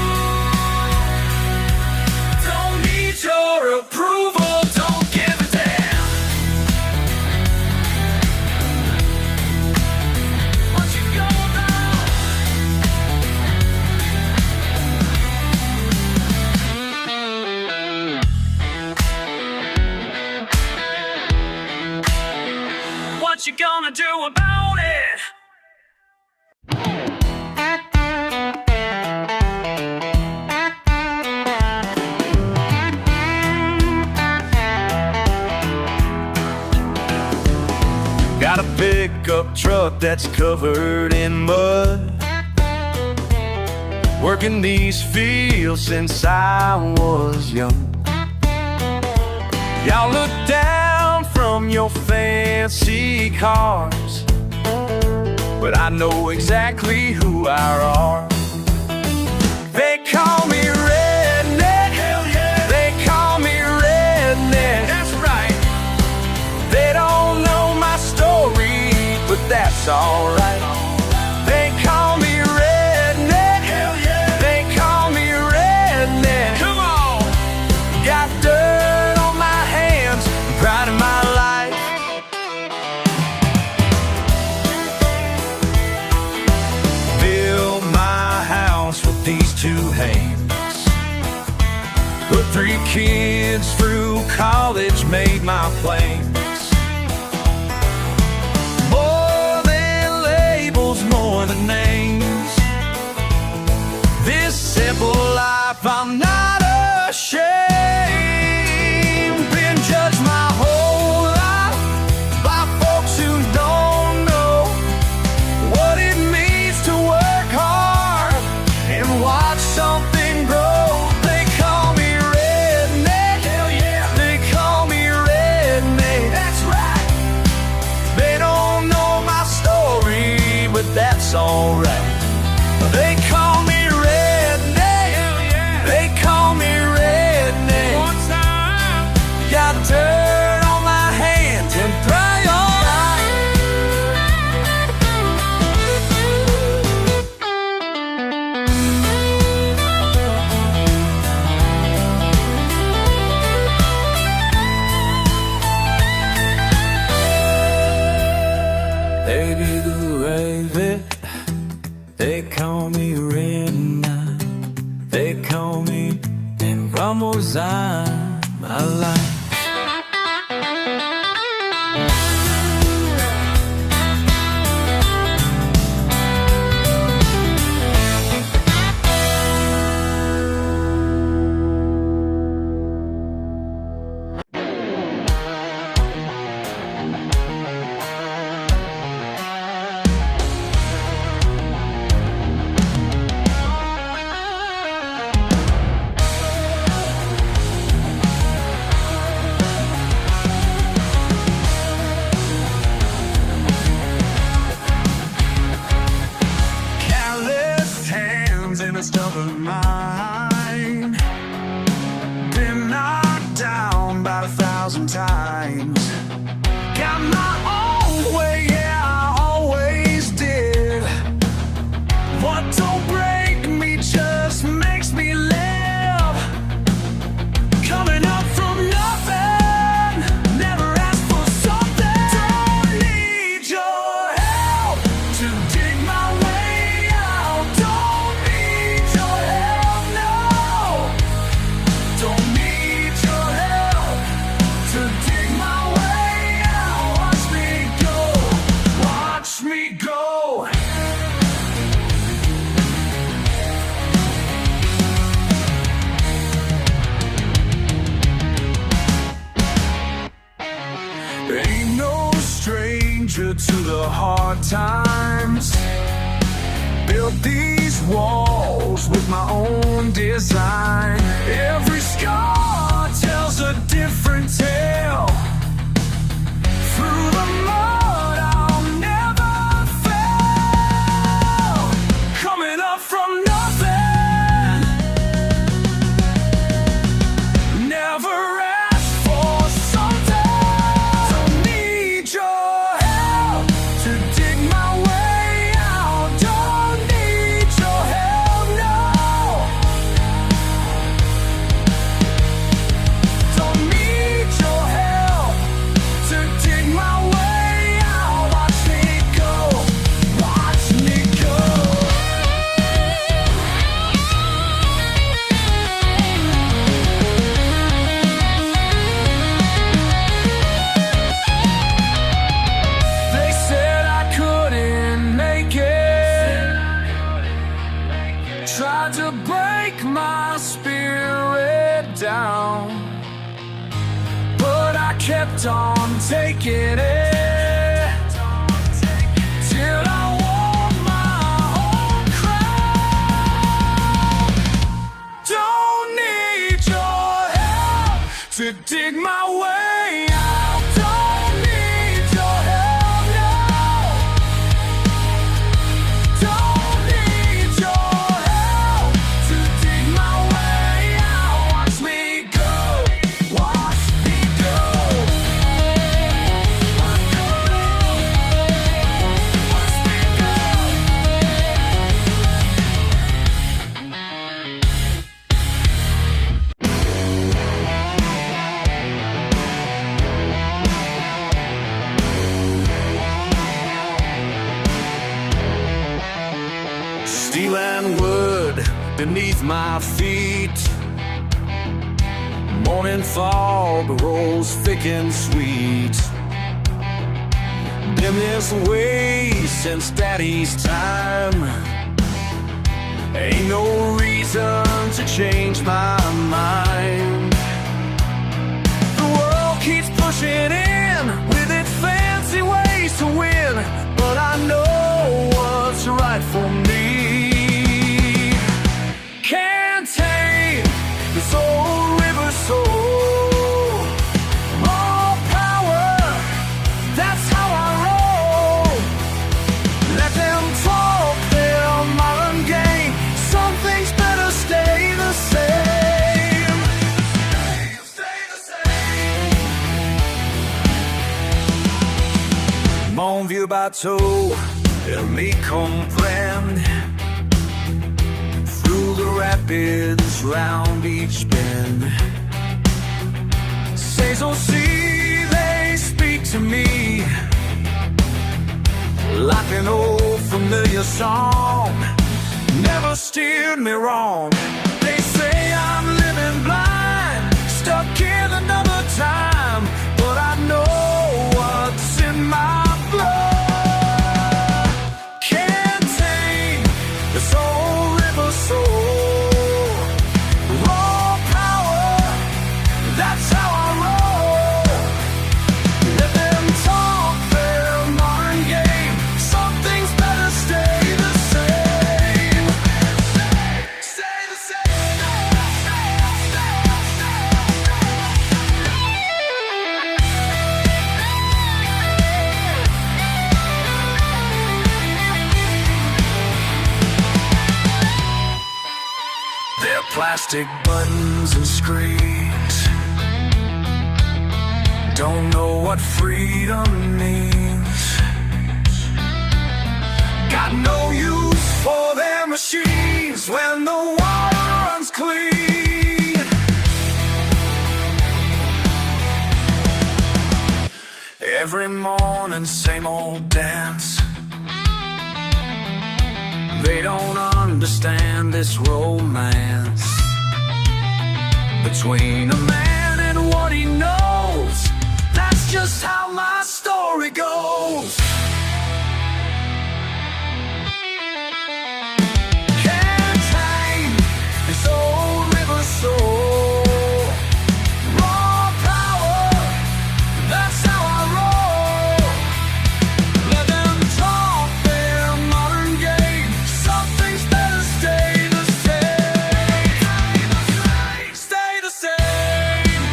Don't need your approval, don't give a damn. gonna do about it? Got a pickup truck that's covered in mud, working these fields since I was young. Y'all look down from your fancy cars, but I know exactly who I are. They call me Redneck. Hell yeah. They call me Redneck. That's right. They don't know my story, but that's alright. They call me Redneck. Hell yeah. They call me Redneck. Come on. Got dirt on my hands, pride in my life. Build my house with these two hands. Put 3 kids through college, made my plans. More than labels, more than names. This simple life, I'm not ashamed. Been judged my whole life by folks who don't know what it means to work hard and watch something grow. They call me Redneck. Hell yeah. They call me Redneck. That's right. They don't know my story, but that's alright. They call me Redneck. Hell yeah. They call me Redneck. One time. Got dirt on my hands and pride on They do gravy. They call me Redneck. They call me and rumbles on my life. Calloused hands in a stubborn mind. Been knocked down about 1,000 times. Got my own way, yeah, I always did. What don't break me just makes me live. Coming up from nothing, never asked for something. Don't need your help to dig my way out. Don't need your help, no. Don't need your help to dig my way out. Watch me go, watch me go. Ain't no stranger to the hard times. Built these walls with my own design. Every scar tells a different tale. Through the mud, I'll never fail. Coming up from nothing, never asked for something. Don't need your help to dig my way out. Don't need your help, no. Don't need your help. bent on taking it till I want my own crown. Don't need your help to dig my way out. Don't need your help now. Don't need your help to dig my way out. Watch me go. Watch me go. Watch me go. Steel and wood beneath my feet. Morning fog rolls thick and sweet. Been this way since Daddy's time. Ain't no reason to change my mind. The world keeps pushing in with its fancy ways to win, but I know what's right for me. Can't tame this old river soul. More power, that's how I roll. Let them talk their modern game. Some things better stay the same. Stay the same. Mon vieux bateau, elle m'y comprenne. Through the rapids, round each bend. Sails on sea, they speak to me like an old familiar song. Never steered me wrong. They say I'm living blind, stuck in another time, but I know what's in my blood. Can't tame this old river soul. Raw power, that's how I roll. Let them talk their modern game. Some things better stay the same. Stay the Their plastic buttons and screens don't know what freedom means. Got no use for their machines when the water runs clean. Every morning, same old dance. They don't understand this romance between a man and what he knows. That's just how my story goes. Can't tame this old river soul. Raw power, that's how I roll. Let them talk their modern game. Some things better stay the same. Stay the same.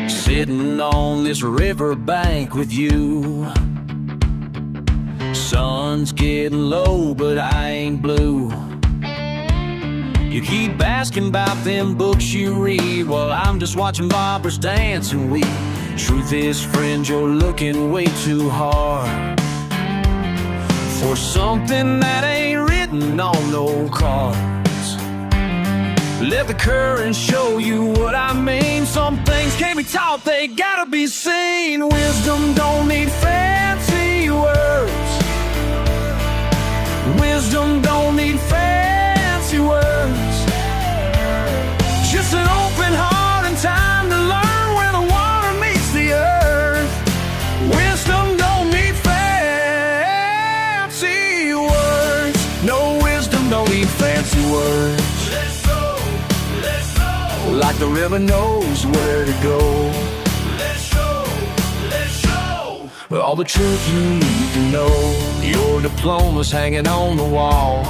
Sitting on this riverbank with you. Sun's getting low, but I ain't blue. You keep asking about them books you read, while I'm just watching boppers dance and weep. Truth is, friend, you're looking way too hard for something that ain't written on no cards. Let the current show you what I mean. Some things can't be taught, they gotta be seen. Wisdom don't need fancy words. Wisdom don't need fancy words. words. Let's go, let's go. Like the river knows where to go. Let's show, let's show. All the truth you need to know. Your diploma's hanging on the wall,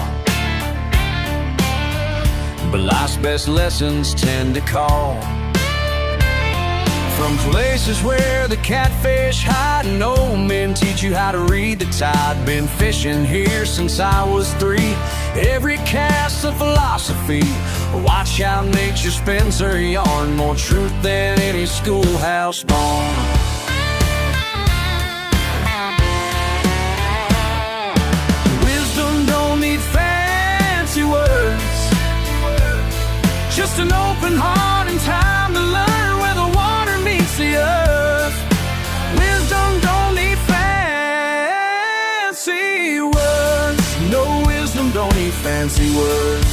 but life's best lessons tend to call from places where the catfish hide, and old men teach you how to read the tide. Been fishing here since I was 3. Every cast's a philosophy. Watch how nature spins her yarn. More truth than any schoolhouse barn. Wisdom don't need fancy words. Just an open heart and time to learn where the water meets the earth. Wisdom don't need fancy words. No, wisdom don't need fancy words.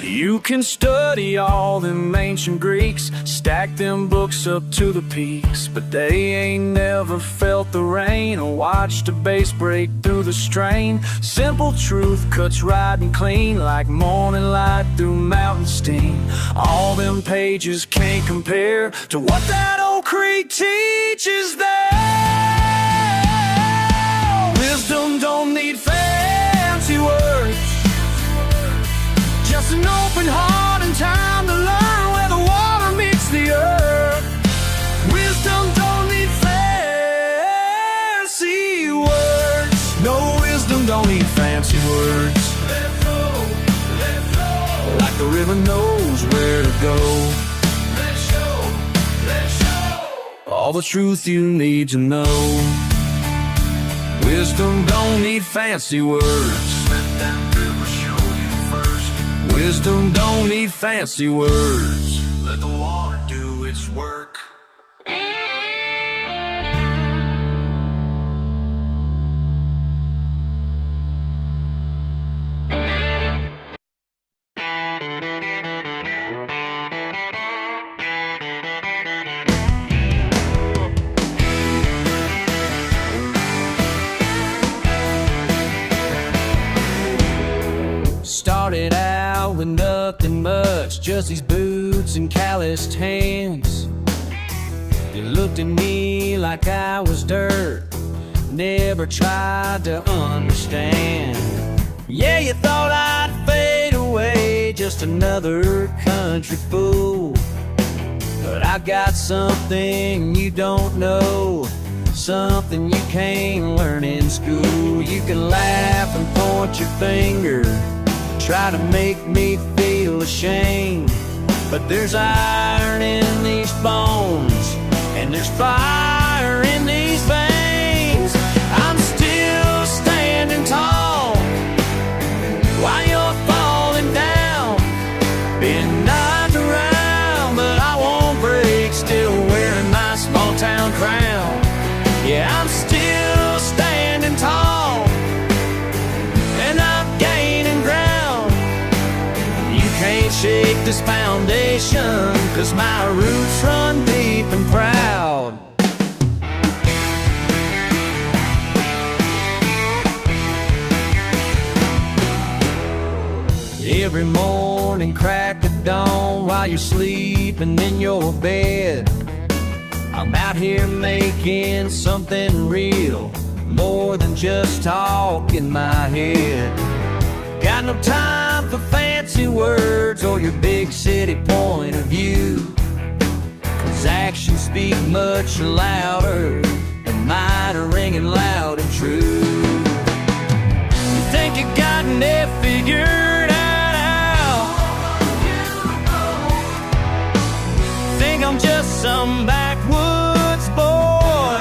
You can study all them ancient Greeks, stack them books up to the peaks, but they ain't never felt the rain or watched a bass break through the strain. Simple truth cuts right and clean like morning light through mountain steam. All them pages can't compare to what that old creek teaches there. Wisdom don't need fancy words. Just an open heart and time to learn where the water meets the earth. Wisdom don't need fancy words. No, wisdom don't need fancy words. Let's go, let's go. Like the river knows where to go. Let's show, let's show. All the truth you need to know. Wisdom don't need fancy words. Let that river show you first. Wisdom don't need fancy words. Let the water do its work. Started out with nothing much, just these boots and calloused hands. You looked at me like I was dirt, never tried to understand. Yeah, you thought I'd fade away, just another country fool. But I got something you don't know, something you can't learn in school. You can laugh and point your finger, try to make me feel ashamed, but there's iron in these bones, and there's fire in these veins. I'm still standing tall while you're falling down. Been knocked around, but I won't break, still wearing my small town crown. Yeah, I'm still standing tall, and I'm gaining ground. Can't shake this foundation, 'cause my roots run deep and proud. Every morning crack of dawn while you're sleeping in your bed, I'm out here making something real, more than just talk in my head. Got no time for fancy words or your big city point of view, 'cause actions speak much louder, and mine are ringing loud and true. You think you gotten it figured out? Think I'm just some backwoods boy?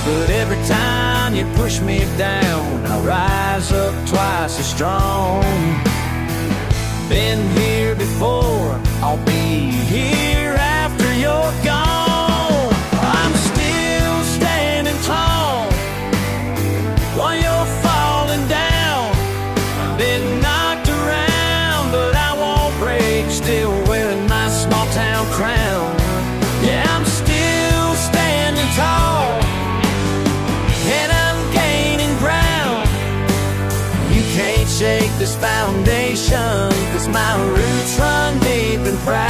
But every time you push me down, I rise up twice as strong. Been here before, I'll be here after you're gone. I'm still standing tall while you're falling down. Been knocked around, but I won't break, still this foundation, 'cause my roots run deep and proud.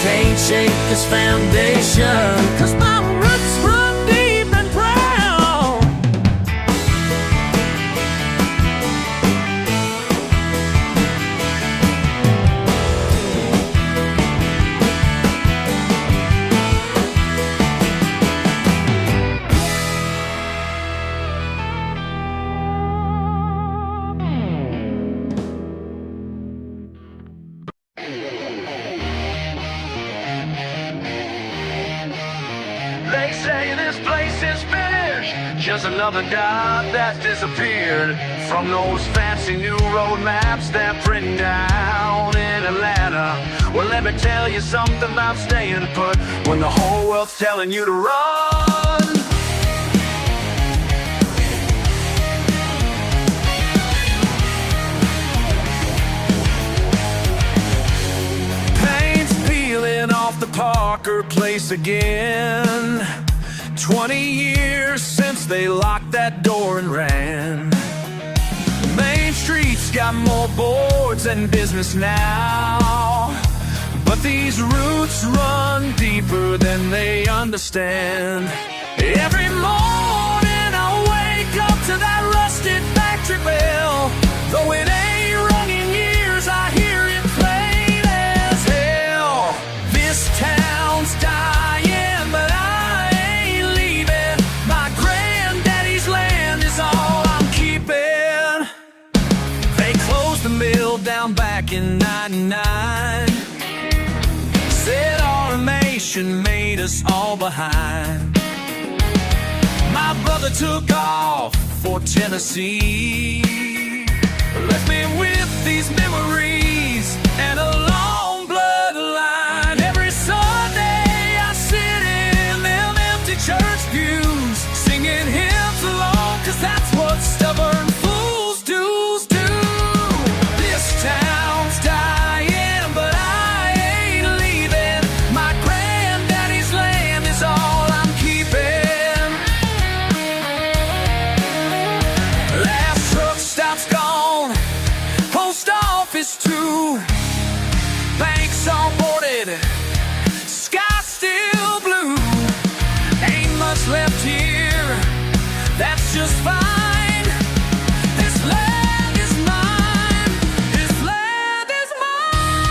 Can't shake this foundation, 'cause my roots run deep and proud. They say this place is finished, just another dot that's disappeared from those fancy new road maps they're printing down in Atlanta. Well, let me tell you something about staying put when the whole world's telling you to run. Paint's peeling off the Parker place again. 20 years since they locked that door and ran. Main Street's got more boards than business now, but these roots run deeper than they understand. Every morning I wake up to that rusted factory bell. Though it ain't rung in years, I hear it plain as hell. This town's dying, but I ain't leaving. My granddaddy's land is all I'm keeping. They closed the mill down back in '99. Said automation made us all behind. My brother took off for Tennessee, left me with these memories and a long bloodline. Every Sunday I sit in them empty church pews, singing hymns along, 'cause that's what stubborn fools do. This town's dying, but I ain't leaving. My granddaddy's land is all I'm keeping. Last truck stop's gone, post office too. Banks all boarded, sky still blue. Ain't much left here, that's just fine. This land is mine, this land is mine.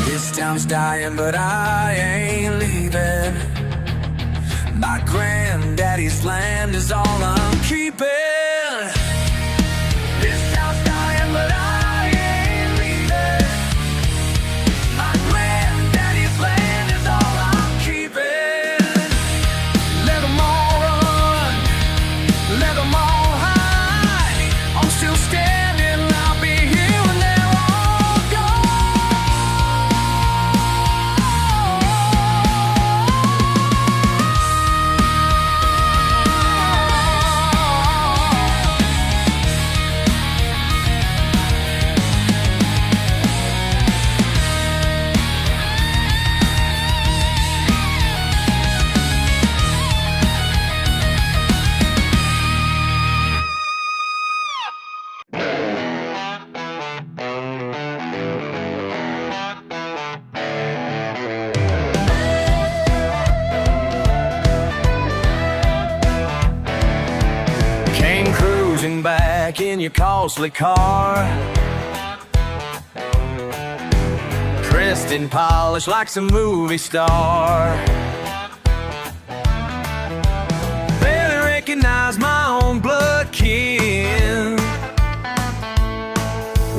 This town's dying, but I ain't leaving. My granddaddy's land is all I'm keeping. This town's dying, but I ain't leaving. My granddaddy's land is all I'm keeping. Let 'em all run, let 'em all hide. I'm still standing, I'll be here when they're all Came cruising back in your costly car, dressed in polish like some movie star. Barely recognize my own blood kin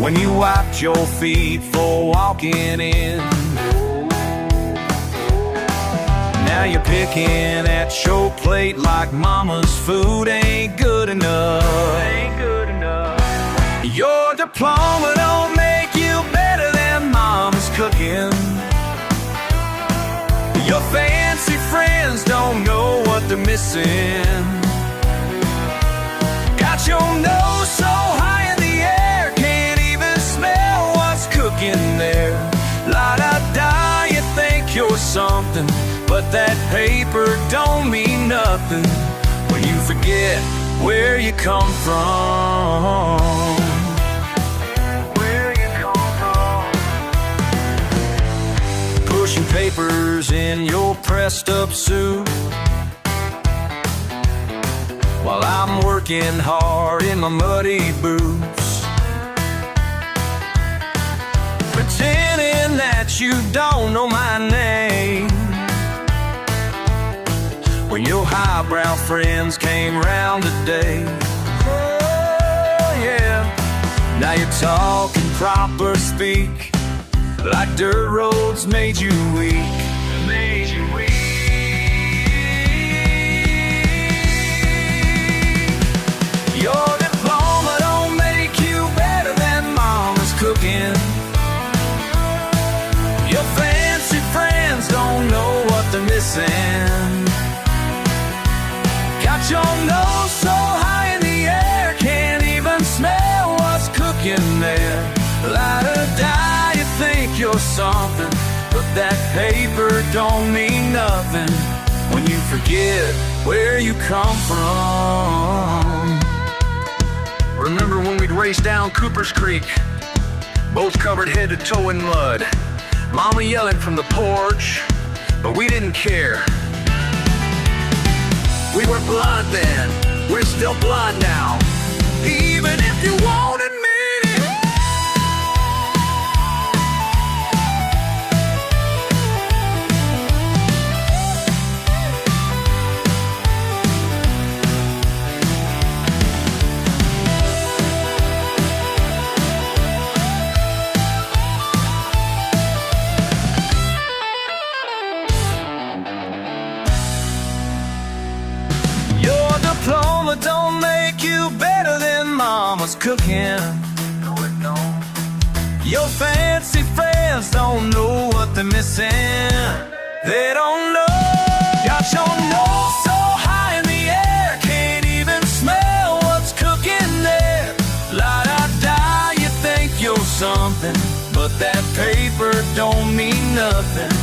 when you wiped your feet for walking in. Now you're picking at your plate like mama's food ain't good enough. Your diploma don't make you better than mama's cooking. Your fancy friends don't know what they're missing. missing. Got your nose so high in the air, can't even smell what's cooking there. La-da-da, you think you're something, but that paper don't mean nothing when you forget where you come from. Where you come from. Pushing papers in your pressed up suit, while I'm working hard in my muddy boots, pretending that you don't know my name, when your highbrow friends came round today. Oh yeah, now you're talking proper speak, like dirt roads made you weak. Made you weak. Your diploma don't make you better than mama's cooking. Your fancy friends don't know what they're missing. Got your nose so high in the air, can't even smell what's cooking there. La-da-da, you think you're something, but that paper don't mean nothing when you forget where you come from. Remember when we'd race down Cooper's Creek, both covered head to toe in mud, Mama yelling from the porch, but we didn't care. We were blind then, we're still blind now, even if you won't admit it. Diploma don't make you better than mama's cooking. No, it don't. Your fancy friends don't know what they're missing. They don't know. Got your nose so high in the air, can't even smell what's cooking there. La-da-da, you think you're something, but that paper don't mean nothing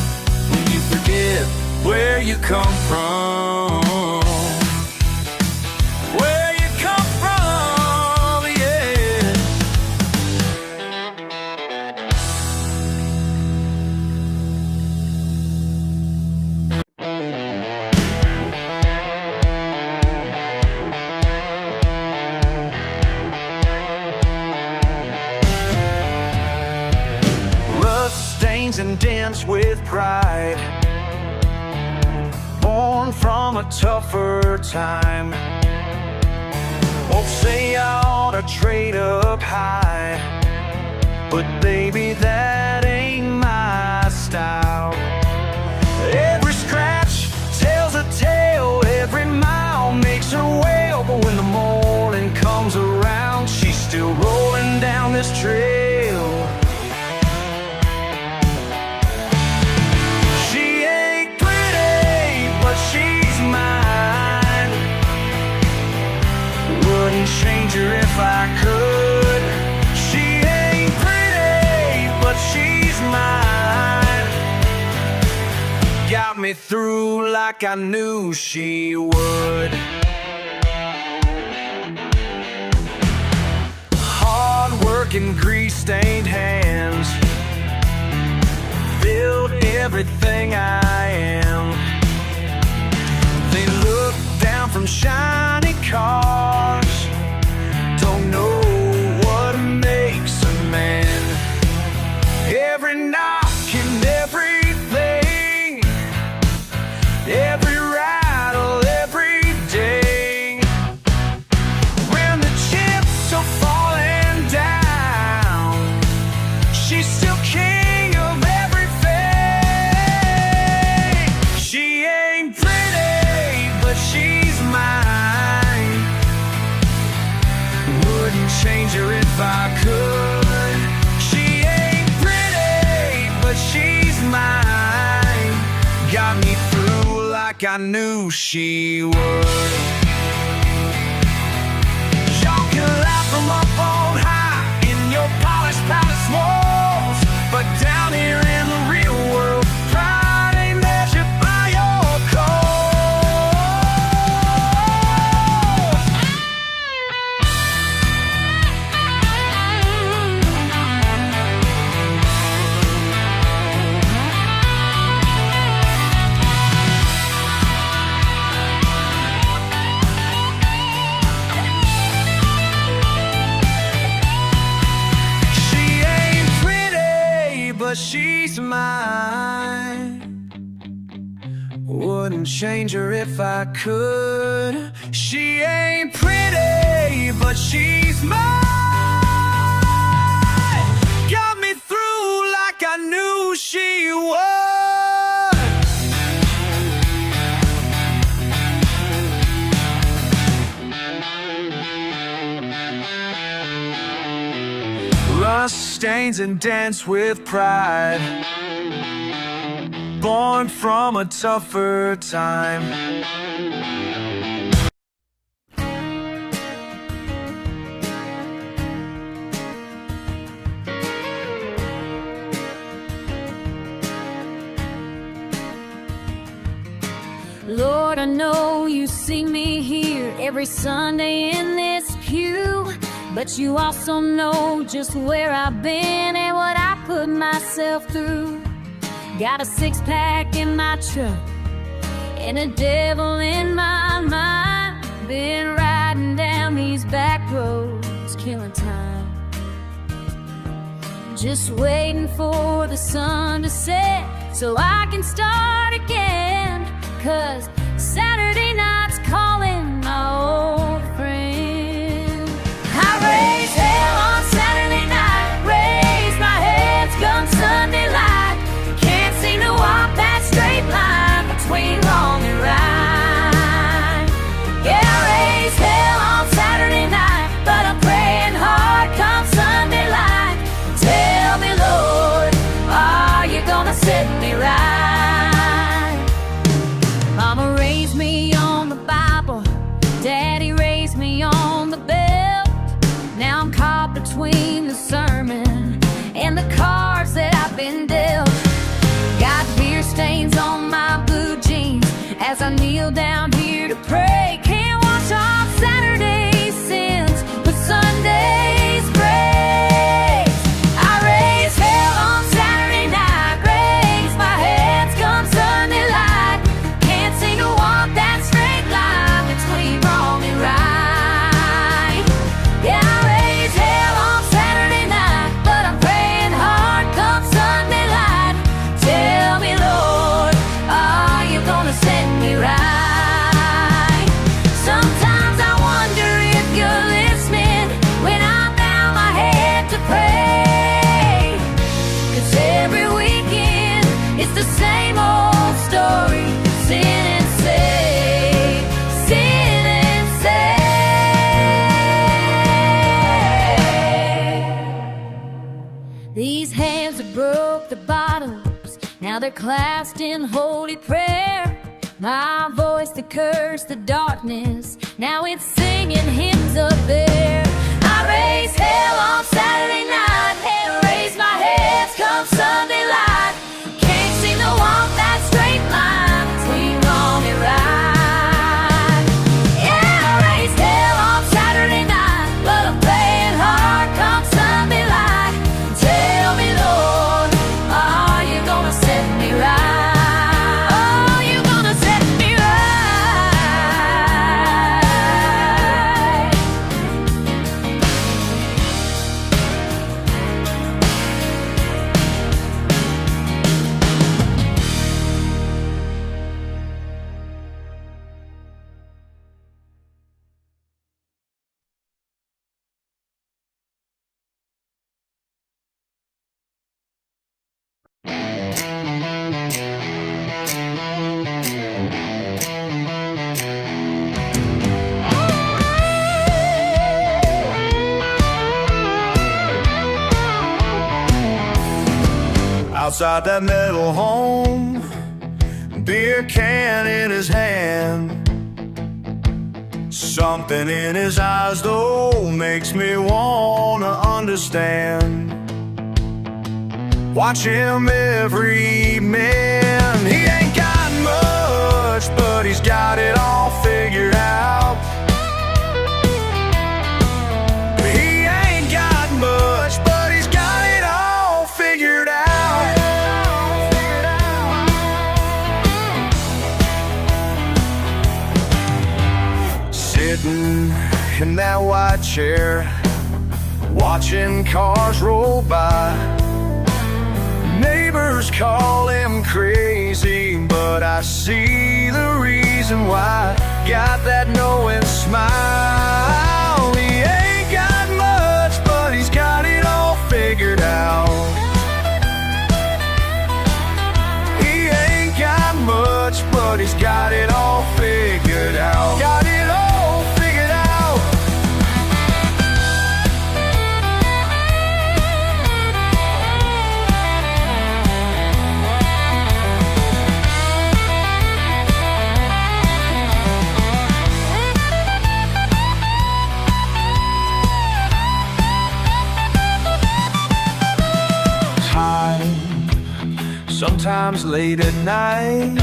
when you forget where you come from. Where you come from, yeah. Rust stains and dents with pride, born from a tougher time. Won't say I ought to trade up high, but baby, that ain't my style. Every scratch tells a tale, every mile makes her wail, but when the morning comes around, she's still rolling down this trail. She ain't pretty, but she's mine. Wouldn't change her if I could. She ain't pretty, but she's mine. Got me through like I knew she would. Hard-working, grease-stained hands build everything I am. They look down from shiny cars, don't know what makes a man. Every knock and everything, every rattle, every day. When the chips are falling down, she's still king of everything. She ain't pretty, but she's mine. like I knew she would. Y'all can laugh from up on high in your polished palace walls, but down here in the real world, pride ain't measured by your she's mine. Wouldn't change her if I could. She ain't pretty, but she's mine. Got me through like I knew she would. Rust stains and dance with pride, born from a tougher time. Lord, I know you see me here every Sunday in this pew, but you also know just where I've been and what I put myself through. Got a six-pack in my truck and a devil in my mind. Been riding down these back roads, killing time, just waiting for the sun to set so I can start again. 'Cause Saturday night's calling, my old friend. I raise hell on Saturday night, raise my heads come Sunday light. Can't seem to walk that straight line between wrong and right. Yeah, I raise hell on Saturday night, but I'm praying hard come Sunday light. Tell me, Lord, are you gonna set me right? Mama raised me on the Bible, Daddy raised me on the belt. Now I'm caught between the sermon and the cards that I've been dealt. Got beer stains on my blue jeans as I kneel down here to pray. Can't wash off Saturday's sins with Sunday's grace. I raise hell on Saturday night, raise my hands come Sunday light. Can't seem to walk that straight line between wrong and right. Yeah, I raise hell on Saturday night, but I'm praying hard come Sunday light. Tell me, Lord, are you gonna set me right? Sometimes I wonder if you're listening when I bow my head to pray. 'Cause every weekend it's the same old story. Sin and say, sin and say. These hands that broke the bottles, now they're clasped in holy prayer. My voice that cursed the darkness, now it's singing hymns up there. I raise hell on Saturday night and raise my heads come Sunday light. Can't seem to walk that straight line between wrong and right. Yeah, I raise hell on Saturday night, but I'm praying hard come Sunday light. Tell me, Lord, are you gonna set me right? Oh, you gonna set me right? Outside that metal home, beer beer can in his hand. Something in his eyes though makes me wanna understand. Watch him every man. He ain't got much, but he's got it all figured out. He ain't got much, but he's got it all figured out. Sitting in that white chair, watching cars roll by. Neighbors call him crazy, but I see the reason why. Got that knowing smile. He ain't got much, but he's got it all figured out. He ain't got much, but he's got it all figured out. Got it all figured out. Sometimes late at night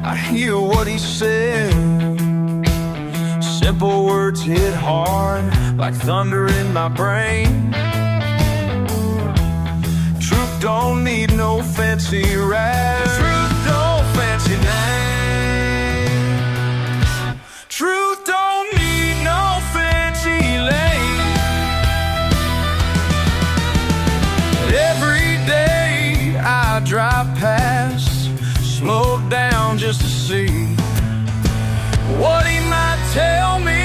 I hear what he said. Simple words hit hard like thunder in my brain. Truth don't need no fancy rap. Truth don't fancy name. Truth don't need no fancy lane. Every day I drive past, slow down just to see what he might tell me.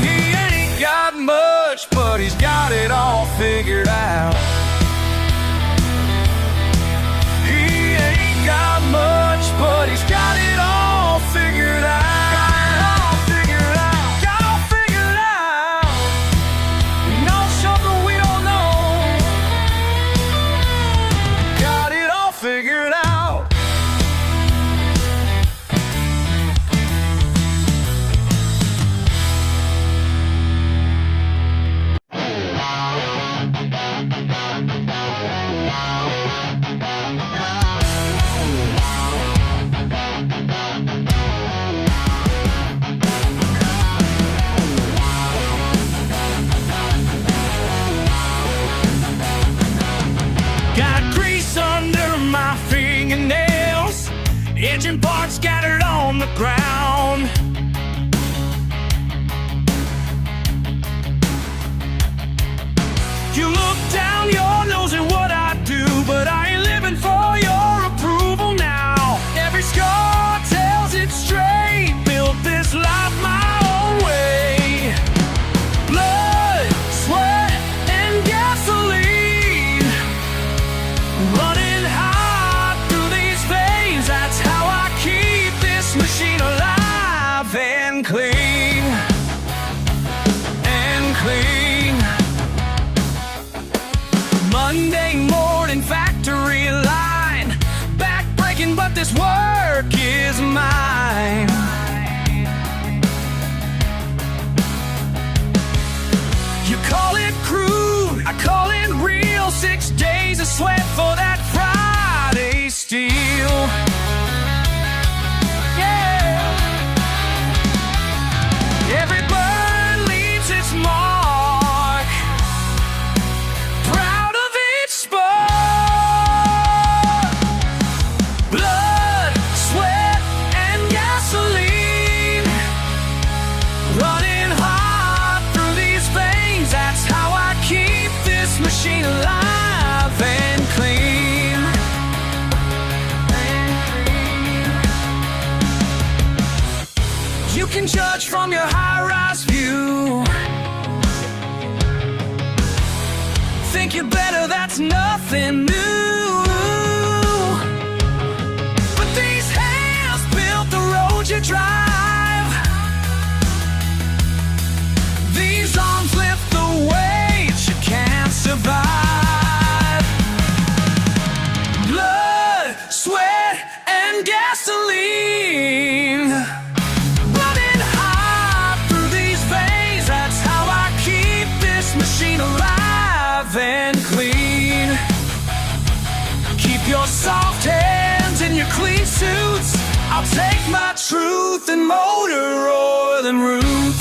He ain't got much, but he's got it all figured out. He ain't got much, but he's got it all figured out. Figured out. Got grease under my fingernails, engine parts scattered on the ground. You look down your nose at what I do, but I ain't living for your approval now. Every scar tells it straight, built this life my own way. Blood, sweat, and gasoline running hot through these veins. That's how I keep this machine alive and clean. And clean. Monday morning factory line, back breaking, but this work is mine. You call it crude, I call it real. 6 days of sweat for that Friday steel. Yeah. Every burn leaves its mark, proud of each spark. Blood, sweat, and gasoline running hot through these veins. That's how I keep this machine alive and clean. You can judge from your high-rise view. Think you're better, that's nothing new. But these hands built the road you drive. These arms lift the weight you can't survive. Blood, take my truth and motor oil and roots.